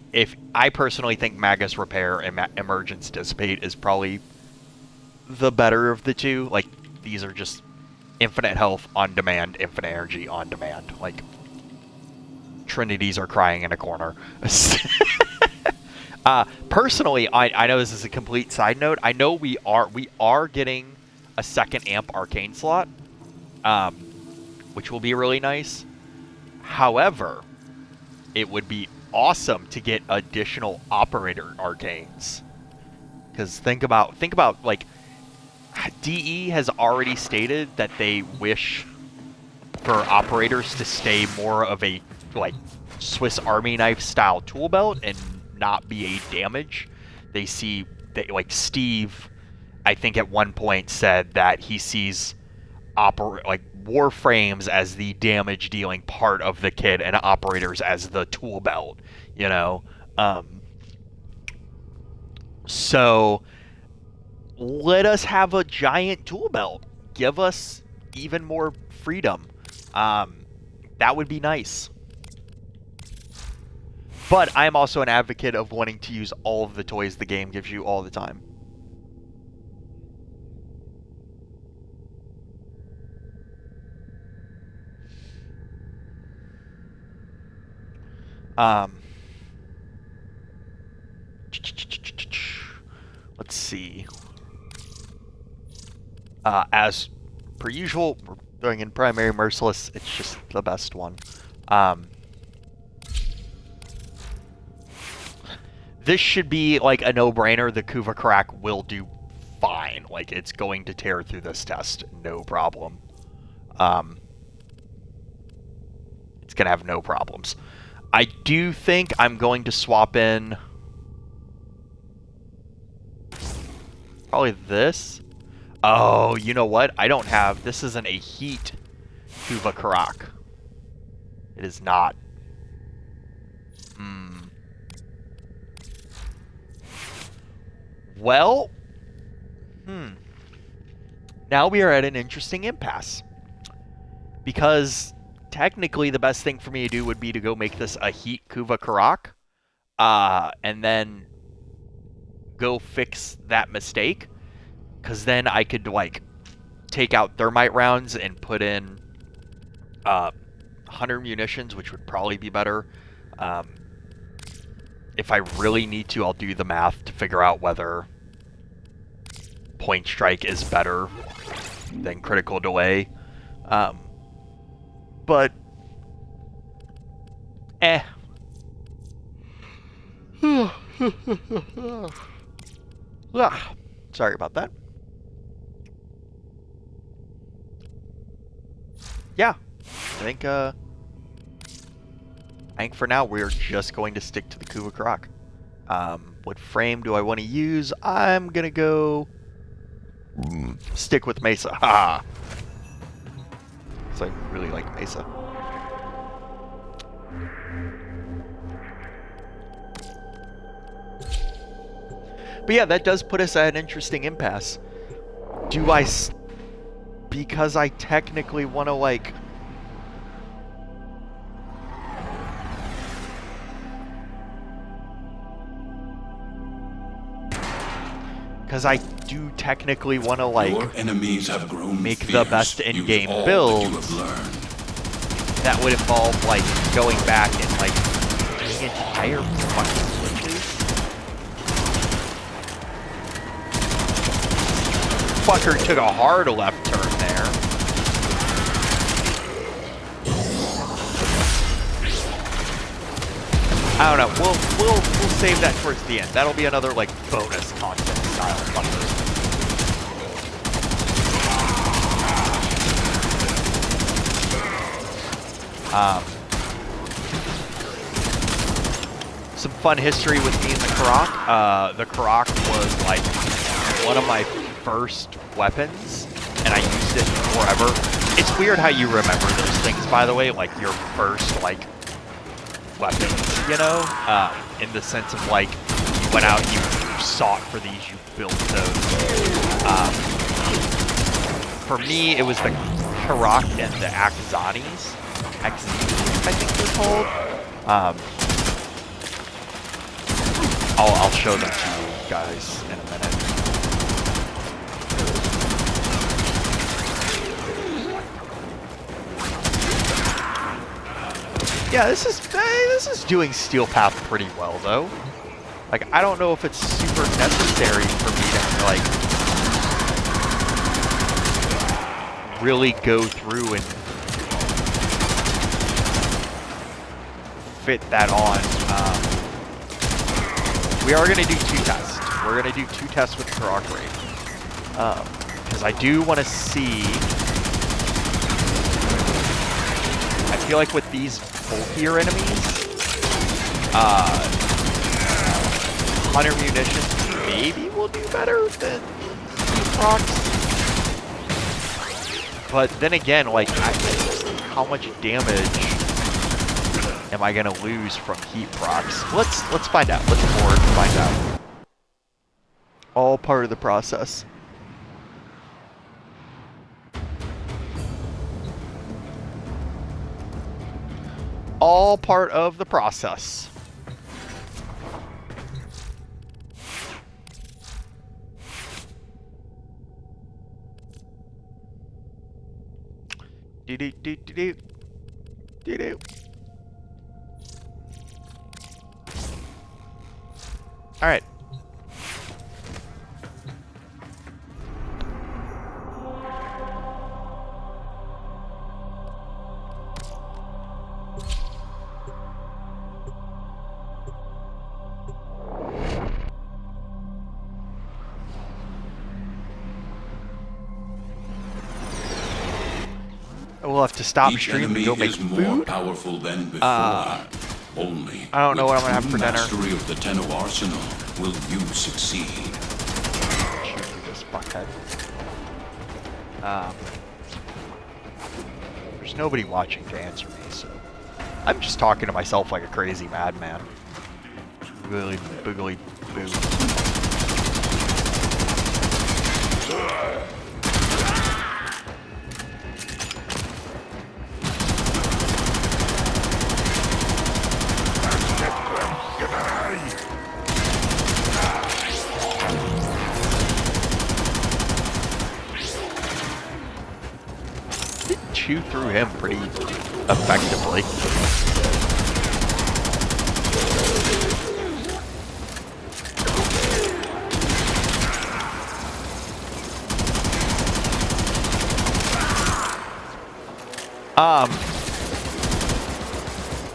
think Magus Repair and Emergence Dissipate is probably the better of the two. Like, these are just infinite health on demand, infinite energy on demand. Like, Trinities are crying in a corner. Personally, I know this is a complete side note. I know we are getting a second Amp Arcane slot, which will be really nice. However, it would be awesome to get additional Operator Arcanes. Because think about like, DE has already stated that they wish for operators to stay more of a like Swiss Army knife style tool belt and not be a damage. They see that, like, Steve, I think at one point said that he sees Warframes as the damage dealing part of the kit and operators as the tool belt, you know. So let us have a giant tool belt. Give us even more freedom. That would be nice. But I'm also an advocate of wanting to use all of the toys the game gives you all the time. Let's see. As per usual, we're throwing in Primary Merciless. It's just the best one. This should be like a no-brainer. The Kuva Karak will do fine. Like, it's going to tear through this test, no problem. It's going to have no problems. I do think I'm going to swap in probably this. Oh, you know what? I don't have... This isn't a heat Kuva Karak. It is not. Well, now we are at an interesting impasse. Because technically the best thing for me to do would be to go make this a heat Kuva Karak. And then go fix that mistake. Because then I could, like, take out thermite rounds and put in Hunter munitions, which would probably be better. If I really need to, I'll do the math to figure out whether Point Strike is better than Critical Delay. But, sorry about that. Yeah, I think for now we're just going to stick to the Kuva Karak. What frame do I want to use? I'm gonna go stick with Mesa. Ha! So I really like Mesa. But yeah, that does put us at an interesting impasse. Do I... Because I technically want to, like... Because I do technically want to, like, your enemies have grown make fierce. the best in-game build that would involve, like, going back and, like, doing entire fucking switches. Fucker took a hard left turn there. I don't know. We'll save that towards the end. That'll be another, like, bonus content style fucker. Some fun history with me and the Karak. The Karak was like one of my first weapons, and I used it forever. It's weird how you remember those things, by the way, like your first like weapons, you know, in the sense of like you went out, you sought for these, you built those. For me, it was the Karak and the Akzanis. I think they're called. I'll show them to you guys in a minute. Yeah, this is doing Steel Path pretty well though. Like, I don't know if it's super necessary for me to like really go through and fit that on. We are going to do 2 tests. We're going to do 2 tests with Karak Raid. Because I do want to see... I feel like with these bulkier enemies, 100 munitions maybe will do better than procs. But then again, like, how much damage am I gonna lose from heat procs? Let's find out. Let's board and find out. All part of the process. All part of the process. Do-do-do-do-do. All right. We'll have to stop stream and go make food. Powerful than before. Only I don't know what I'm gonna have for dinner. Mastery of the Tenno arsenal will you succeed. Shoot you, this fuckhead. There's nobody watching to answer me, so I'm just talking to myself like a crazy madman. Really boogly boo. Chew through him pretty effectively.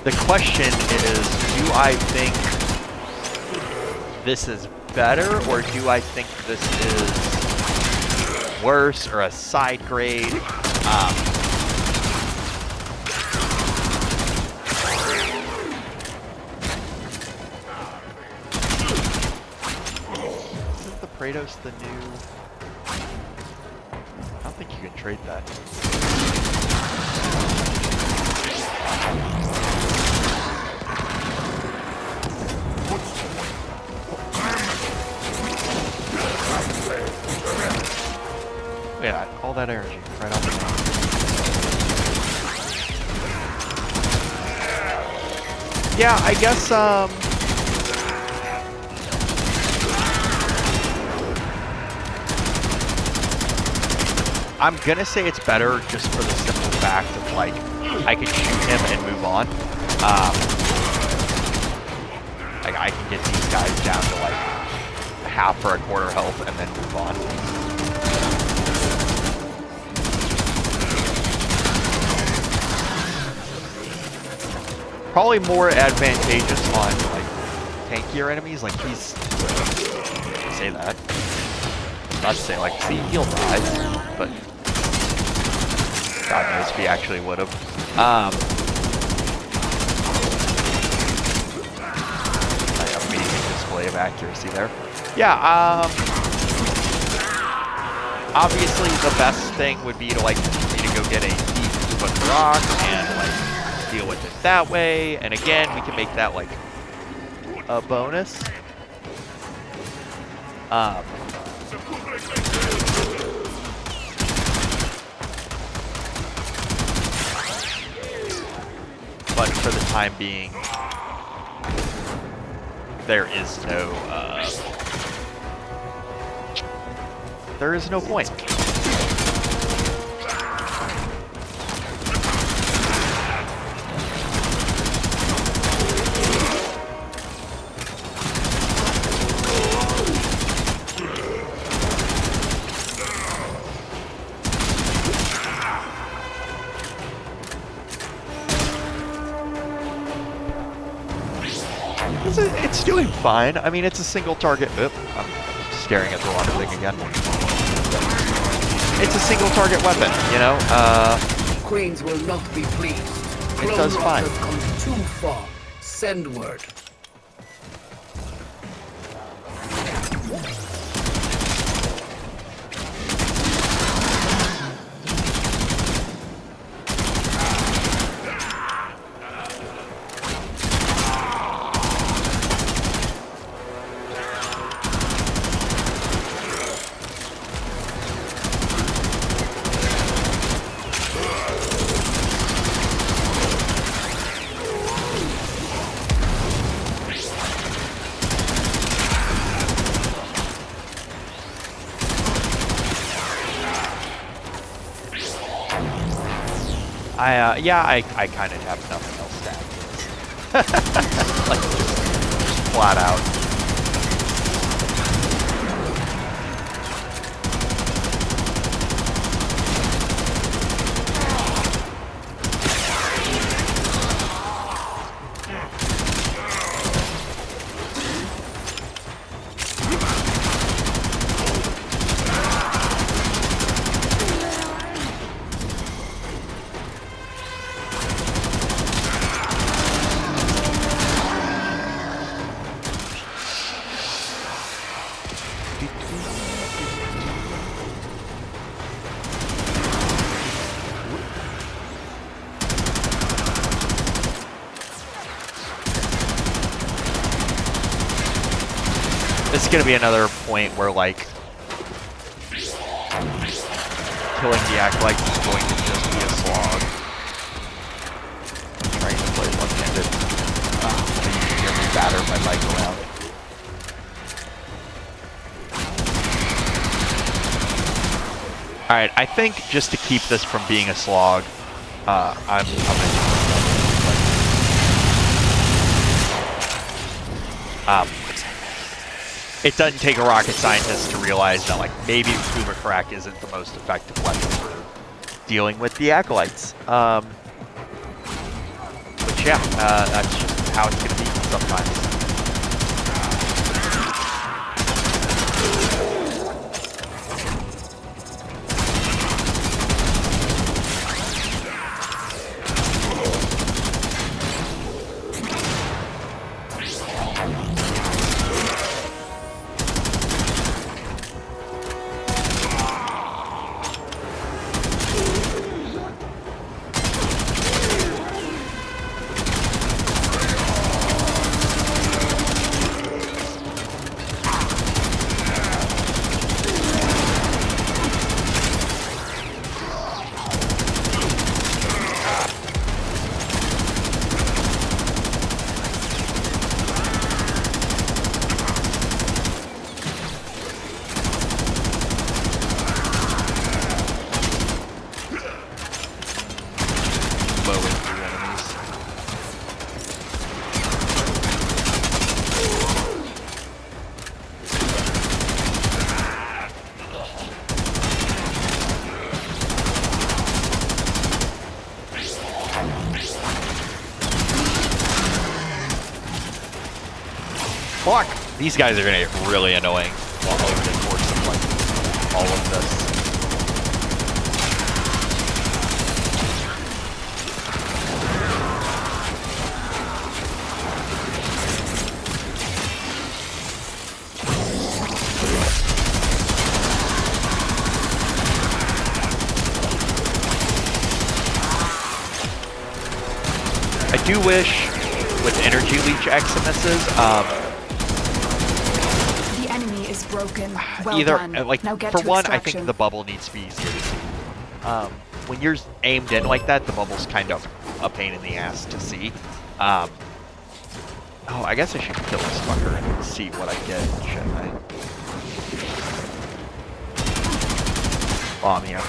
The question is, do I think this is better, or do I think this is worse, or a side grade? Isn't the Praetos the new... I don't think you can trade that. Look at that, all that energy right off the top. Yeah, I guess, I'm gonna say it's better just for the simple fact of like I can shoot him and move on. Like I can get these guys down to like half or a quarter health and then move on. Probably more advantageous on like tankier enemies. Like he's say that. Not to say like see he'll die, but God knows if he actually would have. Amazing display of accuracy there. Yeah, obviously the best thing would be to like continue to go get a deep with rock and like deal with it that way. And again, we can make that like a bonus. But for the time being, there is no point. It's doing fine. I mean, it's a single target. Oop, I'm staring at the wrong thing again. It's a single target weapon, you know? Queens will not be pleased. It does fine. Has come too far. Send word. I kind of have nothing else to add to this. Like, just flat out. This is going to be another point where, like, killing the Acolyte is going to just be a slog. I'm trying to play one-handed. You can hear me batter my mic around. Alright, I think just to keep this from being a slog, I'm gonna it doesn't take a rocket scientist to realize that, like, maybe Scuba Crack isn't the most effective weapon for dealing with the Acolytes. But yeah, that's just how it's gonna be sometimes. Fuck! These guys are gonna get really annoying while Odin works of like all of this. I do wish with energy leech Eximuses, The enemy is broken. Well either done. like Now get for to one, I extraction. think the bubble needs to be easier to see. When you're aimed in like that, the bubble's kind of a pain in the ass to see. Oh, I guess I should kill this fucker and see what I get, shouldn't I? Bomb here.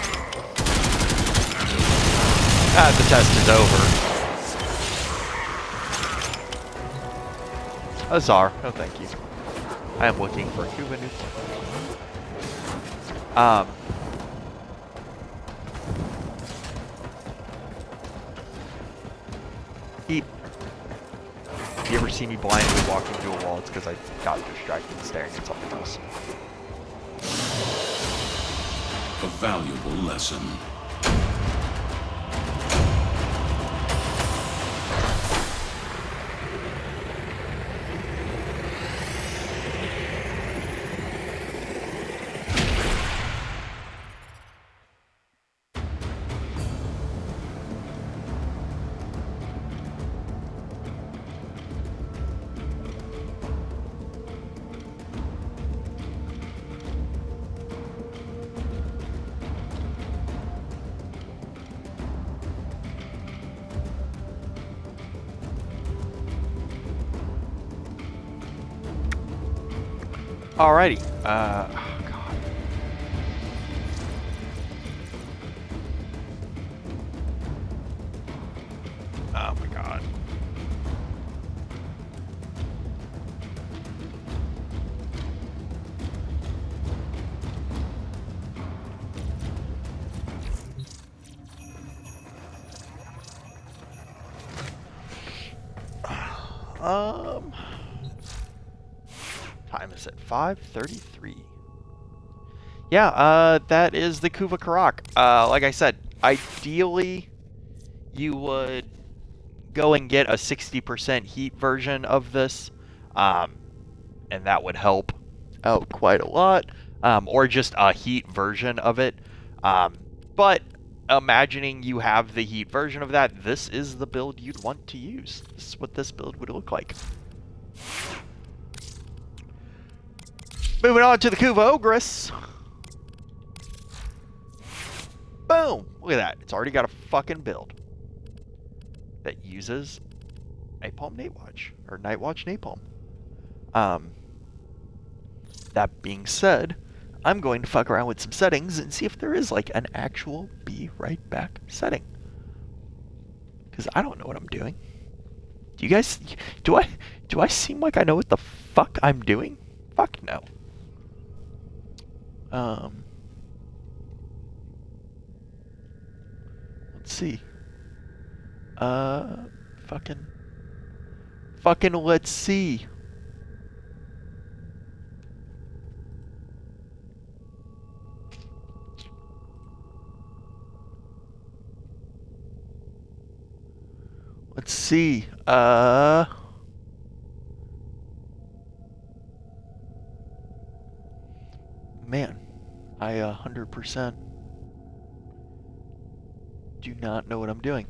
The test is over. Azar, no thank you. I am looking for Cuba Nuclear. If you ever see me blindly walking through a wall, it's because I got distracted staring at something else. A valuable lesson. Alrighty. Oh god. Oh my god. Time is at 5:33. Yeah, that is the Kuva Karak. Like I said, ideally, you would go and get a 60% heat version of this, and that would help out quite a lot, or just a heat version of it. But imagining you have the heat version of that, this is the build you'd want to use. This is what this build would look like. Moving on to the Kuva Ogress. Boom! Look at that. It's already got a fucking build that uses Napalm Nightwatch, or Nightwatch Napalm. That being said, I'm going to fuck around with some settings and see if there is like an actual be right back setting. Because I don't know what I'm doing. Do you guys, do I seem like I know what the fuck I'm doing? Fuck no. Let's see. Fucking let's see. Let's see. Man, I 100% do not know what I'm doing.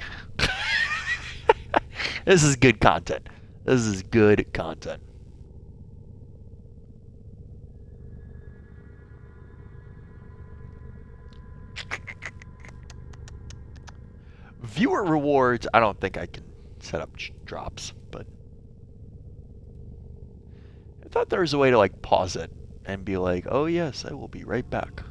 This is good content. This is good content. Viewer rewards, I don't think I can set up drops, but I thought there was a way to like pause it and be like, oh yes, I will be right back.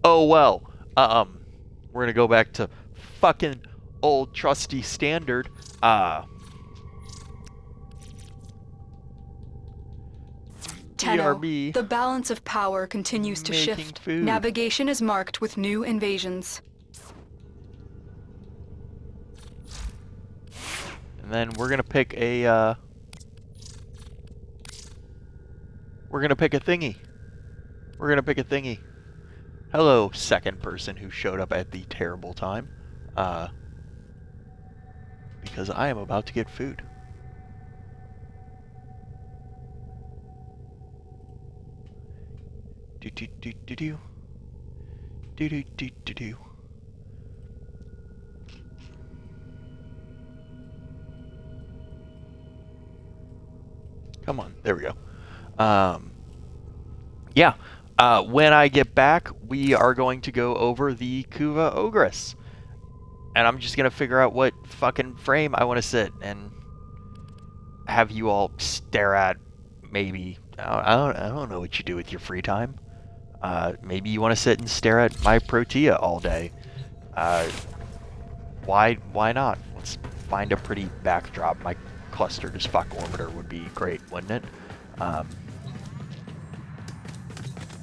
Oh well, we're gonna go back to fucking old trusty standard. Tenno, BRB. the balance of power continues to Making shift. food. Navigation is marked with new invasions. And then we're gonna pick a thingy. We're gonna pick a thingy. Hello, second person who showed up at the terrible time. Because I am about to get food. Do do do do do. Do do do do do. Come on, there we go. Yeah. When I get back, we are going to go over the Kuva Ogress. And I'm just going to figure out what fucking frame I want to sit and have you all stare at. Maybe. I don't know what you do with your free time. Maybe you want to sit and stare at my Protea all day. Why not? Let's find a pretty backdrop. My clustered as fuck orbiter would be great, wouldn't it?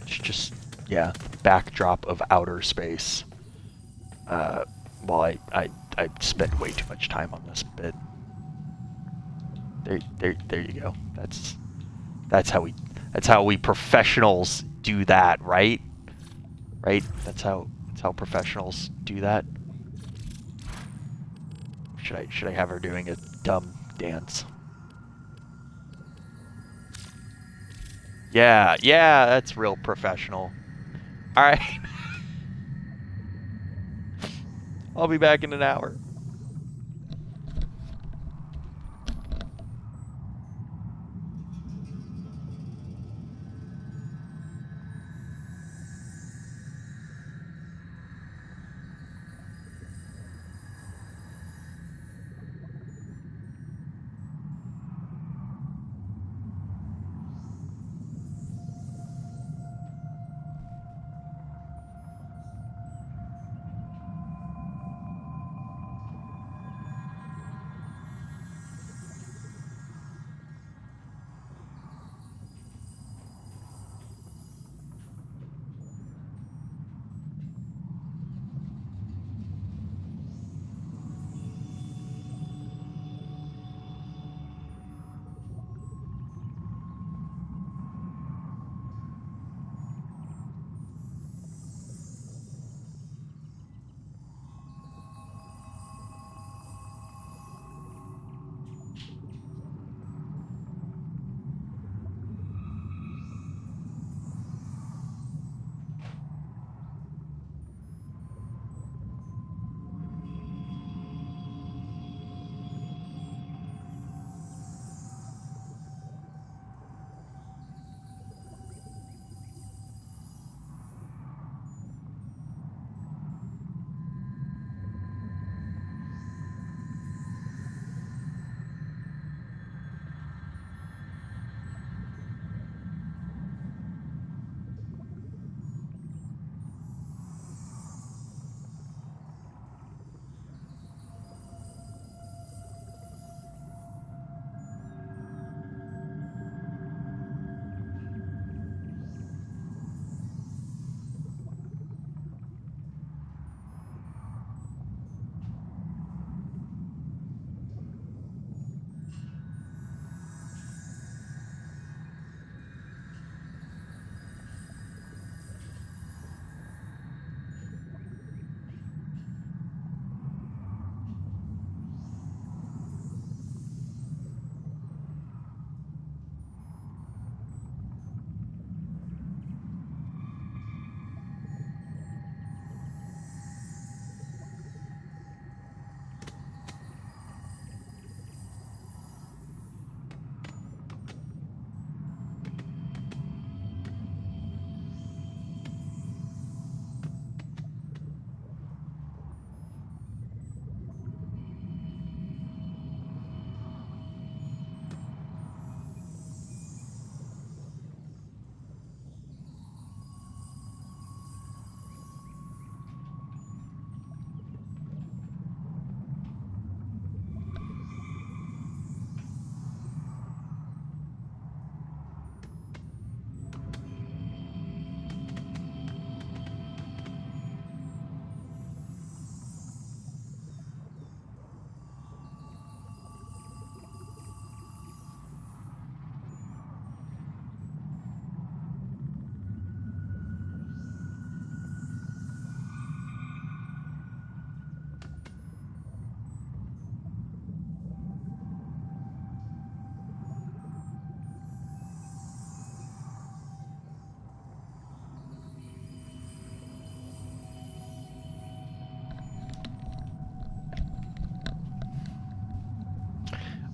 It's just, yeah, backdrop of outer space. Well, I spent way too much time on this bit. There you go. That's how we professionals do that, right? Right? That's how professionals do that. Should I have her doing a dumb dance? Yeah, that's real professional. All right. I'll be back in an hour.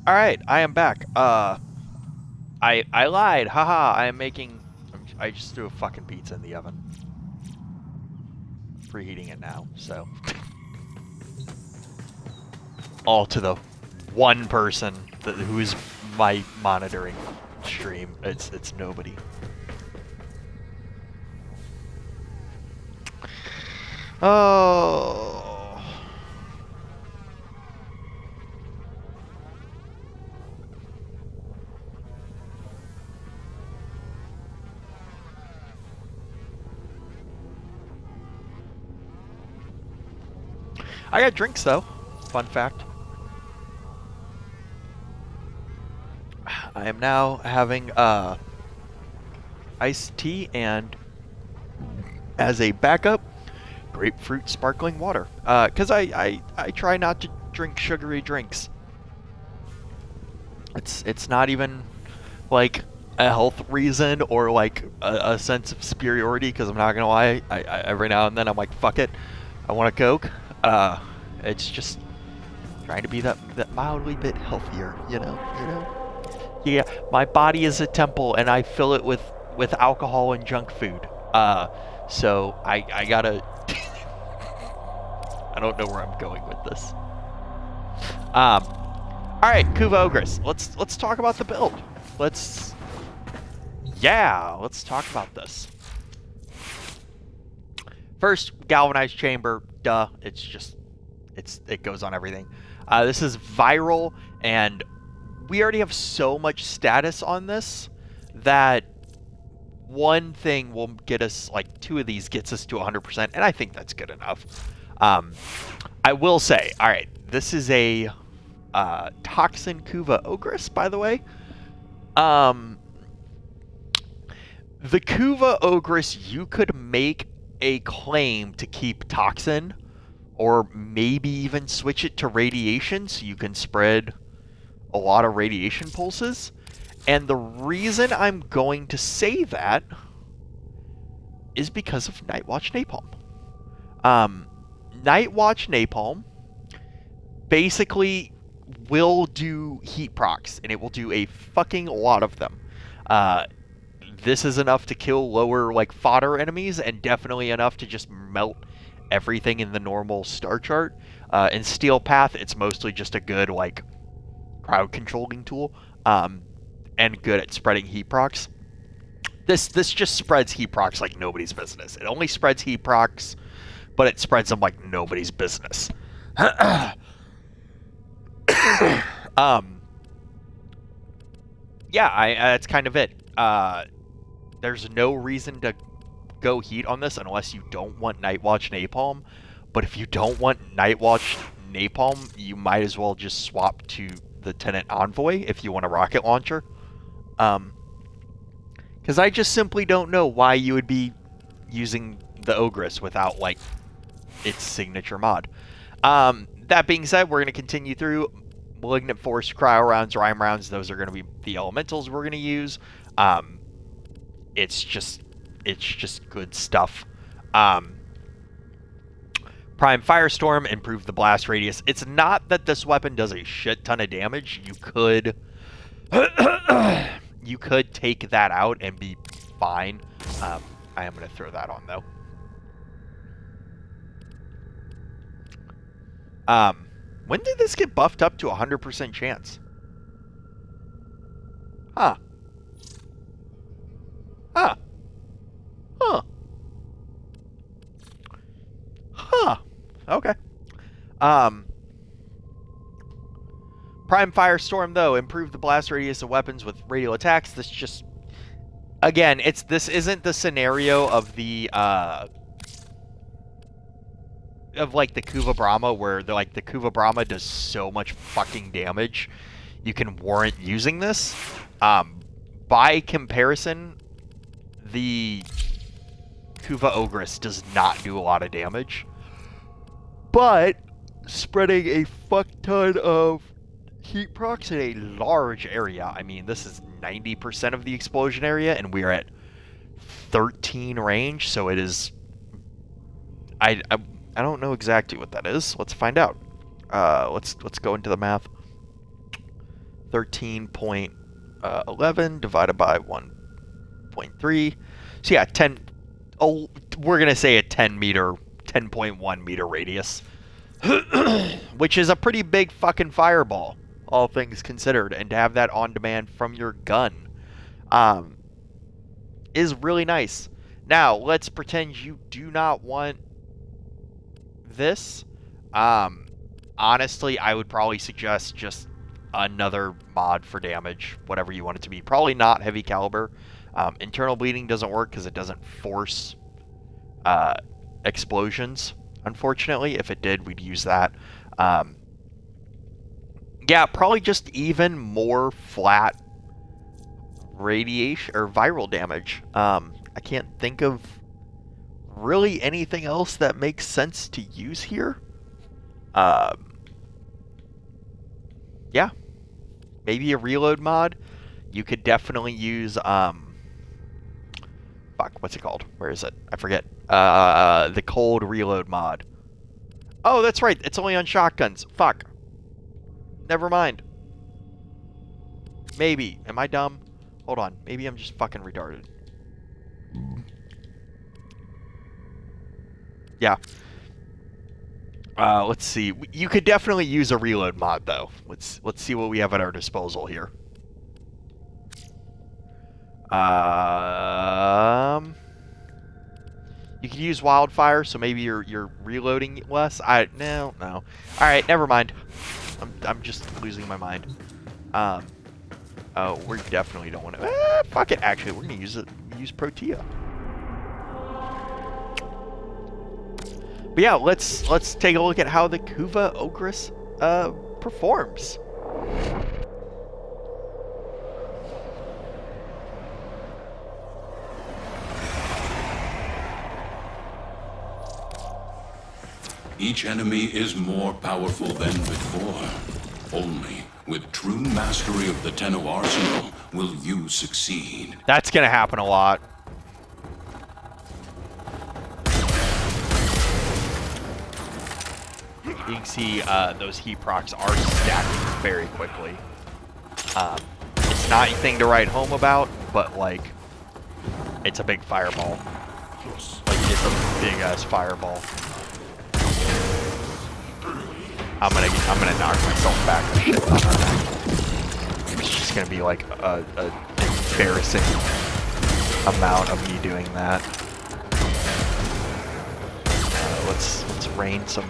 Alright, I am back. I lied. Haha, I just threw a fucking pizza in the oven. Preheating it now, so. All to the one person who is my monitoring stream. It's nobody. Oh. I got drinks though. Fun fact. I am now having iced tea and, as a backup, grapefruit sparkling water. Because I try not to drink sugary drinks. It's not even like a health reason or like a sense of superiority, because I'm not gonna lie, I every now and then I'm like, fuck it, I want a Coke. It's just trying to be that mildly bit healthier, you know. Yeah, my body is a temple, and I fill it with alcohol and junk food. So I gotta. I don't know where I'm going with this. All right, Kuva Ogress. Let's talk about the build. Let's talk about this. First, galvanized chamber. Duh. It goes on everything. This is viral, and we already have so much status on this that one thing will get us, like 2 of these gets us to 100%, and I think that's good enough. I will say, all right, this is a Toxin Kuva Ogress, by the way. The Kuva Ogress, you could make a claim to keep Toxin, or maybe even switch it to radiation so you can spread a lot of radiation pulses. And the reason I'm going to say that is because of Nightwatch Napalm. Nightwatch Napalm basically will do heat procs, and it will do a fucking lot of them. This is enough to kill lower like fodder enemies, and definitely enough to just melt everything in the normal star chart. In Steel Path, it's mostly just a good like crowd controlling tool, and good at spreading heat procs. This just spreads heat procs like nobody's business. It only spreads heat procs, but it spreads them like nobody's business. Yeah, that's kind of it. There's no reason to go heat on this unless you don't want Nightwatch Napalm. But if you don't want Nightwatch Napalm, you might as well just swap to the Tenant Envoy if you want a rocket launcher. Because I just simply don't know why you would be using the Ogress without, like, its signature mod. That being said, we're going to continue through Malignant Force, Cryo Rounds, Rhyme Rounds. Those are going to be the elementals we're going to use. It's just good stuff. Prime Firestorm, improve the blast radius. It's not that this weapon does a shit ton of damage. You could you could take that out and be fine. I am going to throw that on though. When did this get buffed up to 100% chance? Huh. Okay. Prime Firestorm, though, improve the blast radius of weapons with radial attacks. This just, again, this isn't the scenario of the like the Kuva Brahma, where the Kuva Brahma does so much fucking damage, you can warrant using this. By comparison, the Kuva Ogress does not do a lot of damage, but spreading a fuck ton of heat procs in a large area. I mean, this is 90% of the explosion area, and we're at 13 range, so it is. I don't know exactly what that is. Let's find out. Let's go into the math. 13.11 divided by 1.3. So yeah, 10. Oh, we're gonna say a 10.1 meter radius, which is a pretty big fucking fireball, all things considered, and to have that on demand from your gun, is really nice. Now let's pretend you do not want this. Honestly, I would probably suggest just another mod for damage, whatever you want it to be. Probably not heavy caliber. Internal bleeding doesn't work because it doesn't force explosions, unfortunately. If it did, we'd use that. Yeah, probably just even more flat radiation or viral damage. I can't think of really anything else that makes sense to use here. Yeah, maybe a reload mod. You could definitely use fuck, what's it called? Where is it? I forget. The cold reload mod. Oh, that's right. It's only on shotguns. Fuck. Never mind. Maybe. Am I dumb? Hold on. Maybe I'm just fucking retarded. Yeah. Let's see. You could definitely use a reload mod, though. Let's see what we have at our disposal here. You could use wildfire, so maybe you're reloading less. No. All right, never mind. I'm just losing my mind. Oh, we definitely don't want to. Fuck it. Actually, we're gonna use Protea. But yeah, let's take a look at how the Kuva Ogress performs. Each enemy is more powerful than before. Only with true mastery of the Tenno arsenal will you succeed. That's gonna happen a lot. You can see those heat procs are stacking very quickly. It's not anything to write home about, but like, it's a big fireball. Like, it's a big ass fireball. I'm gonna knock myself back a shit ton on that. It's just gonna be like a embarrassing amount of me doing that. Let's rain some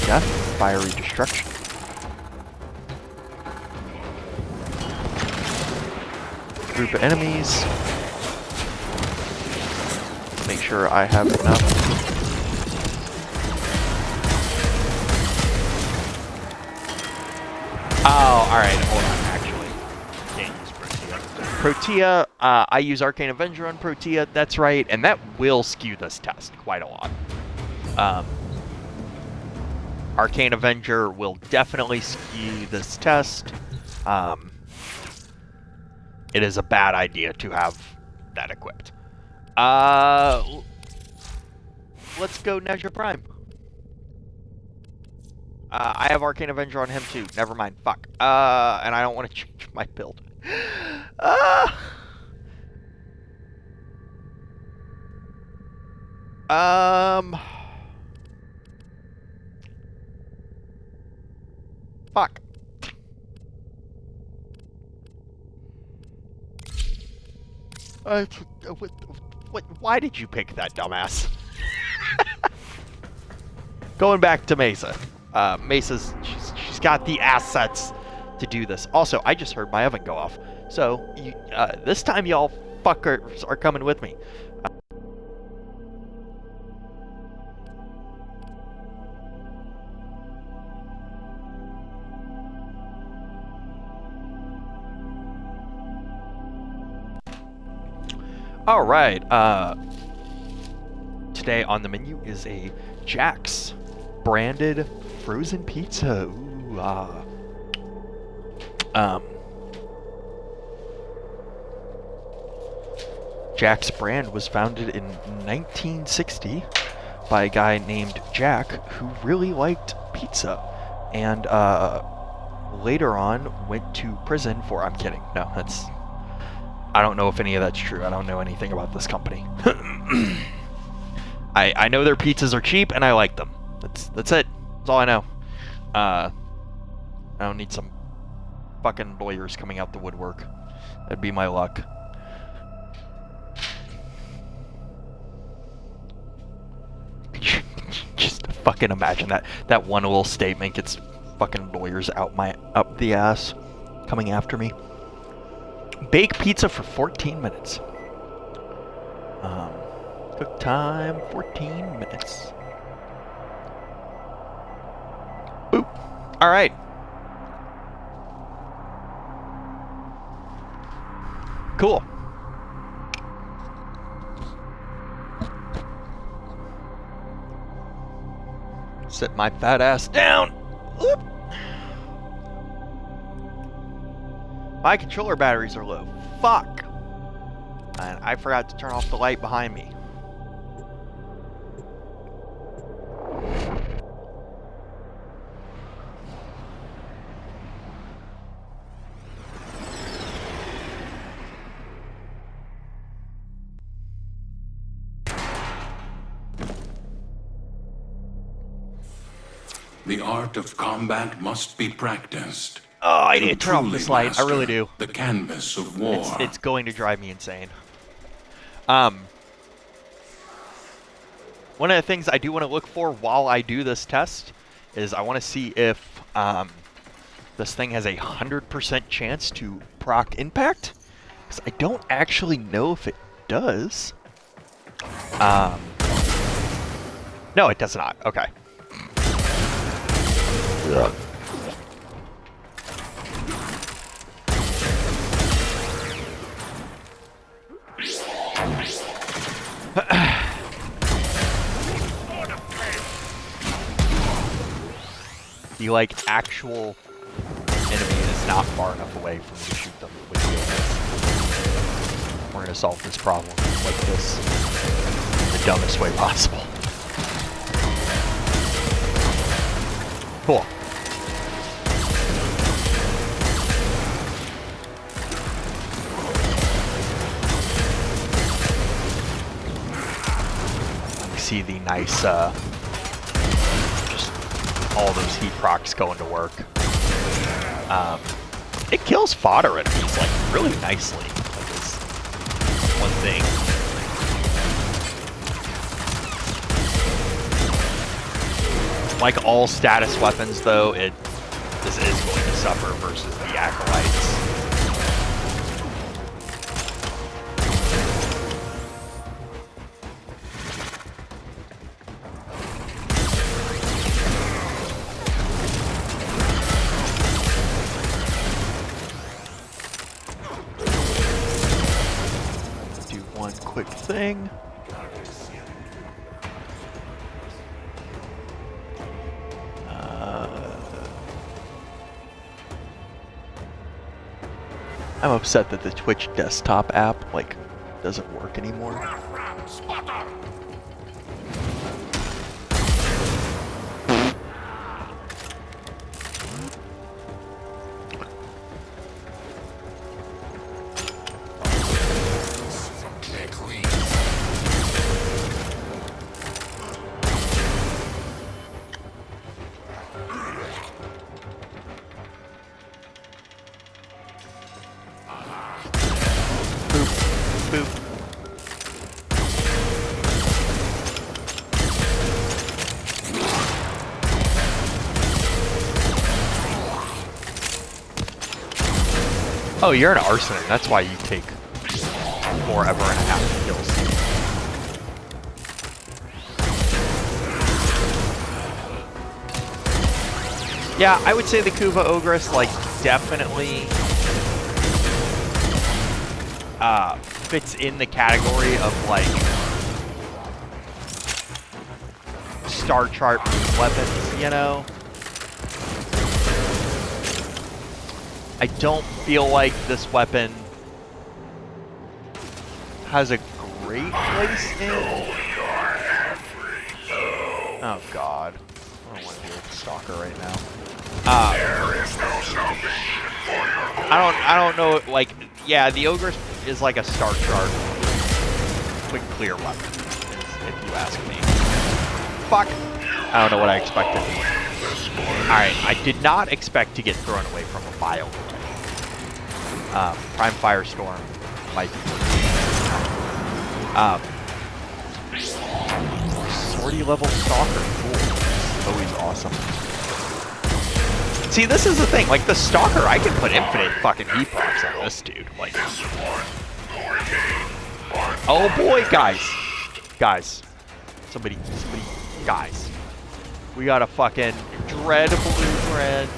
death, fiery destruction. Group of enemies. Make sure I have enough. Oh, alright, hold on, actually. Can't use Protea. I use Arcane Avenger on Protea, that's right, and that will skew this test quite a lot. Arcane Avenger will definitely skew this test. It is a bad idea to have that equipped. Let's go Nezha Prime. I have Arcane Avenger on him too. Never mind. Fuck. And I don't want to change my build. Fuck. Why did you pick that, dumbass? Going back to Mesa. Mesa's, she's got the assets to do this. Also, I just heard my oven go off. So, this time y'all fuckers are coming with me. All right. Today on the menu is a Jack's branded frozen pizza. Ooh, Jack's brand was founded in 1960 by a guy named Jack who really liked pizza, and later on went to prison for... I'm kidding. No, that's... I don't know if any of that's true. I don't know anything about this company. I know their pizzas are cheap and I like them. That's it. That's all I know. I don't need some fucking lawyers coming out the woodwork. That'd be my luck. Just fucking imagine that one little statement gets fucking lawyers up the ass coming after me. Bake pizza for 14 minutes. Cook time 14 minutes. Boop. All right. Cool. Sit my fat ass down. Whoop. My controller batteries are low. Fuck. And I forgot to turn off the light behind me. The art of combat must be practiced. Oh, I need to turn off this light. I really do. The canvas of war. It's going to drive me insane. One of the things I do want to look for while I do this test is I want to see if this thing has a 100% chance to proc impact. Because I don't actually know if it does. No, it does not. Okay. Yeah. The actual enemy is not far enough away for me to shoot them with the We're gonna solve this problem like this in the dumbest way possible. Cool. See the nice, just all those heat procs going to work. It kills fodder enemies really nicely. It's one thing. Like all status weapons, though, this is going to suffer versus the acolytes. Quick thing. I'm upset that the Twitch desktop app doesn't work anymore. Oh, you're an arsonist. That's why you take forever and a half kills. Yeah, I would say the Kuva Ogress, definitely fits in the category of, Star Chart weapons, you know? I don't feel like this weapon has a great place in... Oh, God. don't want to deal with the Stalker right now. I don't know, like, yeah, the Ogre is like a Star Shard quick clear weapon, if you ask me. Fuck! I don't know what I expected. Alright, I did not expect to get thrown away from a Bile. Prime Firestorm might be. Sortie level Stalker, cool. Always awesome. See, this is the thing, like the Stalker, I can put infinite fucking heat procs on this dude. Like, oh boy, guys, somebody, guys, we got a fucking Dread Blue Dread.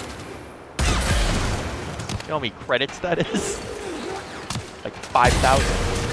You know how many credits that is? Like 5,000.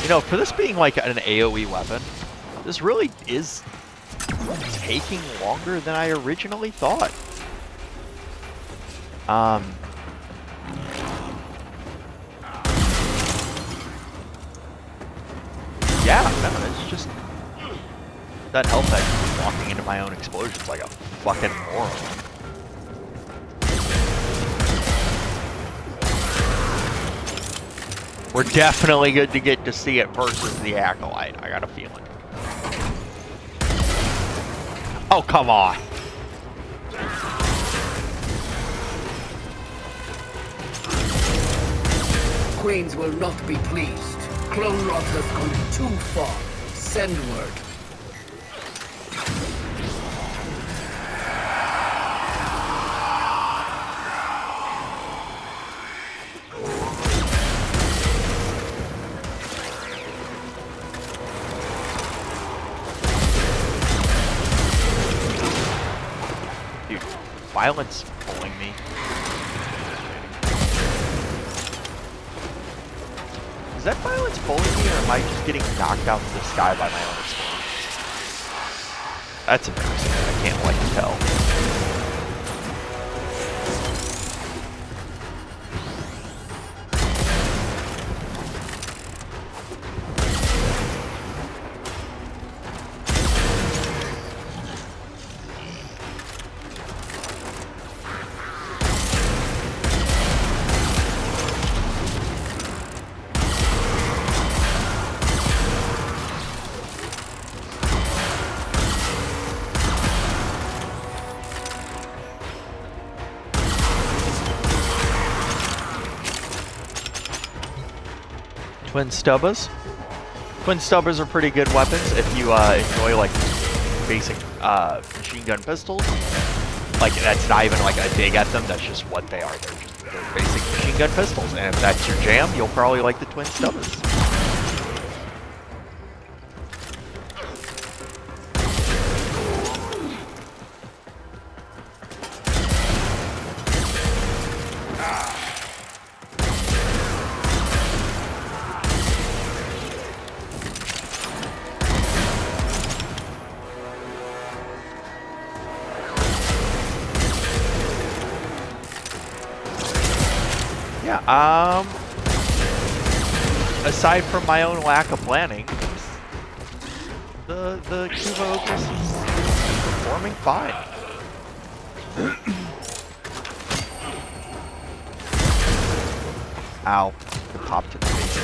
You know, for this being like an AoE weapon, this really is taking longer than I originally thought. Yeah, no, it's just that health I walking into my own explosions like a fucking moron. We're definitely good to get to see it versus the Acolyte, I got a feeling. Oh, come on. Queens will not be pleased. Clone Rot has gone too far. Send word. Violence pulling me. Is that violence pulling me, or am I just getting knocked out of the sky by my own explosion? That's embarrassing. I can't like tell. Twin Stubbas. Twin Stubbas are pretty good weapons if you enjoy like basic machine gun pistols. Like that's not even like a dig at them. That's just what they are. They're basic machine gun pistols, and if that's your jam, you'll probably like the Twin Stubbas. Aside from my own lack of planning, the Kuva Opus is performing fine. Ow, the pop to the face.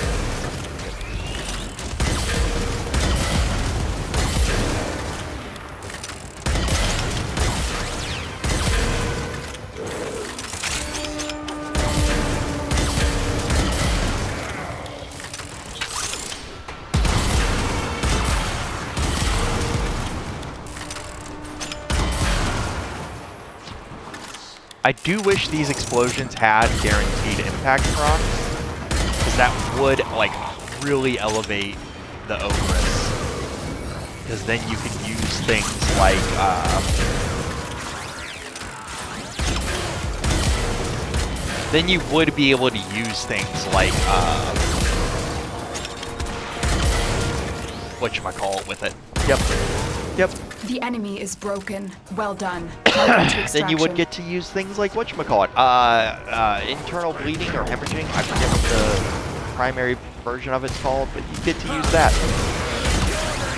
I do wish these explosions had guaranteed impact procs, because that would, like, really elevate the Ogress. Because then you can use things like, then you would be able to use things like, whatchamacallit with it. Yep. Yep. The enemy is broken. Well done. Then you would get to use things like whatchamacallit. Internal bleeding or hemorrhaging. I forget what the primary version of it's called, but you get to use that.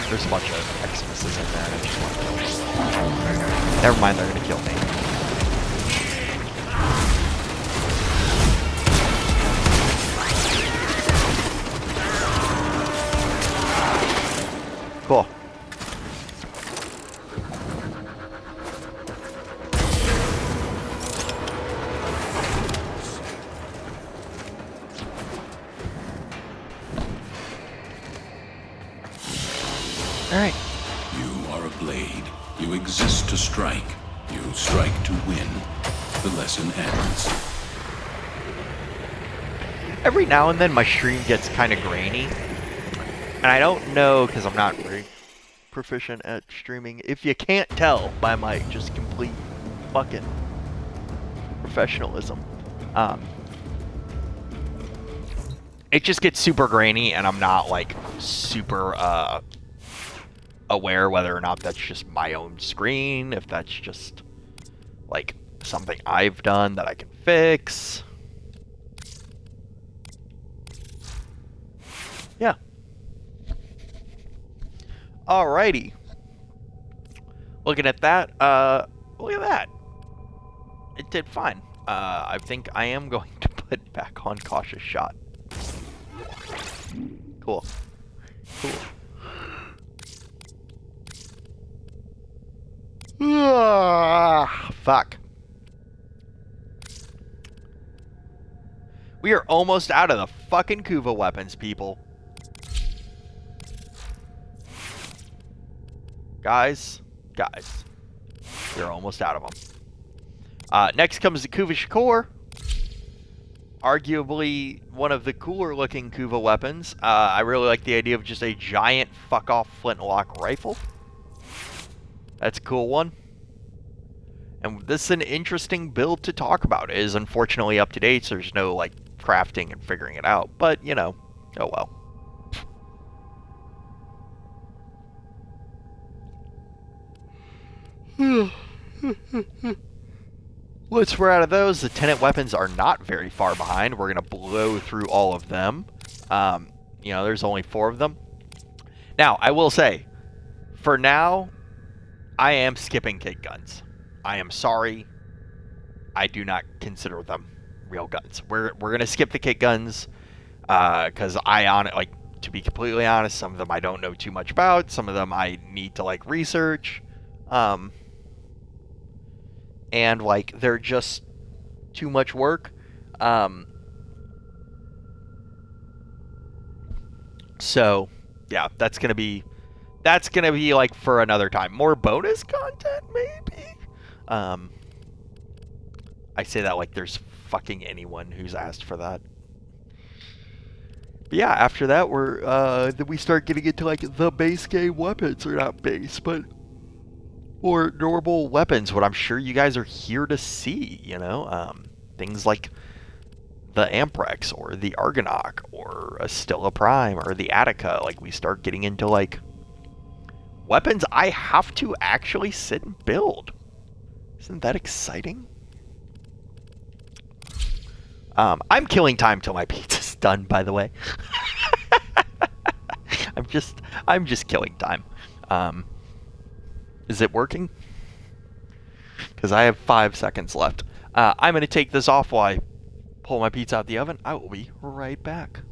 There's a bunch of Xmas's in there, and I just want to kill them. Never mind, they're gonna kill me. Cool. Alright. You are a blade. You exist to strike. You strike to win. The lesson ends. Every now and then my stream gets kind of grainy. And I don't know, because I'm not very proficient at streaming. If you can't tell by my just complete fucking professionalism. It just gets super grainy, and I'm not, like, super, aware whether or not that's just my own screen, if that's just, like, something I've done that I can fix. Yeah. Alrighty. Looking at that, look at that. It did fine. I think I am going to put back on Cautious Shot. Cool. Cool. Fuck. We are almost out of the fucking Kuva weapons, people. Guys. We're almost out of them. Next comes the Kuva Shakur. Arguably one of the cooler looking Kuva weapons. I really like the idea of just a giant fuck-off flintlock rifle. That's a cool one. And this is an interesting build to talk about. It is unfortunately up to date, so there's no, like, crafting and figuring it out. But, you know, oh well. Once we're out of those, the Tenet weapons are not very far behind. We're going to blow through all of them. You know, there's only 4 of them. Now, I will say, for now, I am skipping kick guns. I am sorry. I do not consider them real guns. We're going to skip the kick guns because to be completely honest, some of them I don't know too much about. Some of them I need to, like, research. And, like, they're just too much work. So, yeah, that's gonna be like for another time. More bonus content, maybe. I say that like there's fucking anyone who's asked for that. But yeah, after that then we start getting into like the base game weapons, or not base, but more normal weapons. What I'm sure you guys are here to see, you know, things like the Amprex or the Argonaut or a Stilla Prime or the Attica. Like, we start getting into like weapons I have to actually sit and build. Isn't that exciting? I'm killing time till my pizza's done, by the way. I'm just killing time. Is it working? Because I have 5 seconds left. I'm going to take this off while I pull my pizza out the oven. I will be right back.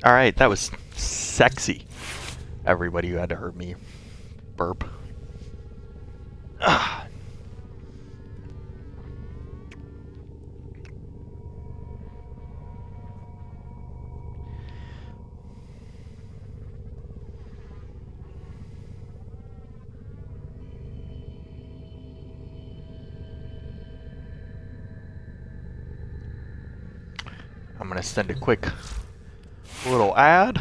Alright, that was sexy. Everybody who had to hear me burp. Ah. I'm gonna send a quick little ad.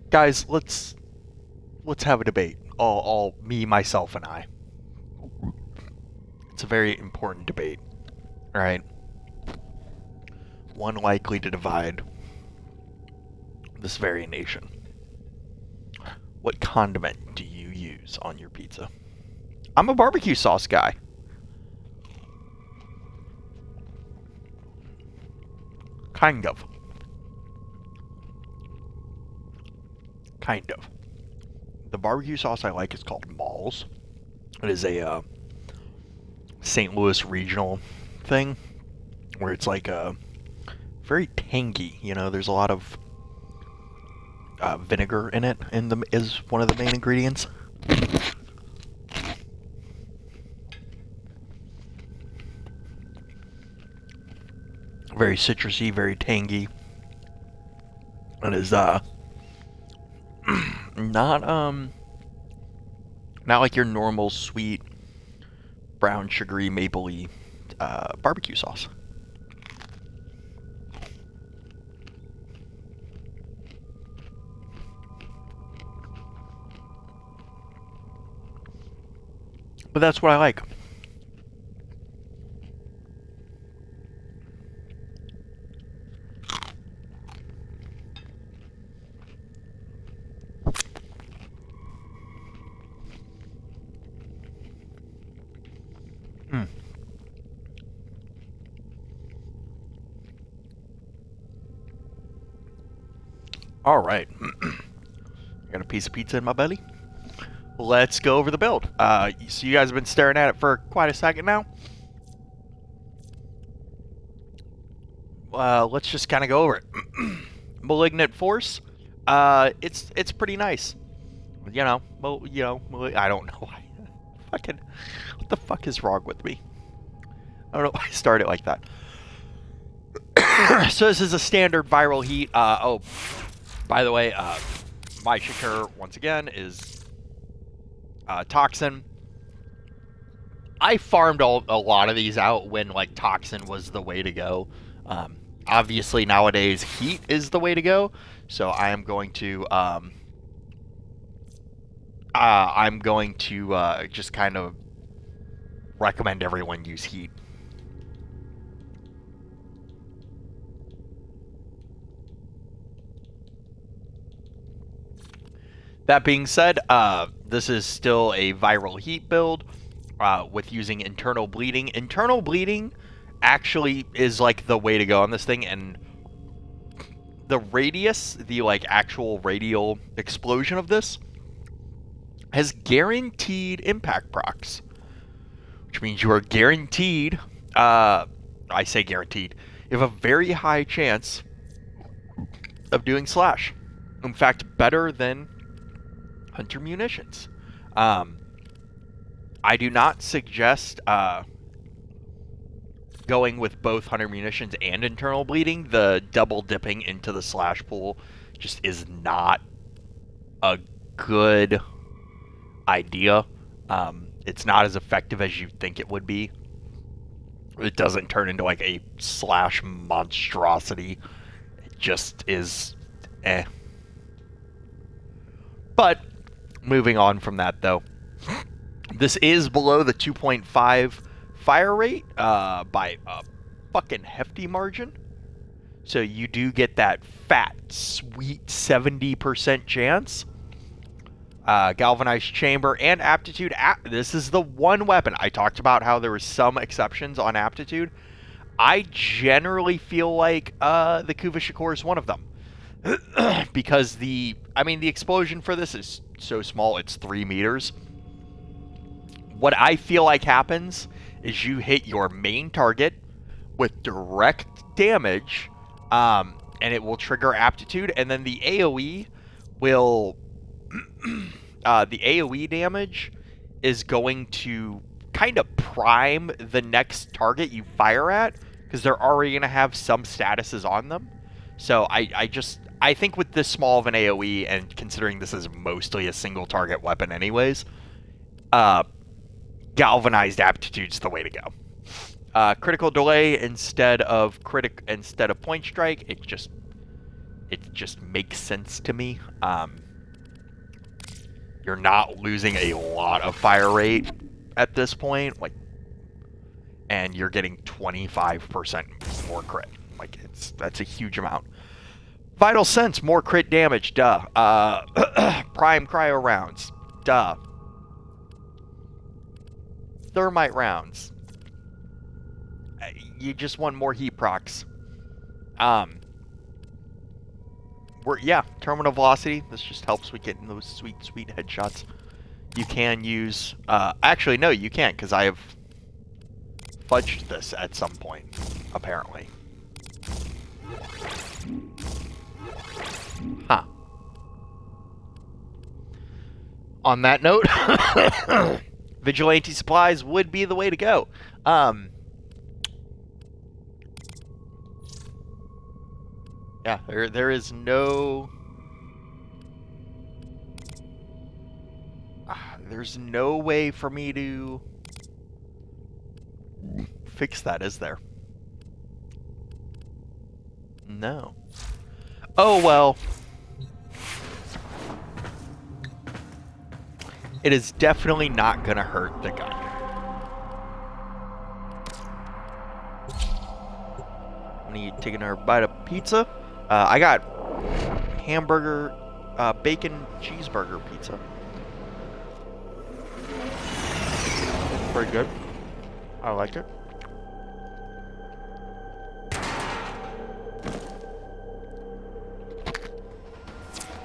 Guys, let's have a debate. All me, myself, and I. It's a very important debate. Alright? One likely to divide this very nation. What condiment do you use on your pizza? I'm a barbecue sauce guy. Kind of. Kind of. The barbecue sauce I like is called Malls. It is a St. Louis regional thing where it's like very tangy. You know, there's a lot of vinegar in it, is one of the main ingredients. Very citrusy, very tangy. It is not like your normal sweet brown sugary mapley barbecue sauce. But that's what I like. All right. Got a piece of pizza in my belly. Let's go over the build. So you guys have been staring at it for quite a second now. Let's just kind of go over it. Malignant Force. It's pretty nice. You know, I don't know why. Fucking, what the fuck is wrong with me? I don't know why I started like that. So this is a standard viral heat. Oh, by the way, my Shakur once again is Toxin. I farmed a lot of these out when like Toxin was the way to go. Obviously nowadays heat is the way to go. So I am going to just kind of recommend everyone use heat. That being said, this is still a viral heat build with using internal bleeding. Internal bleeding actually is like the way to go on this thing, and the radius, the like actual radial explosion of this has guaranteed impact procs, which means you are guaranteed, I say guaranteed, you have a very high chance of doing slash. In fact, better than Hunter munitions. I do not suggest going with both Hunter munitions and internal bleeding. The double dipping into the slash pool just is not a good idea. It's not as effective as you think it would be. It doesn't turn into like a slash monstrosity. It just is eh. But moving on from that, though, this is below the 2.5 fire rate by a fucking hefty margin. So you do get that fat, sweet 70% chance. Galvanized chamber and aptitude. This is the one weapon. I talked about how there were some exceptions on aptitude. I generally feel like the Kuvashikor is one of them. Because the explosion for this is so small, it's 3 meters. What I feel like happens is you hit your main target with direct damage, and it will trigger aptitude, and then the AoE will... the AoE damage is going to kind of prime the next target you fire at, because they're already going to have some statuses on them. So I think with this small of an AoE, and considering this is mostly a single target weapon anyways, galvanized aptitude's the way to go. Critical delay instead of point strike, it just makes sense to me. You're not losing a lot of fire rate at this point, and you're getting 25% more crit. That's a huge amount. Vital Sense, more crit damage, duh. Prime cryo rounds, duh. Thermite rounds. You just want more heat procs. Terminal velocity. This just helps with getting those sweet, sweet headshots. You can use... actually, no, you can't, because I have fudged this at some point, apparently. Huh. On that note, vigilante supplies would be the way to go. Yeah, there is no... there's no way for me to fix that, is there? No. Oh, well. It is definitely not going to hurt the gun. I'm going to take another bite of pizza. I got hamburger, bacon cheeseburger pizza. Pretty good. I like it.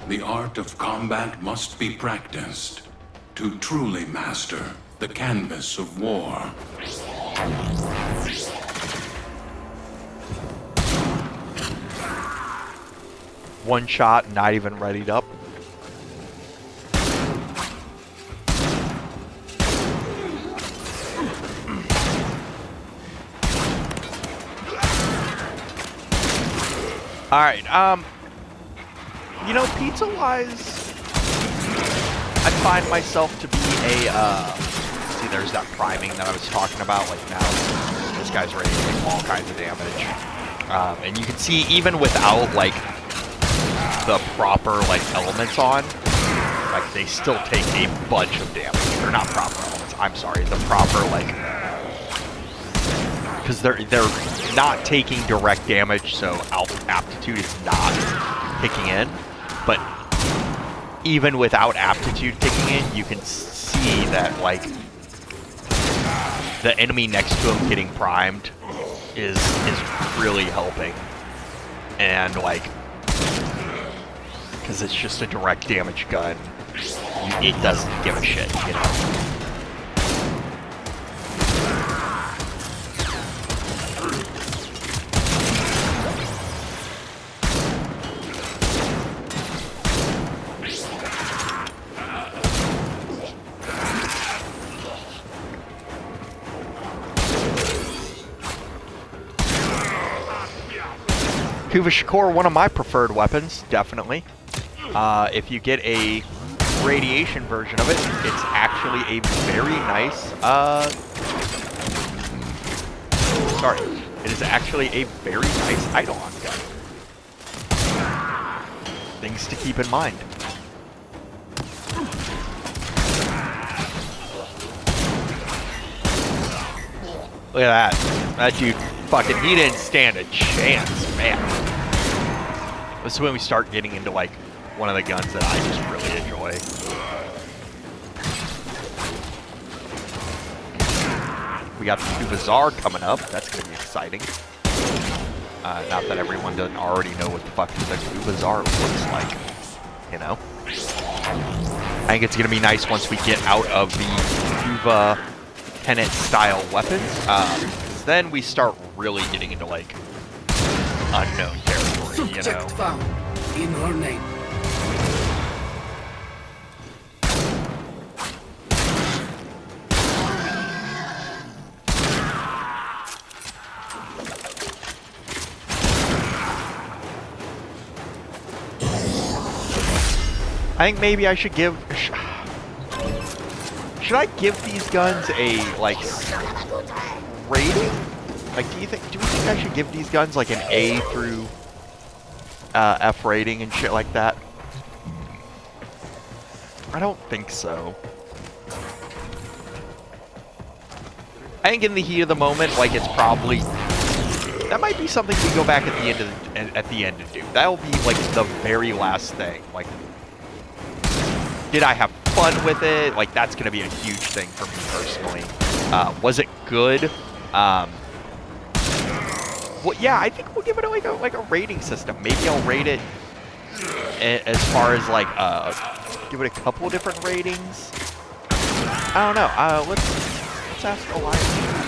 The art of combat must be practiced to truly master the canvas of war. One shot, not even readied up. Alright, you know, pizza-wise, I find myself to be see, there's that priming that I was talking about, now this guy's ready to take all kinds of damage. And you can see, even without, the proper, elements on, they still take a bunch of damage. Or not proper elements, I'm sorry, the proper, because they're not taking direct damage, so aptitude is not kicking in. But even without aptitude kicking in, you can see that, the enemy next to him getting primed is really helping. And, because it's just a direct damage gun, it doesn't give a shit, you know? Kuvashikor, one of my preferred weapons, definitely. If you get a radiation version of it, it's actually a very nice, it is actually a very nice Eidolon gun. Things to keep in mind. Look at that. That dude fucking, he didn't stand a chance, man. This is when we start getting into, like, one of the guns that I just really enjoy. We got the Kubazar coming up. That's going to be exciting. Not that everyone doesn't already know what the fuck the Kubazar looks like, you know? I think it's going to be nice once we get out of the Kuva Tenet style weapons. Then we start really getting into, like, unknown territory, you know? Subject found in her name. I think maybe I should give... Should I give these guns a, like, rating? Like, do we think I should give these guns, like, an A through F rating and shit like that? I don't think so. I think in the heat of the moment, like, it's probably... That might be something we go back at the end and do. That'll be, like, the very last thing. Like, did I have fun with it? Like, that's going to be a huge thing for me personally. Was it good? Well, yeah, I think we'll give it like a rating system. Maybe I'll rate it as far as like give it a couple of different ratings. I don't know. Let's ask Elias.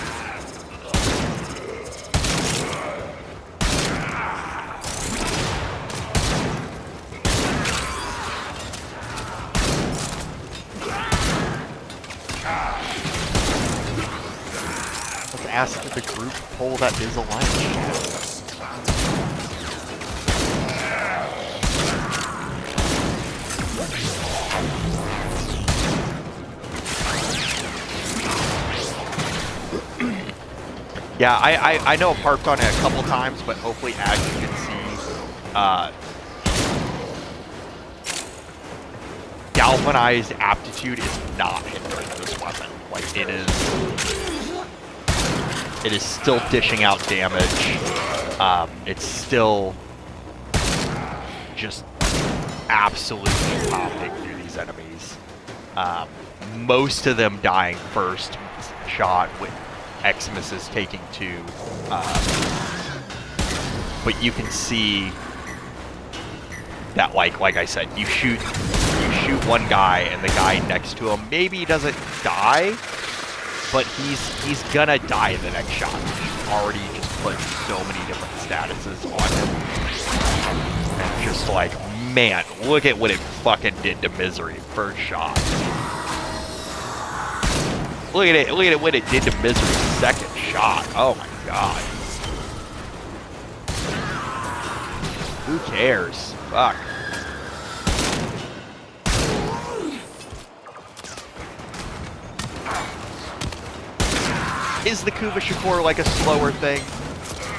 Ask the group poll that is Alliance. Yeah, I know I've harped on it a couple times, but hopefully as you can see, galvanized aptitude is not hindering this weapon. Like, it is still dishing out damage. It's still just absolutely popping through these enemies. Most of them dying first shot with Xmas taking 2. But you can see that, like I said, you shoot one guy and the guy next to him, maybe he doesn't die, but he's gonna die in the next shot. You've already just put so many different statuses on him. And just like, man, look at what it fucking did to Misery first shot. Look at it what it did to Misery second shot. Oh my god. Who cares? Fuck. Is the Kuva Shakur like a slower thing?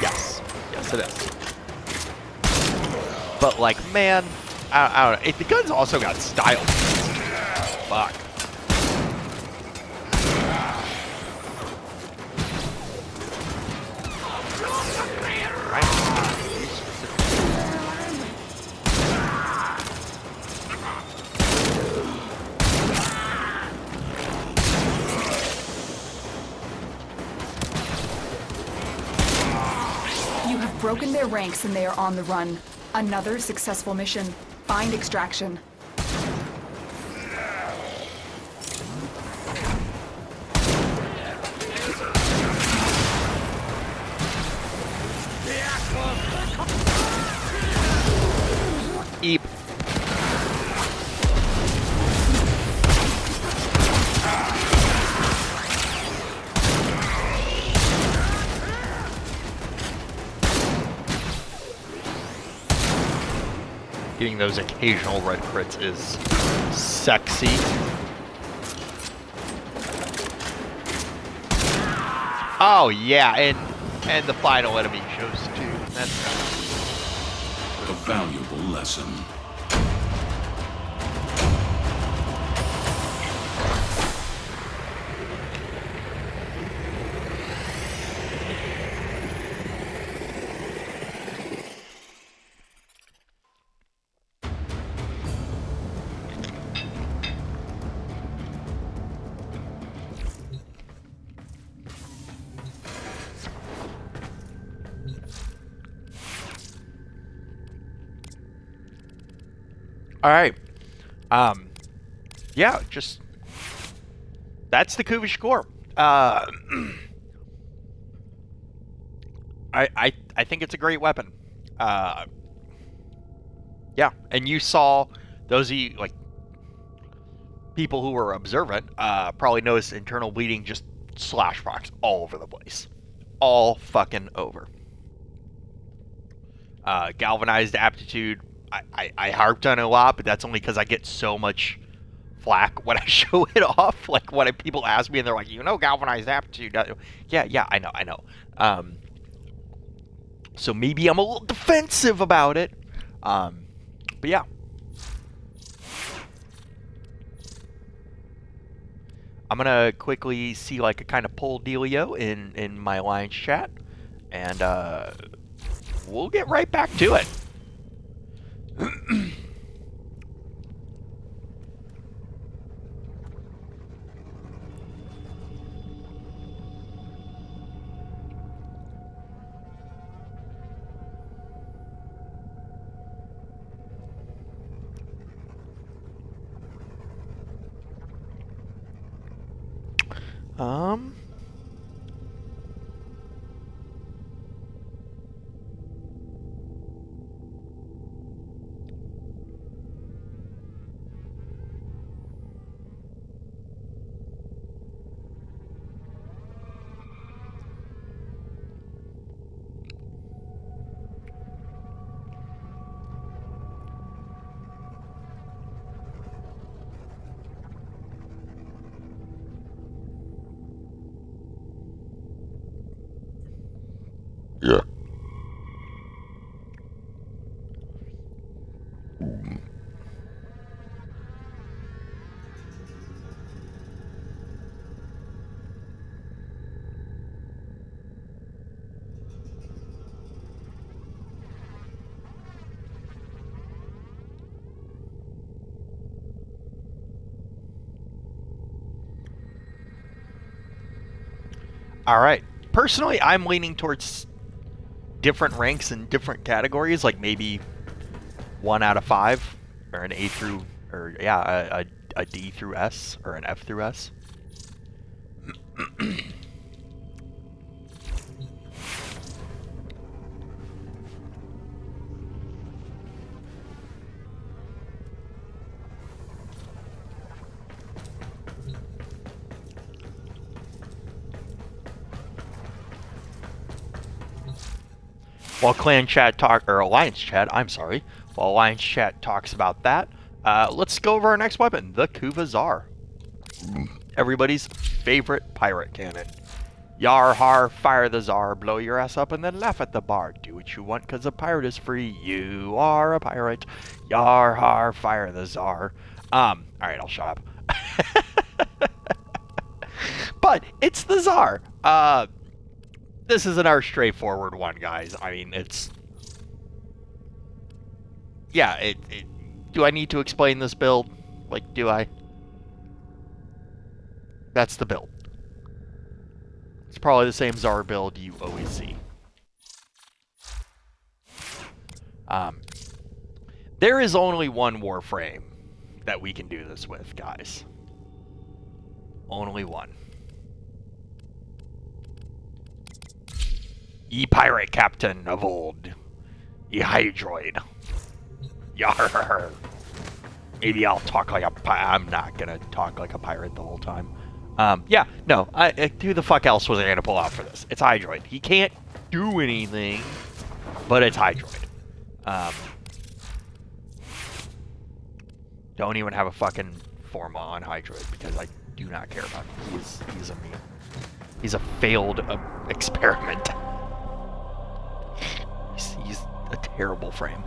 Yes. Yes, it is. But like, man, I don't know. The gun's also got style. Fuck. Broken their ranks and they are on the run. Another successful mission. Find extraction. Eep. Getting those occasional red crits is sexy. Oh yeah, and the final enemy shows too. That's a valuable lesson. All right. Yeah, just that's the Kuvish core. I think it's a great weapon. Yeah, and you saw those of you, like, people who were observant probably noticed internal bleeding just slash marks all over the place. All fucking over. Galvanized aptitude, I harped on it a lot, but that's only because I get so much flack when I show it off. Like, when people ask me and they're like, galvanized aptitude. Yeah, I know. So maybe I'm a little defensive about it. But yeah. I'm going to quickly see like a kind of poll dealio in my Alliance chat. And we'll get right back to it. Yeah. All right. Personally, I'm leaning towards different ranks in different categories, like maybe 1 out of 5, or an A through, or yeah, a D through S, or an F through S. While Clan Chat or Alliance Chat, I'm sorry. While Alliance Chat talks about that, let's go over our next weapon, the Kuva Zar. Everybody's favorite pirate cannon. Yar har, fire the Zar, blow your ass up and then laugh at the bar. Do what you want cause a pirate is free. You are a pirate. Yar har, fire the Zar. Alright, I'll shut up. But it's the Zar. This isn't our straightforward one, guys. I mean, it's... Yeah, do I need to explain this build? Like, do I? That's the build. It's probably the same Zar build you always see. There is only one Warframe that we can do this with, guys. Only one. Ye pirate captain of old. Ye Hydroid. Yarr. Maybe I'll talk like a I'm not gonna talk like a pirate the whole time. Yeah, no. Who the fuck else was I gonna pull out for this? It's Hydroid. He can't do anything, but it's Hydroid. Don't even have a fucking Forma on Hydroid because I do not care about him. He's a failed experiment. He's a terrible frame.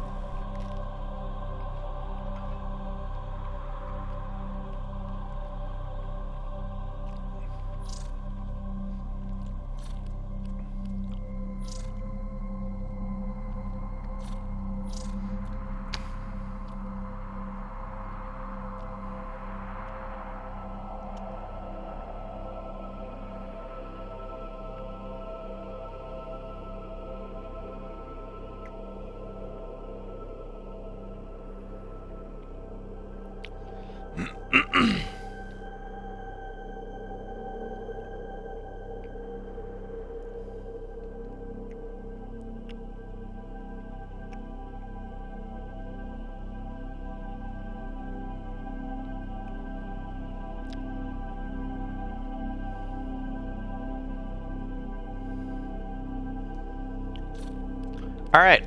All right.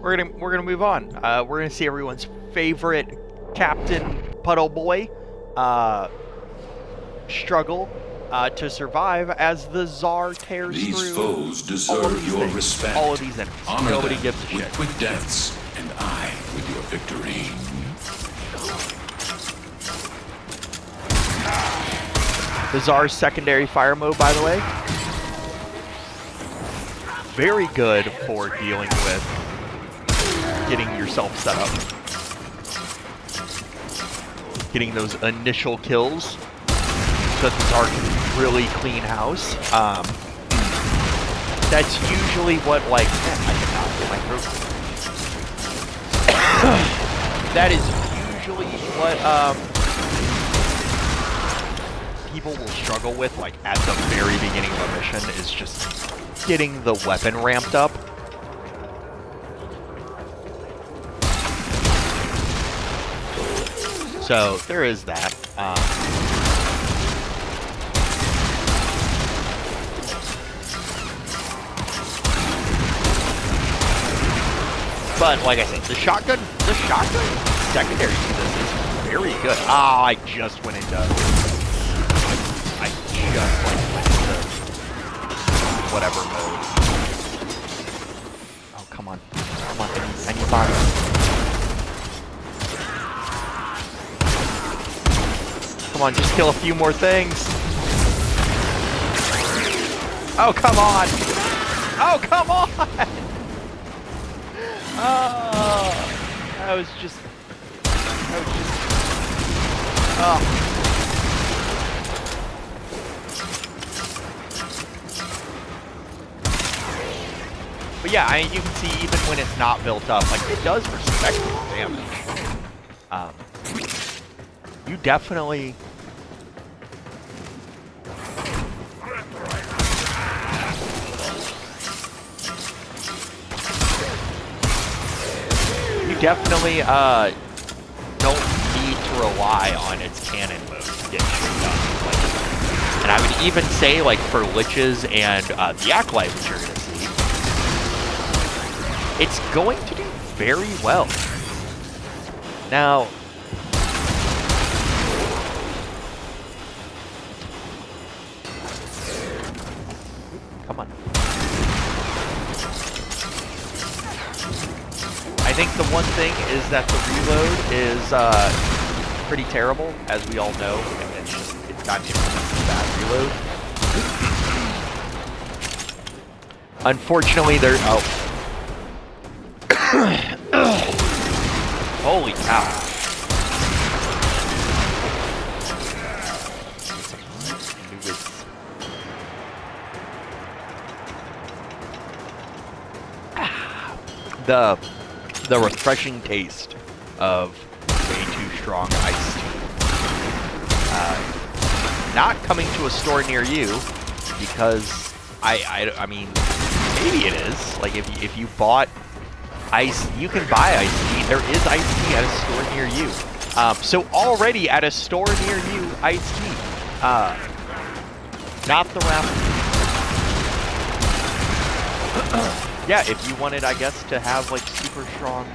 We're gonna move on. We're gonna see everyone's favorite Captain Puddle Boy struggle to survive as the Tsar tears These through foes deserve your things, respect. all of these enemies. Honor Nobody them gives a with shit. quick deaths, and I with your victory. The Tsar's secondary fire mode, by the way, very good for dealing with getting yourself set up, getting those initial kills, so that the Tsar can really clean house. That's usually what, like, man, I cannot get my throat. That is usually what people will struggle with, like, at the very beginning of a mission, is just getting the weapon ramped up. So there is that. But like I said, the shotgun secondary to this is very good. Ah, I just went into whatever mode. Oh, come on, I need bodies. Come on, just kill a few more things. Oh, come on! Oh, come on! Oh, that was just. Oh. But yeah, I mean, you can see even when it's not built up, like, it does respectable damage. You definitely. Definitely don't need to rely on its cannon mode to get shit done. Like, and I would even say, like, for Liches and the Acolyte, which you're going to see, it's going to do very well. Now, come on. I think the one thing is that the reload is pretty terrible, as we all know, and it's got implemented bad reload. Unfortunately, there. Oh, holy cow! The refreshing taste of way too strong iced tea. Not coming to a store near you, because I mean, maybe it is. Like, if you bought ice, you can buy iced tea. There is iced tea at a store near you. So already at a store near you, iced tea. Not the raffle. Yeah, if you wanted, I guess, to have, like, super strong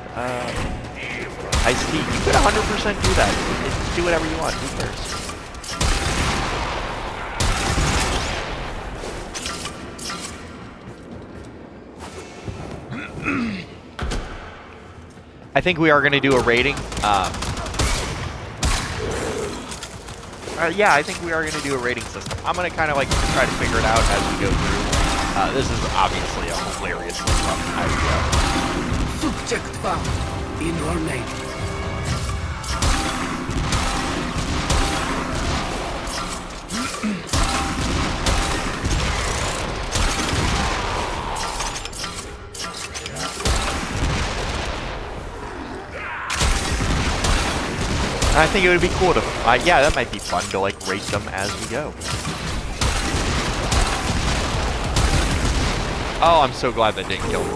iced tea, you could 100% do that. Do whatever you want. Who cares? I think we are going to do a rating. Yeah, I think we are going to do a rating system. I'm going to kind of, like, try to figure it out as we go through. This is obviously a hilariously rough idea. Subject found in your name. I think it would be cool to, yeah, that might be fun to, like, rate them as we go. Oh, I'm so glad that didn't kill me.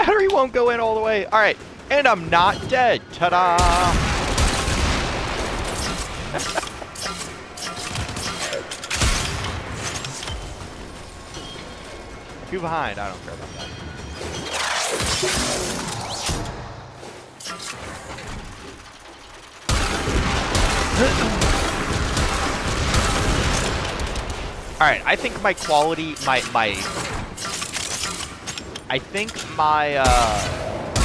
battery won't go in all the way. All right, and I'm not dead. Ta-da! Two behind. I don't care about that. All right, I think my quality, I think my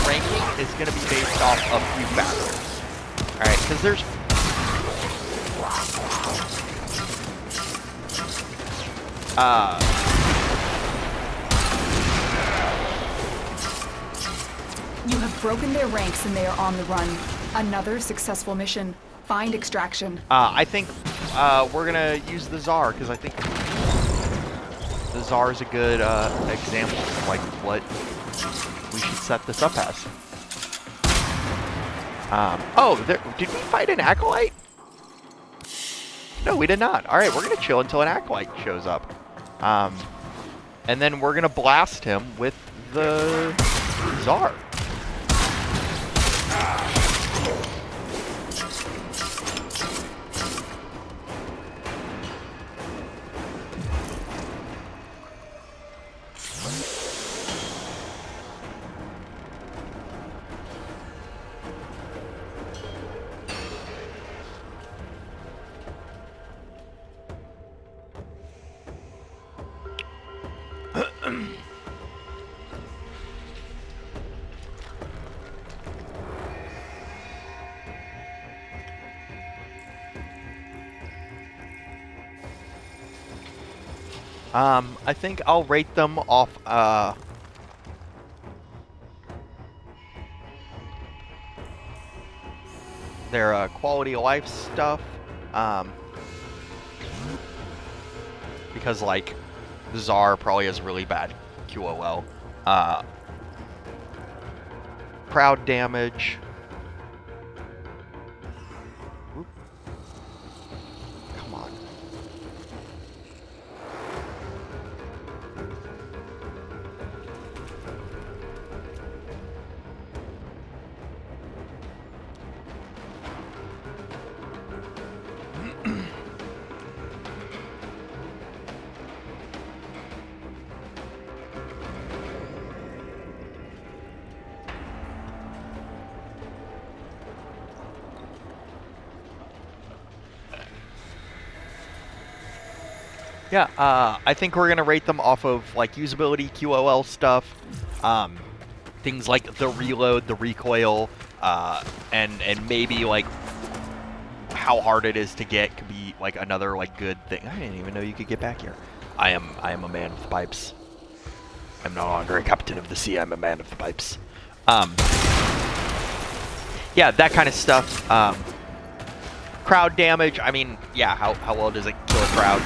ranking is going to be based off a few factors. All right, because there's You have broken their ranks and they are on the run. Another successful mission. Find extraction. I think we're gonna use the Tsar because I think the Tsar is a good example of like what we should set this up as. Oh, did we fight an acolyte? No, we did not. All right, we're gonna chill until an acolyte shows up, and then we're gonna blast him with the Tsar. I think I'll rate them off, their, quality of life stuff, because, like, the Tsar probably has really bad QOL, crowd damage. Oop. Come on. Yeah, I think we're gonna rate them off of like usability, QOL stuff, things like the reload, the recoil, and maybe like how hard it is to get could be like another like good thing. I didn't even know you could get back here. I am a man of the pipes. I'm no longer a captain of the sea. I'm a man of the pipes. Yeah, that kind of stuff. Crowd damage. I mean, yeah, how well does it kill a crowd?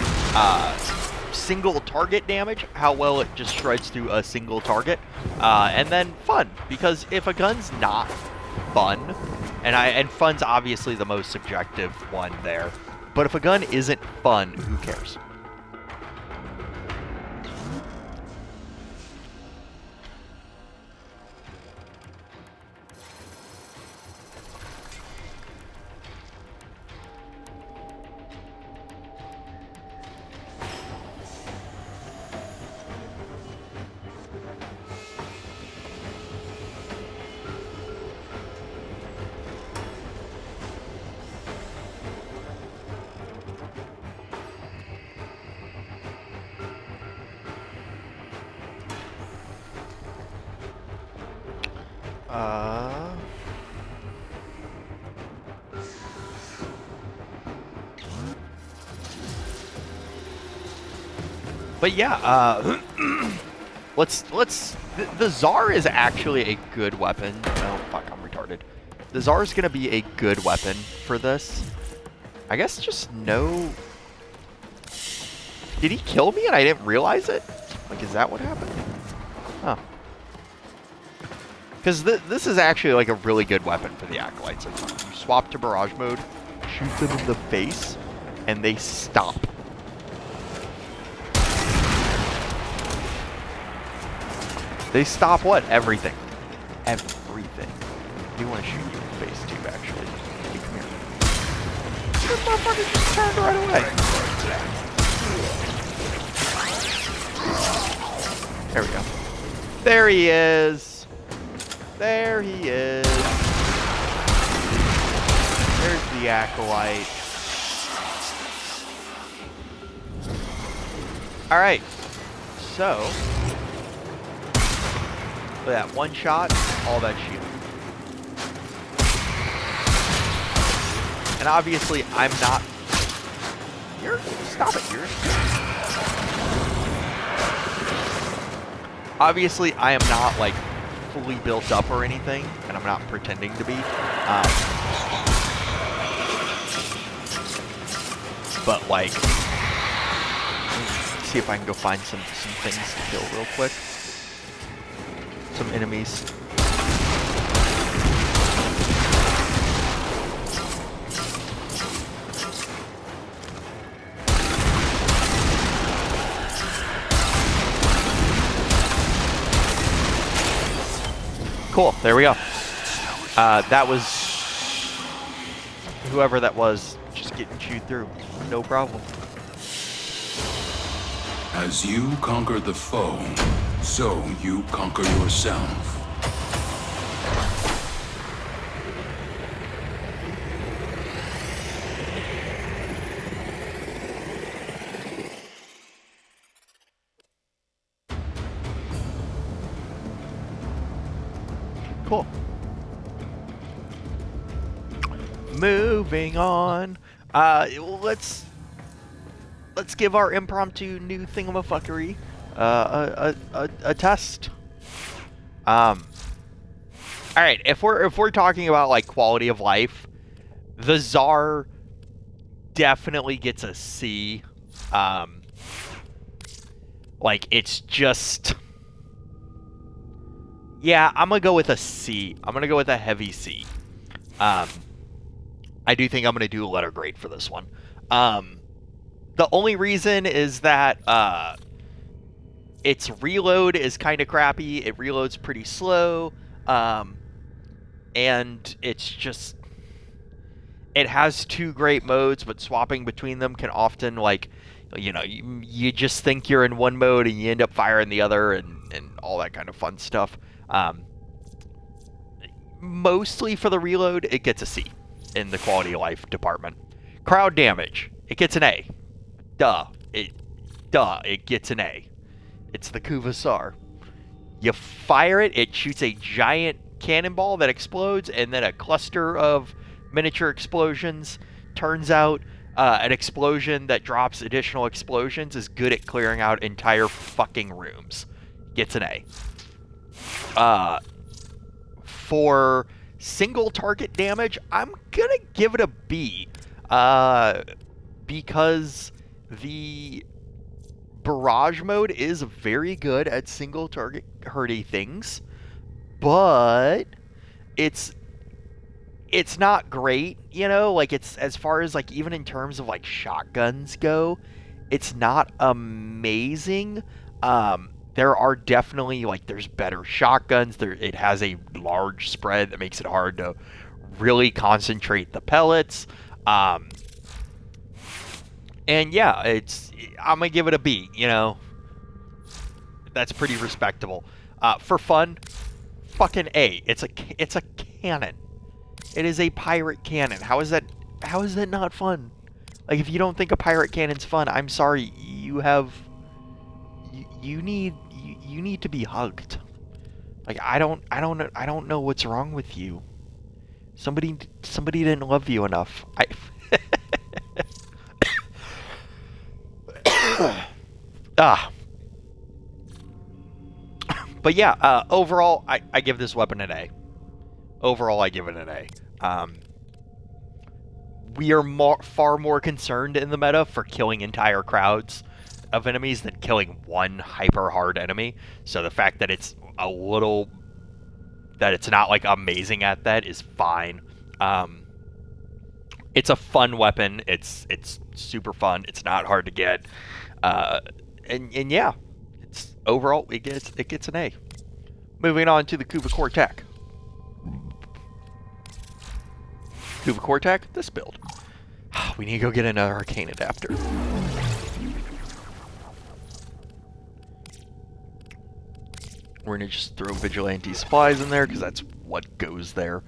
Single target damage, how well it just shreds through a single target, and then fun, because if a gun's not fun, and fun's obviously the most subjective one there, but if a gun isn't fun, who cares? But yeah, the Tsar is actually a good weapon. Oh, fuck, I'm retarded. The Tsar is going to be a good weapon for this. I guess just no... Did he kill me and I didn't realize it? Like, is that what happened? Huh. Because this is actually like a really good weapon for the Acolytes. You swap to barrage mode, shoot them in the face, and they stop. They stop what? Everything. everything. I do want to shoot you in the face too, actually. Hey, come here. This motherfucker just turned right away. There we go. There he is. There he is. There's the Acolyte. Alright. So, look at that. One shot, all that shield. And obviously, I'm not... Stop it, Obviously, I am not, like, fully built up or anything, and I'm not pretending to be. But, like... Let's see if I can go find some things to kill real quick. Some enemies. Cool, there we go. That was... Whoever that was, just getting chewed through. No problem. As you conquer the foe, so you conquer yourself. Cool. Moving on. Let's give our impromptu new thingamafuckery a test. All right, if we're talking about like quality of life, the Tsar definitely gets a C. Like it's just, yeah, I'm gonna go with a C. I'm gonna go with a heavy C. I do think I'm gonna do a letter grade for this one. The only reason is that its reload is kind of crappy. It reloads pretty slow, and it's just... It has two great modes, but swapping between them can often, like, you know, you just think you're in one mode and you end up firing the other and all that kind of fun stuff. Mostly for the reload, it gets a C in the quality of life department. Crowd damage, it gets an A. It gets an A. It's the Kuva Tsar. You fire it, it shoots a giant cannonball that explodes, and then a cluster of miniature explosions. Turns out an explosion that drops additional explosions is good at clearing out entire fucking rooms. Gets an A. For single target damage, I'm gonna give it a B. Because the barrage mode is very good at single target hurty things, but it's not great, you know, like it's, as far as like even in terms of like shotguns go, it's not amazing. There are definitely, like, there's better shotguns. It has a large spread that makes it hard to really concentrate the pellets. And yeah, I'm gonna give it a B, you know. That's pretty respectable. For fun, fucking A. It's a cannon. It is a pirate cannon. How is that not fun? Like, if you don't think a pirate cannon's fun, I'm sorry. You need to be hugged. Like, I don't know what's wrong with you. Somebody didn't love you enough. But yeah, overall, I give this weapon an A. Overall, I give it an A. We are far more concerned in the meta for killing entire crowds of enemies than killing one hyper hard enemy. So the fact that it's not like amazing at that is fine. It's a fun weapon. It's super fun. It's not hard to get. Yeah, it's overall it gets an A. Moving on to the Kuva Cortec. Kuva Cortac, this build. We need to go get another Arcane Adapter. We're going to just throw Vigilante Supplies in there, because that's what goes there.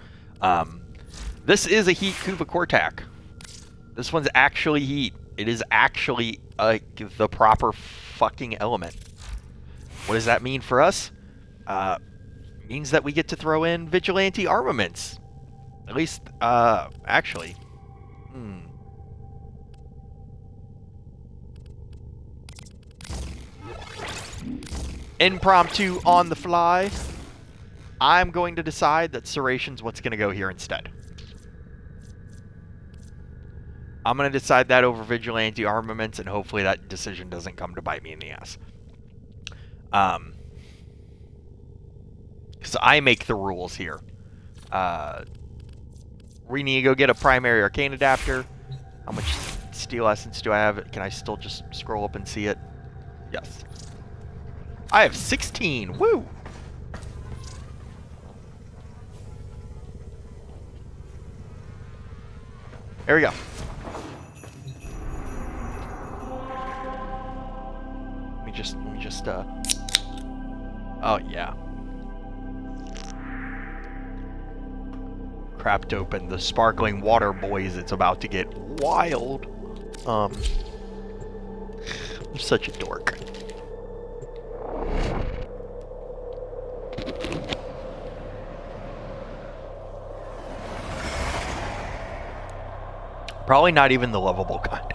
This is a Heat Kuva Cortac. This one's actually Heat. It is actually the proper fucking element. What does that mean for us? Means that we get to throw in Vigilante armaments. At least, actually. Impromptu on the fly. I'm going to decide that Serration's what's going to go here instead. I'm going to decide that over Vigilante armaments, and hopefully that decision doesn't come to bite me in the ass. Because I make the rules here. We need to go get a primary Arcane Adapter. How much Steel Essence do I have? Can I still just scroll up and see it? Yes. I have 16. Woo! There we go. Let me just, oh yeah. Crapped open the sparkling water, boys. It's about to get wild. I'm such a dork. Probably not even the lovable kind.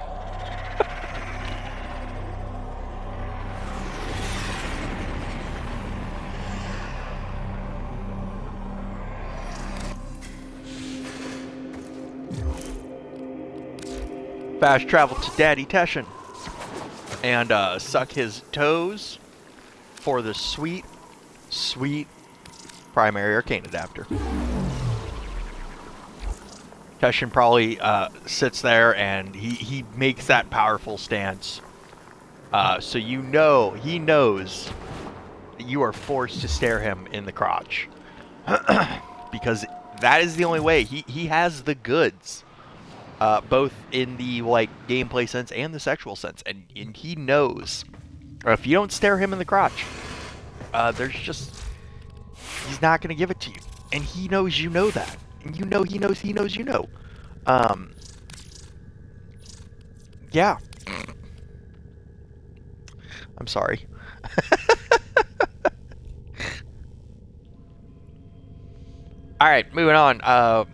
Fast travel to Daddy Teshin and suck his toes for the sweet, sweet primary Arcane Adapter. Teshin probably sits there and he makes that powerful stance. So you know, he knows that you are forced to stare him in the crotch. Because that is the only way. He has the goods. Both in the gameplay sense and the sexual sense. And he knows. If you don't stare him in the crotch, he's not going to give it to you. And he knows you know that. And you know he knows you know. Yeah. I'm sorry. Alright, moving on.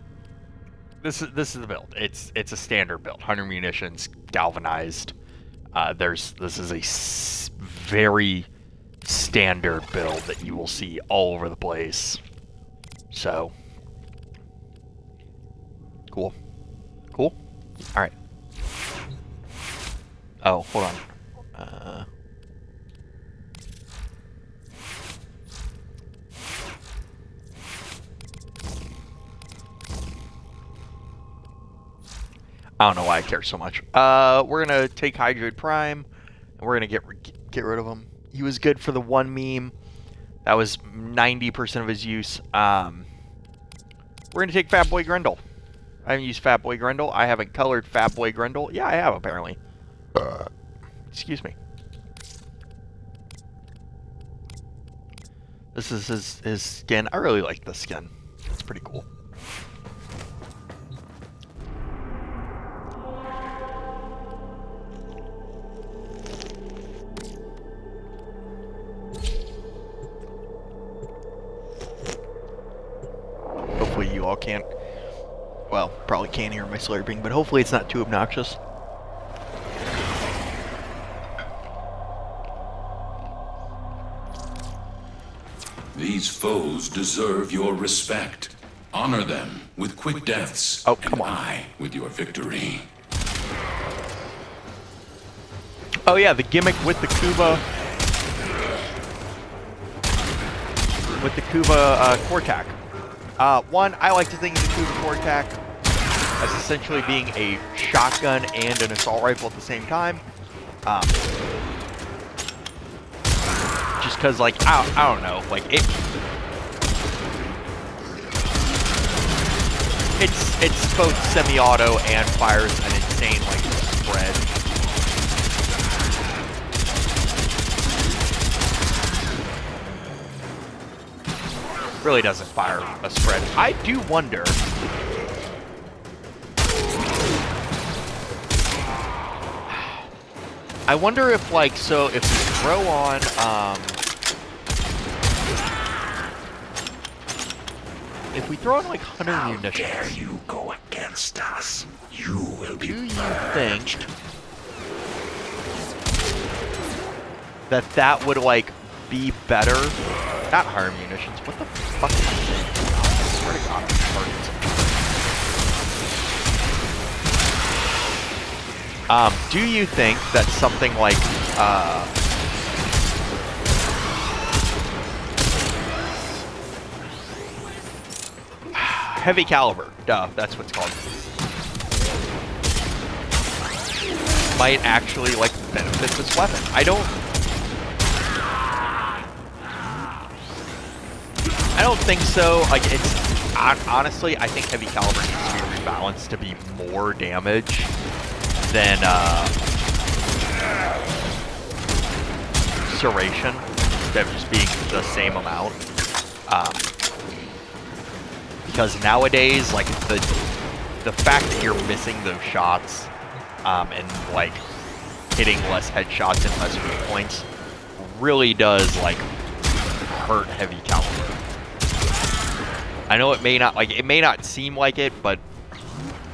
This is the build. It's a standard build. 100 munitions, galvanized. This is a very standard build that you will see all over the place. So, cool. Cool? Alright. Oh, hold on. I don't know why I care so much. We're gonna take Hydroid Prime, and we're gonna get rid of him. He was good for the one meme. That was 90% of his use. We're gonna take Fat Boy Grendel. I haven't used Fat Boy Grendel. I haven't colored Fat Boy Grendel. Yeah, I have apparently. Excuse me. This is his skin. I really like this skin. It's pretty cool. Hopefully you all can't, well, probably can't hear my slurping, but hopefully it's not too obnoxious. These foes deserve your respect. Honor them with quick deaths. Oh, come on. I with your victory. Oh yeah, the gimmick with the Kuva. With the Kuva Cortac. One, I like to think of the Kuva Cortac as essentially being a shotgun and an assault rifle at the same time. Just because, like, I don't know, like, it... it's both semi-auto and fires an insane like spread. Really doesn't fire a spread. I do wonder. I wonder if like so if we throw on if we throw on like 100 munitions. How dare you go against us? You will be Do you think that would like be better? Not higher munitions. What the fuck? I swear to God, I'm retarded. Do you think that something like heavy caliber, duh, that's what's called, might actually like benefit this weapon? I don't think so. Like, it's honestly, I think heavy caliber needs to be rebalanced to be more damage than Serration, instead of just being the same amount. Because nowadays, like the fact that you're missing those shots and like hitting less headshots and less weak points really does like hurt heavy caliber. I know it may not seem like it, but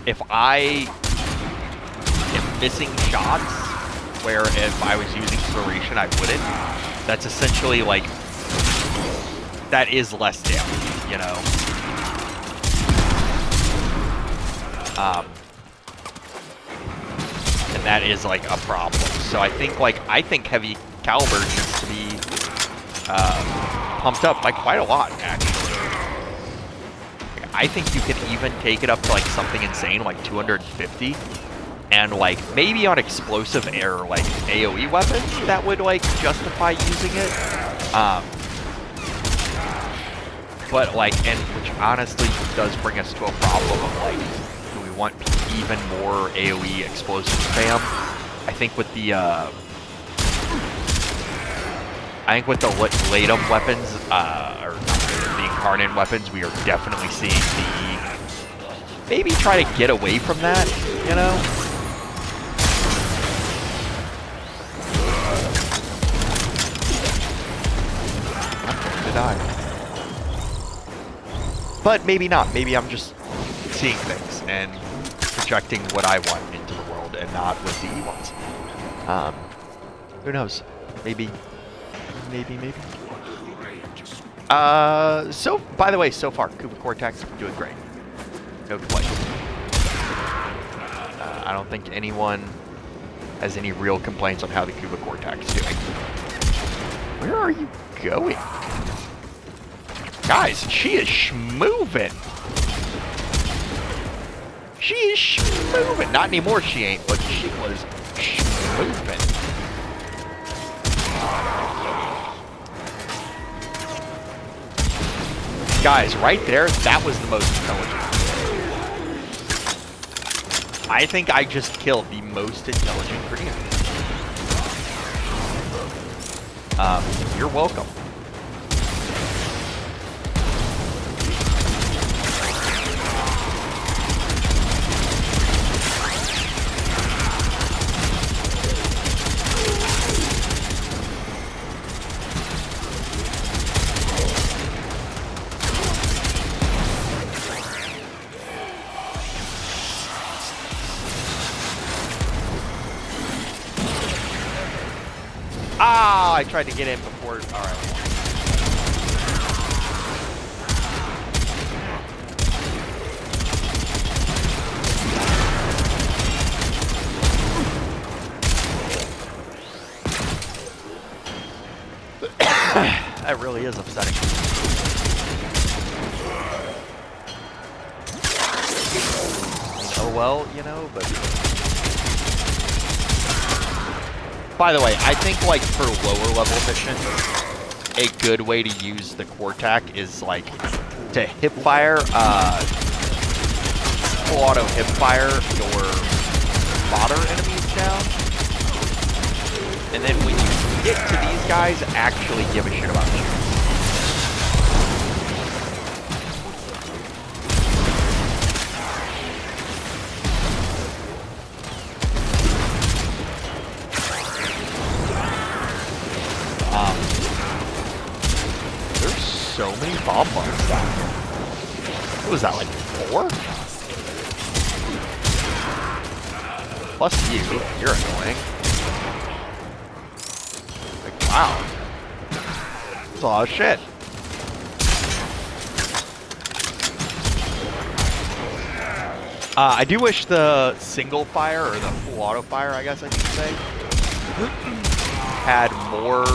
if I am missing shots where if I was using Serration I wouldn't, that's essentially like, that is less damage, you know? And that is like a problem. So I think heavy caliber needs to be pumped up by quite a lot, actually. I think you can even take it up to like something insane, like 250, and like maybe on explosive air, like AoE weapons, that would like justify using it. But like, and which honestly does bring us to a problem of like, do we want even more AoE explosive spam? I think with the Latum weapons, or the Incarnate weapons, we are definitely seeing the maybe try to get away from that, you know? I'm going to die. But maybe not. Maybe I'm just seeing things and projecting what I want into the world and not what DE wants. Who knows? Maybe. So, by the way, so far, Kuba Cortex doing great. No complaints. I don't think anyone has any real complaints on how the Kuba Cortex is doing. Where are you going? Guys, she is schmoving. She is schmoving. Not anymore, she ain't, but she was schmoving. Guys, right there, that was the most intelligent. I think I just killed the most intelligent Korean. You're welcome. Ah, I tried to get in before. All right. That really is upsetting. Oh well, you know, but... By the way, I think, like, for lower level missions, a good way to use the Quartac is, like, to hipfire, full auto hip fire your fodder enemies down. And then when you get to these guys, actually give a shit about shooting. There's so many bomb bugs down here. What was that, like 4? Plus you're annoying. Like, wow. That's a lot of shit. I do wish the single fire, or the full auto fire, I guess I should say, had more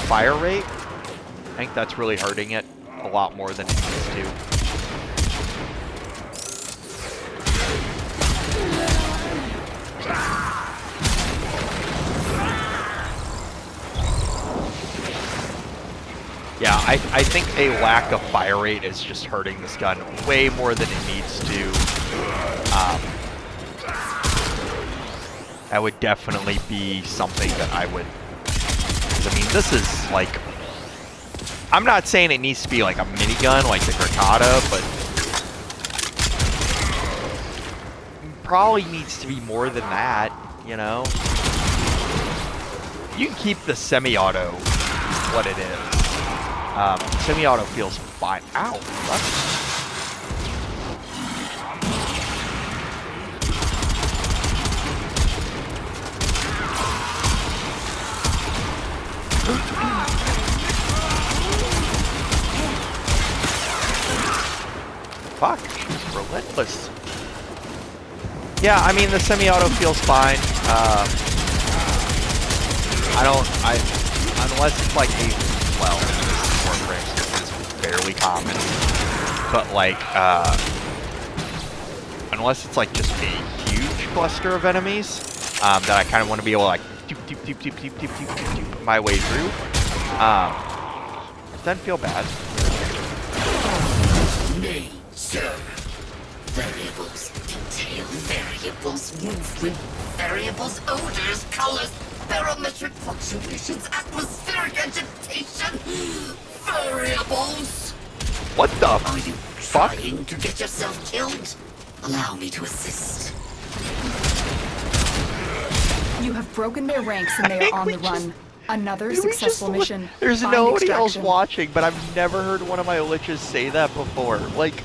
fire rate. I think that's really hurting it a lot more than it needs to. Yeah, I think a lack of fire rate is just hurting this gun way more than it needs to. That would definitely be something that I would... I mean, this is like... I'm not saying it needs to be like a minigun like the Granada, but... probably needs to be more than that, you know? You can keep the semi-auto what it is. Semi-auto feels fine. Ow! What? Fuck, she's relentless. Yeah, I mean, the semi-auto feels fine. Unless it's like a, well, this is fairly common, but like, unless it's like just a huge cluster of enemies, that I kind of want to be able to like, doop my way through, it doesn't feel bad. Nay, sir. Variables, detail variables, movement variables, odors, colors, barometric fluctuations, atmospheric agitation, variables. What the Are you fuck? trying to get yourself killed? Allow me to assist. You have broken their ranks and they are on the run. Another successful mission. There's Find nobody else extraction. watching, but I've never heard one of my liches say that before. Like,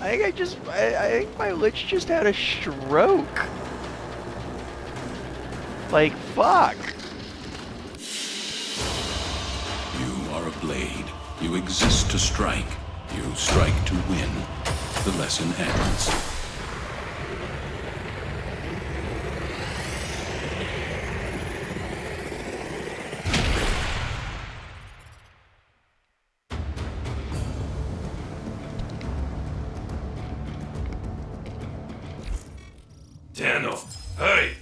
I think my lich just had a stroke. Like, fuck. You are a blade. You exist to strike. You strike to win. The lesson ends. Tenno, hurry!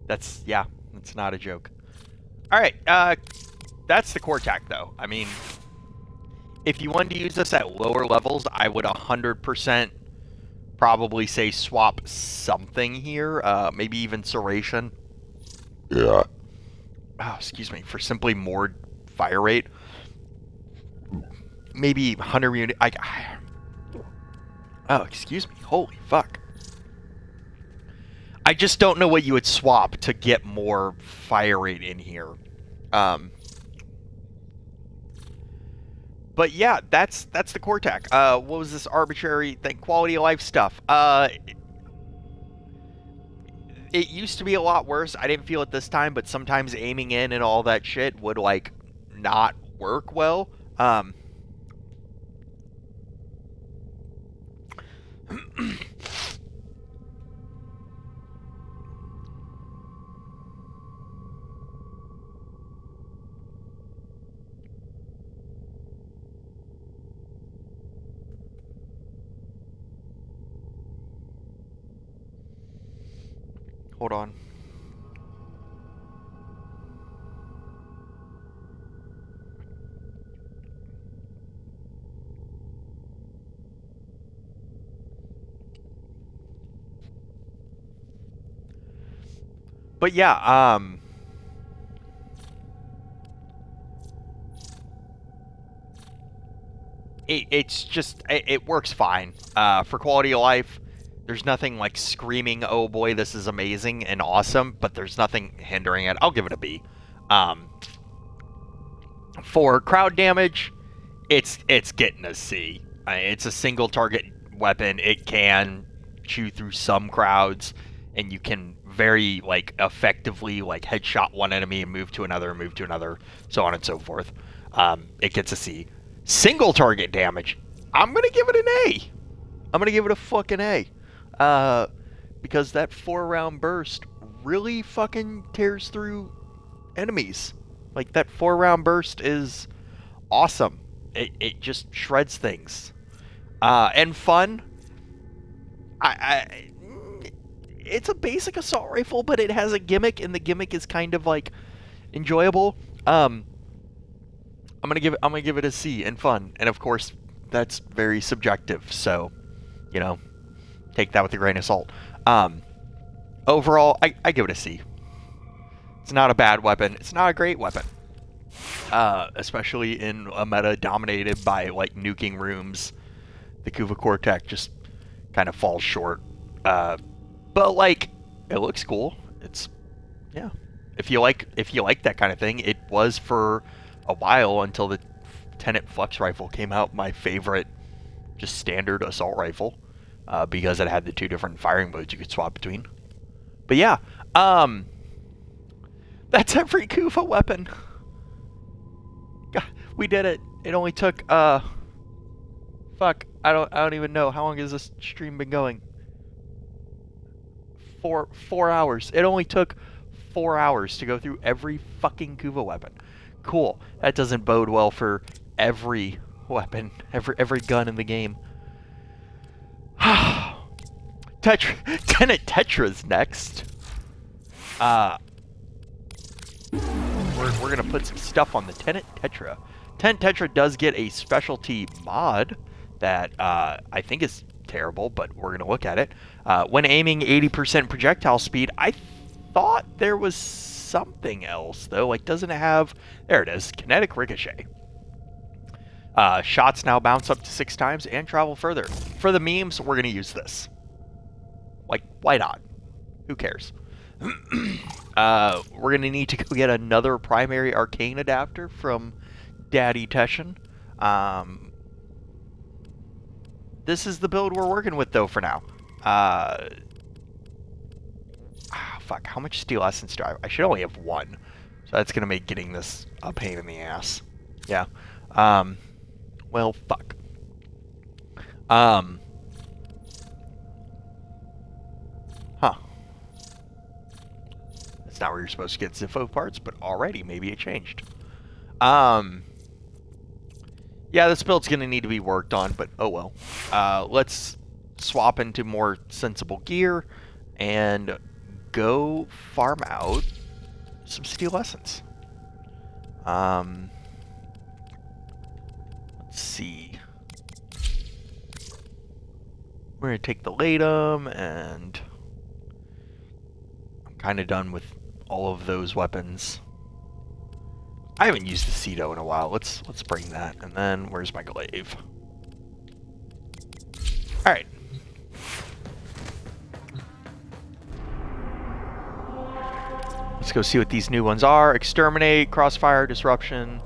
That's not a joke. Alright, that's the core tack though. I mean, if you wanted to use this at lower levels, I would 100% probably say swap something here, maybe even Serration. Yeah. Oh, excuse me, for simply more fire rate. Maybe Hunter unit. Oh, excuse me. Holy fuck. I just don't know what you would swap to get more fire rate in here. But yeah, that's the core tech. What was this arbitrary thing? Quality of life stuff. It used to be a lot worse. I didn't feel it this time, but sometimes aiming in and all that shit would like not work well. Hold on. But yeah, it's just, it works fine. For quality of life, there's nothing like screaming, oh boy, this is amazing and awesome, but there's nothing hindering it. I'll give it a B. For crowd damage, it's getting a C. It's a single target weapon. It can chew through some crowds, and you can very like effectively like headshot one enemy and move to another, so on and so forth. It gets a C. Single target damage, I'm gonna give it an A. I'm gonna give it a fucking A. Because that 4-round burst really fucking tears through enemies. Like, that 4-round burst is awesome. It just shreds things. And fun. It's a basic assault rifle, but it has a gimmick, and the gimmick is kind of like enjoyable. I'm gonna give it a C and fun, and of course that's very subjective. So, you know, take that with a grain of salt. Overall, I give it a C. It's not a bad weapon. It's not a great weapon, especially in a meta dominated by like nuking rooms. The Kuva Core Tech just kind of falls short. But like, it looks cool. It's, yeah. If you like that kind of thing, it was for a while until the Tenet Flux Rifle came out. My favorite, just standard assault rifle, because it had the 2 different firing modes you could swap between. But yeah, that's every Kuva weapon. God, we did it. It only took fuck, I don't even know how long has this stream been going. 4 hours. It only took 4 hours to go through every fucking Kuva weapon. Cool. That doesn't bode well for every weapon, every gun in the game. Tenet Tetra's next. We're gonna put some stuff on the Tenet Tetra. Tenet Tetra does get a specialty mod that I think is terrible, but we're gonna look at it. When aiming 80% projectile speed, I thought there was something else though. Like, doesn't it have? There it is. Kinetic ricochet. Shots now bounce up to 6 times and travel further. For the memes, we're gonna use this. Like, why not? Who cares? We're gonna need to go get another primary arcane adapter from Daddy Teshin. This is the build we're working with though for now. Fuck, how much steel essence do I have? I should only have 1. So that's gonna make getting this a pain in the ass. Yeah. Well, fuck. Huh. That's not where you're supposed to get Zippo parts, but alrighty, maybe it changed. Yeah, this build's gonna need to be worked on, but oh well. Let's swap into more sensible gear and go farm out some steel essence. Let's see. We're gonna take the Latum, and I'm kind of done with all of those weapons. I haven't used the Cedo in a while. Let's bring that. And then where's my glaive? All right. Let's go see what these new ones are. Exterminate, Crossfire, Disruption.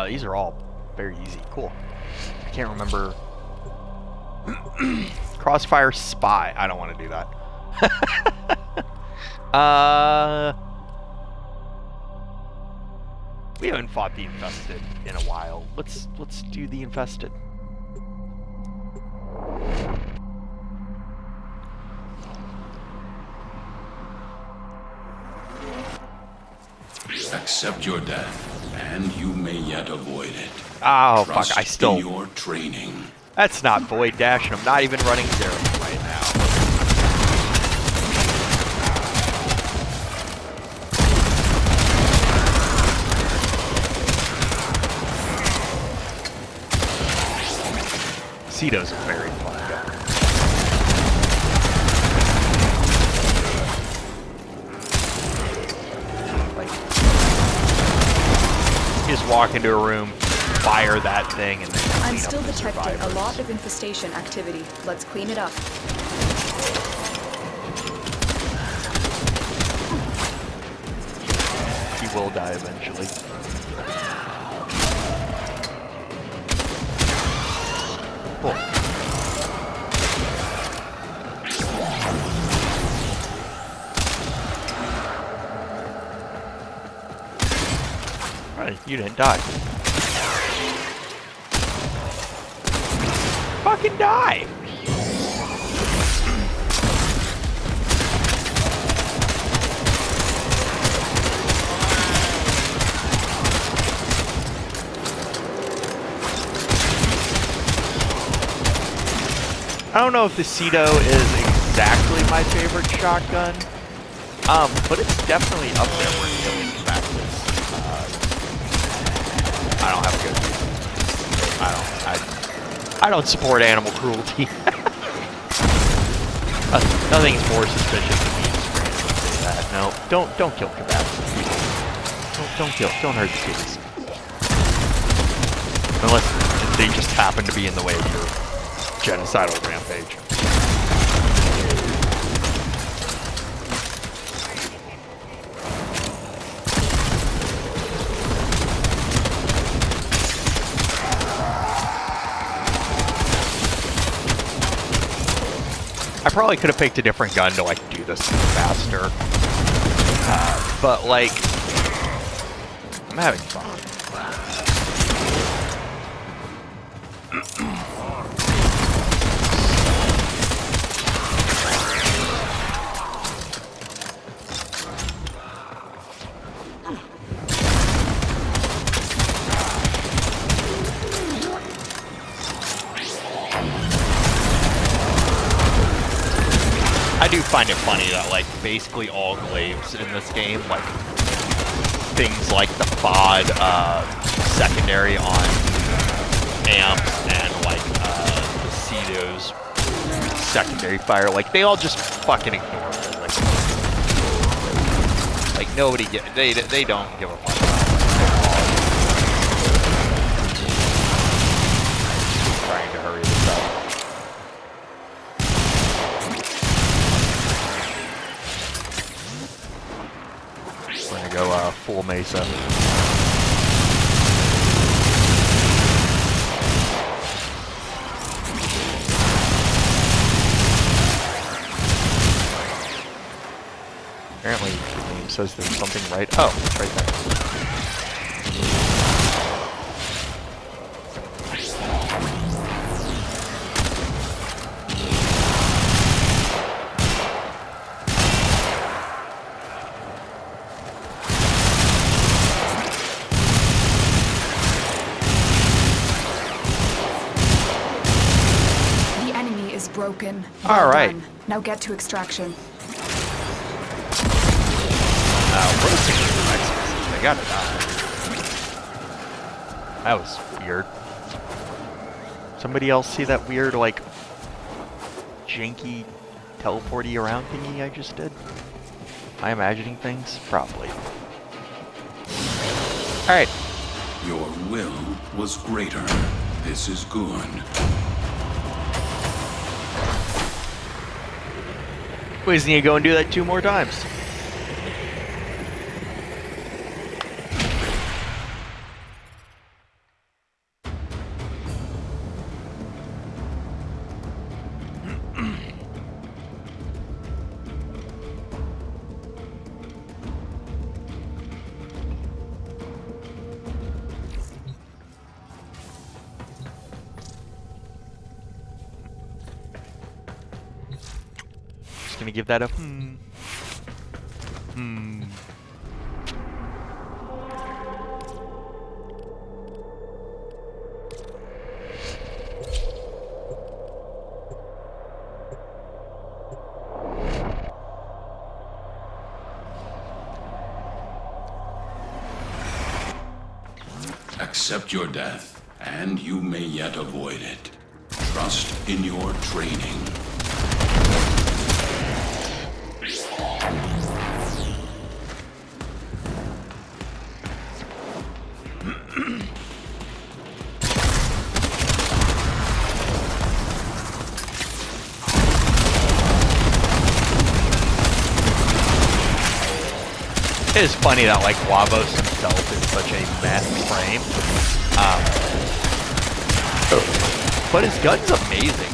These are all very easy. Cool. I can't remember. Crossfire Spy. I don't want to do that. We haven't fought the Infested in a while. Let's do the Infested. Accept your death, and you may yet avoid it. Oh, Trust fuck, I still... in your training. That's not Void Dash, and I'm not even running Zero right now. Cedo's a very fun gun. Like, you just walk into a room, fire that thing, and then I'm still detecting a lot of infestation activity. Let's clean it up. He will die eventually. Cool. Alright, you didn't die. Fucking die! I don't know if the Cedo is exactly my favorite shotgun, but it's definitely up there where killing fastest. I don't have a good reason. I don't support animal cruelty. Nothing's more suspicious than me just that. No, don't kill kebabs. Don't hurt the kitties. Unless they just happen to be in the way of your genocidal rampage. I probably could have picked a different gun to like do this faster, but like I'm having fun. I do find it funny that like basically all glaives in this game, like things like the FOD secondary on amps and like the Cedo's secondary fire, like they all just fucking ignore it. Like nobody they don't give a fuck. Trying to hurry this up. We're gonna go full Mesa. Apparently the game says there's something right. Oh, it's right there. Broken. All right. Done. Now get to extraction. They gotta die. That was weird. Somebody else see that weird, like, janky, teleporty around thingy I just did? Am I imagining things? Probably. Alright. Your will was greater. This is good. We just need to go and do that 2 more times. gonna give that a Accept your death, and you may yet avoid it. Trust in your training. It is funny that like Wabos himself is such a mess frame, but his gun's amazing.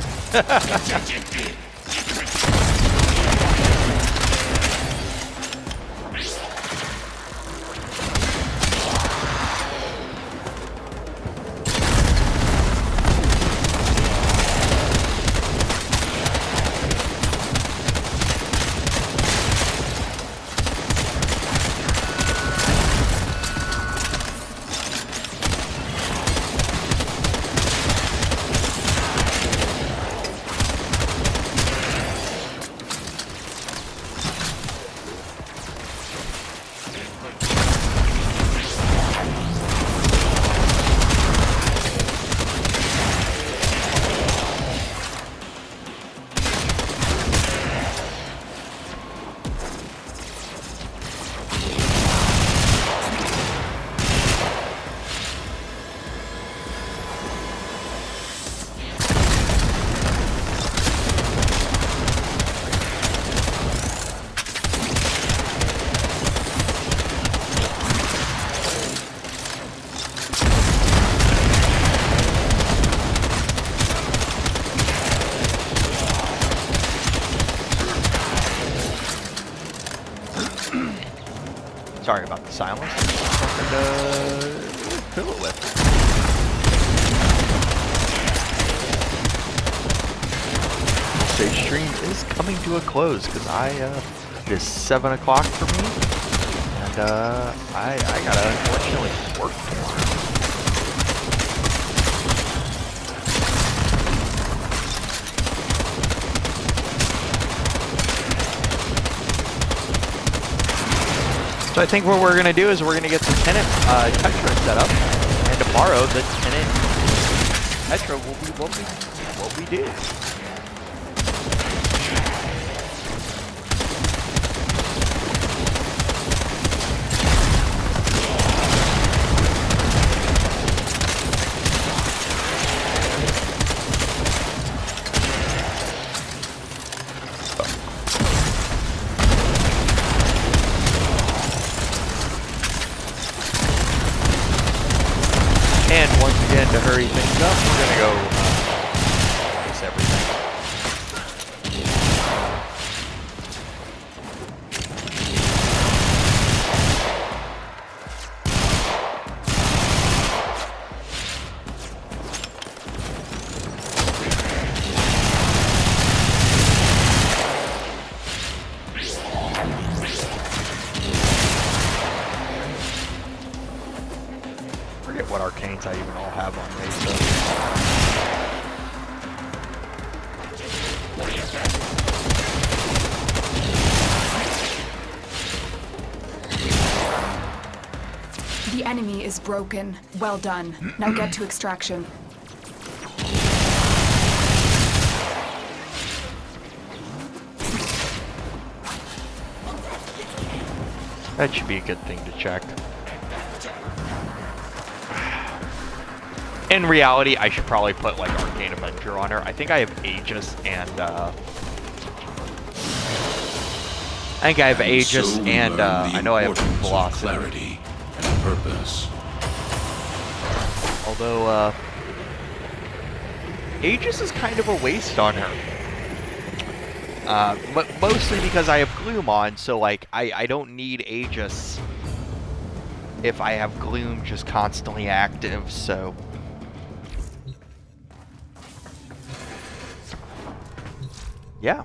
Sorry about the silence. And, fill it with. Stage stream is coming to a close because it is 7 o'clock for me, and I gotta unfortunately work tomorrow. So I think what we're going to do is we're going to get the Tenant Tetra set up, and tomorrow the Tenant Tetra will be what we did. And once again, to hurry things up, we're gonna go fix everything. Forget what arcanes I even all have on Mesa. The enemy is broken. Well done. Now get to extraction. That should be a good thing to check. In reality, I should probably put like Arcane Avenger on her. I think I have Aegis and I think I have Aegis So and I know I have Velocity. Clarity and purpose. Although Aegis is kind of a waste on her. But mostly because I have Gloom on, so like I don't need Aegis if I have Gloom just constantly active, so yeah.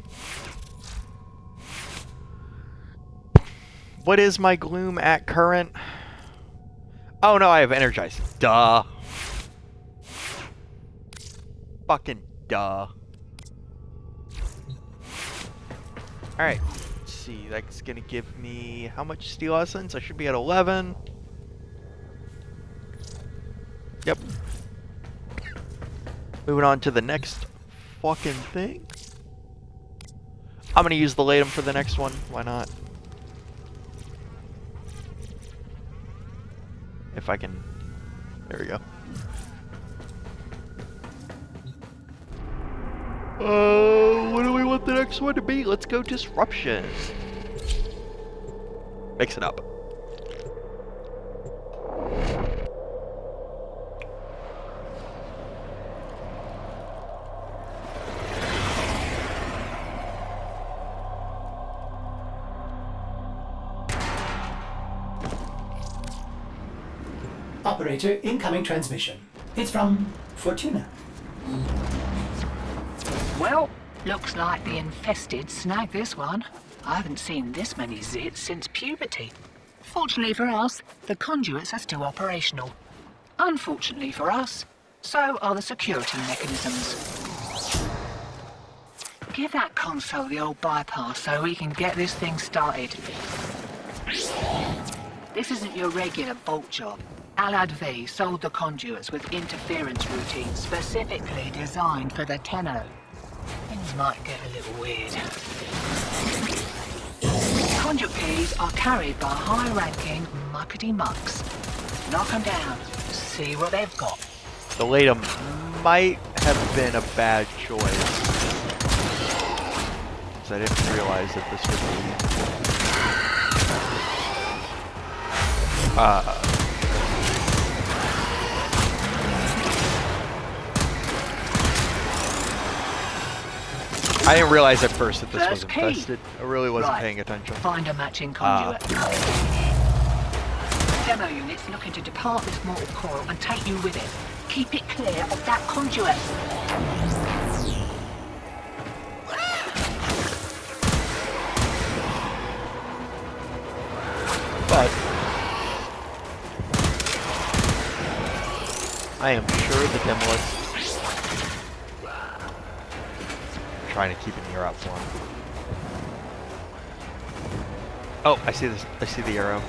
What is my gloom at current? Oh no, I have energized. Duh. Fucking duh. Alright. Let's see. That's gonna give me how much steel essence? I should be at 11. Yep. Moving on to the next fucking thing. I'm gonna use the Latum for the next one. Why not? If I can. There we go. What do we want the next one to be? Let's go Disruption. Mix it up. Operator, incoming transmission. It's from Fortuna. Well, looks like the infested snagged this one. I haven't seen this many zits since puberty. Fortunately for us, the conduits are still operational. Unfortunately for us, so are the security mechanisms. Give that console the old bypass so we can get this thing started. This isn't your regular bolt job. Alad V sold the conduits with interference routines specifically designed for the Tenno. Things might get a little weird. Conduit keys are carried by high-ranking muckety-mucks. Knock them down, see what they've got. The Latum might have been a bad choice. Because I didn't realize that this would be... I didn't realize at first that this was infested. I really wasn't paying attention. Find a matching conduit. Demo unit's looking to depart this mortal coil and take you with it. Keep it clear of that conduit. But I am sure the Demolith trying to keep an ear out for him. Oh, I see this. I see the arrow.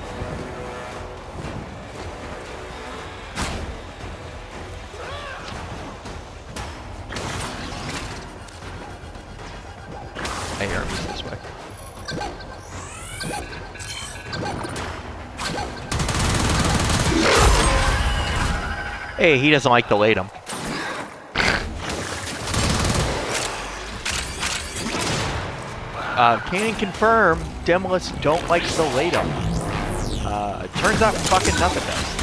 I hear him this way. Hey, he doesn't like the Latum. Can confirm, Demoliths don't like the Latum. Turns out fucking nothing does.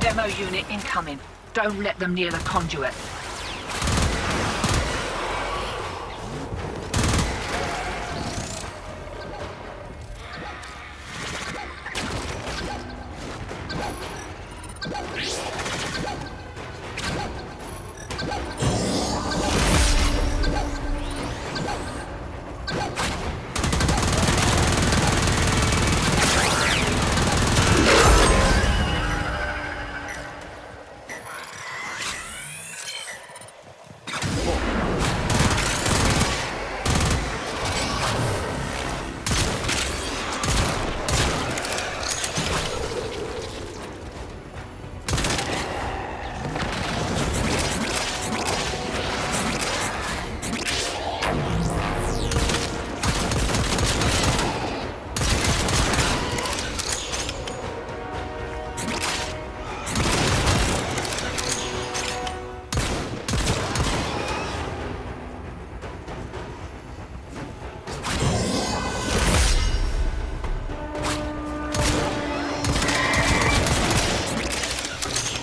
Demo unit incoming. Don't let them near the conduit.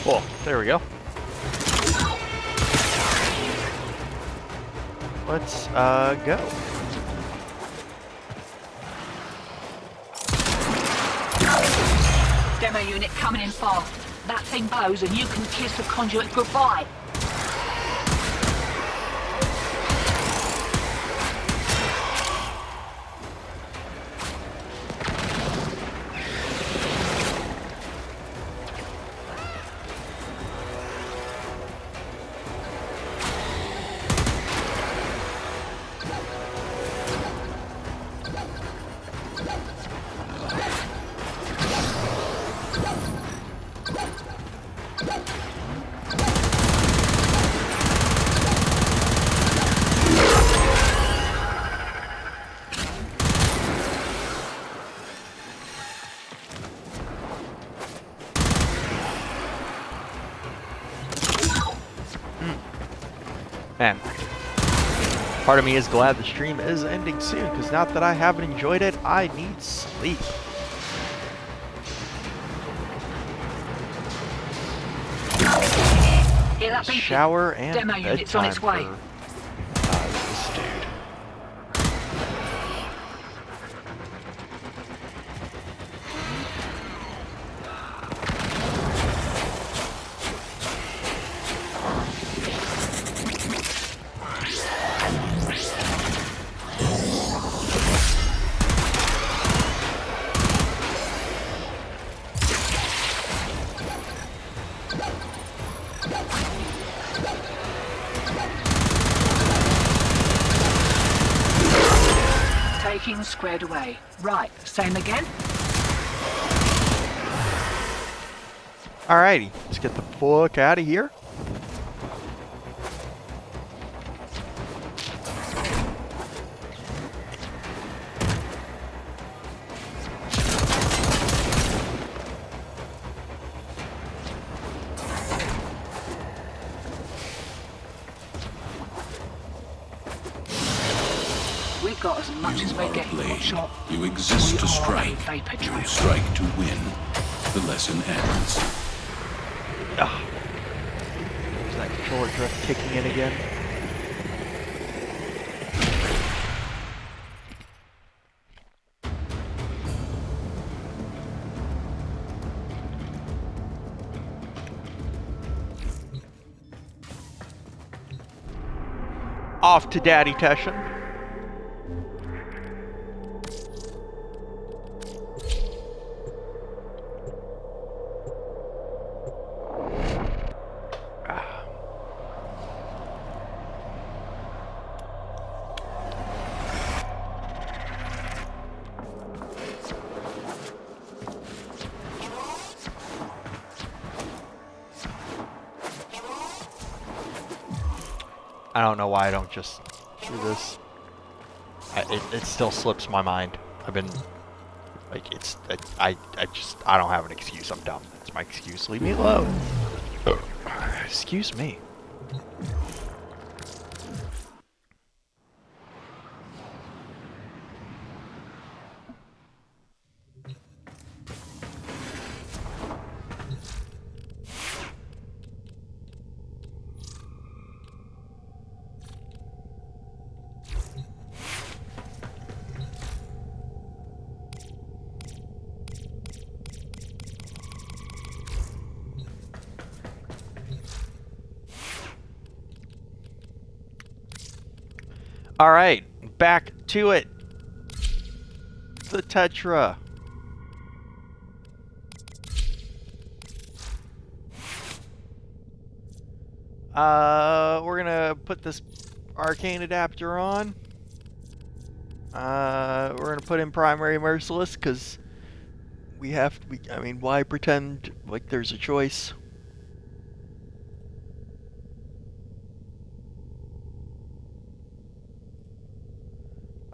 Cool. There we go. Let's go. Demo unit coming in fast. That thing blows and you can kiss the conduit goodbye. Man, part of me is glad the stream is ending soon, because now that I haven't enjoyed it, I need sleep. Hear that beeping? Shower and Demo unit's on bedtime its way. for this dude. Taking squared away. Right, same again? Alrighty, let's get the fuck out of here. We've got as much as we're You are a getting. blade. Shot. You exist We to are strike. a vapor You trail. strike to win. The lesson ends. Ugh. Is that controller drift kicking in again? Off to Daddy Teshin. I don't know why I don't just do this. It still slips my mind. I've been like I don't have an excuse. I'm dumb. That's my excuse. Leave me alone. Excuse me. All right, back to it. The Tetra. We're gonna put this arcane adapter on. We're gonna put in primary merciless because we have to. I mean, why pretend like there's a choice?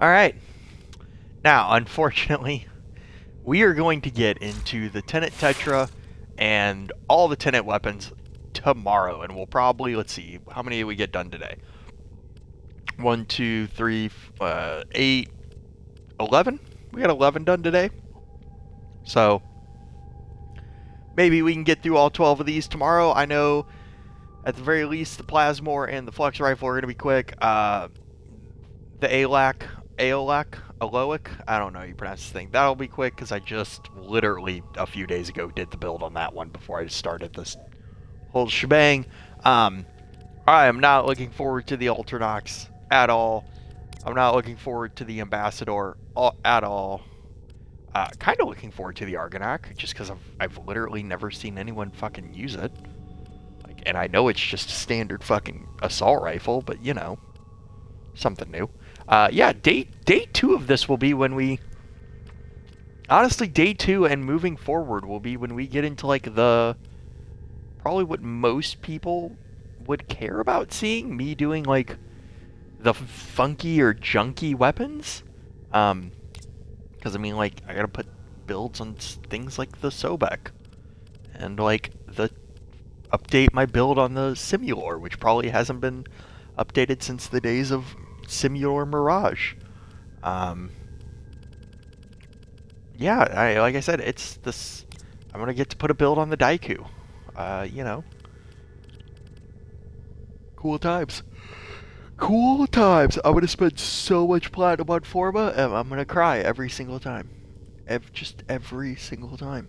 Alright, now unfortunately we are going to get into the Tenet Tetra and all the Tenet weapons tomorrow, and we'll probably, let's see, how many did we get done today? 1, 2, 3, 8, 11? We got 11 done today, so maybe we can get through all 12 of these tomorrow. I know at the very least the Plasmor and the Flux Rifle are going to be quick. The Aloic, I don't know how you pronounce this thing. That'll be quick because I just literally a few days ago did the build on that one before I started this whole shebang. I am not looking forward to the Ultranox at all. I'm not looking forward to the Ambassador at all. Kind of looking forward to the Argonac just because I've literally never seen anyone fucking use it. Like, and I know it's just a standard fucking assault rifle, but you know, something new. Yeah, day 2 of this will be when we... Honestly, day 2 and moving forward will be when we get into, like, the... Probably what most people would care about seeing. Me doing, like, the funky or junky weapons. Because, I mean, like, I gotta put builds on things like the Sobek. And, like, update my build on the Simulor, which probably hasn't been updated since the days of Simulor Mirage. Yeah, like I said, it's this. I'm gonna get to put a build on the Daiku. You know, cool times. Cool times. I'm gonna spend so much platinum on Forma, and I'm gonna cry every single time. Just every single time.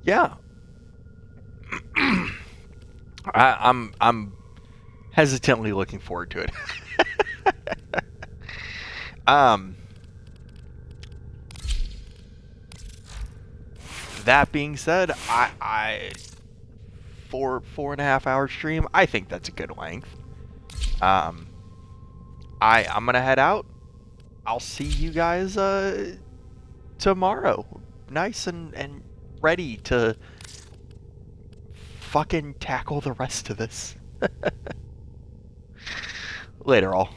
Yeah. I'm hesitantly looking forward to it. That being said, I 4.5 hour stream, I think that's a good length. I'm gonna head out. I'll see you guys tomorrow. Nice and ready to fucking tackle the rest of this. Later all.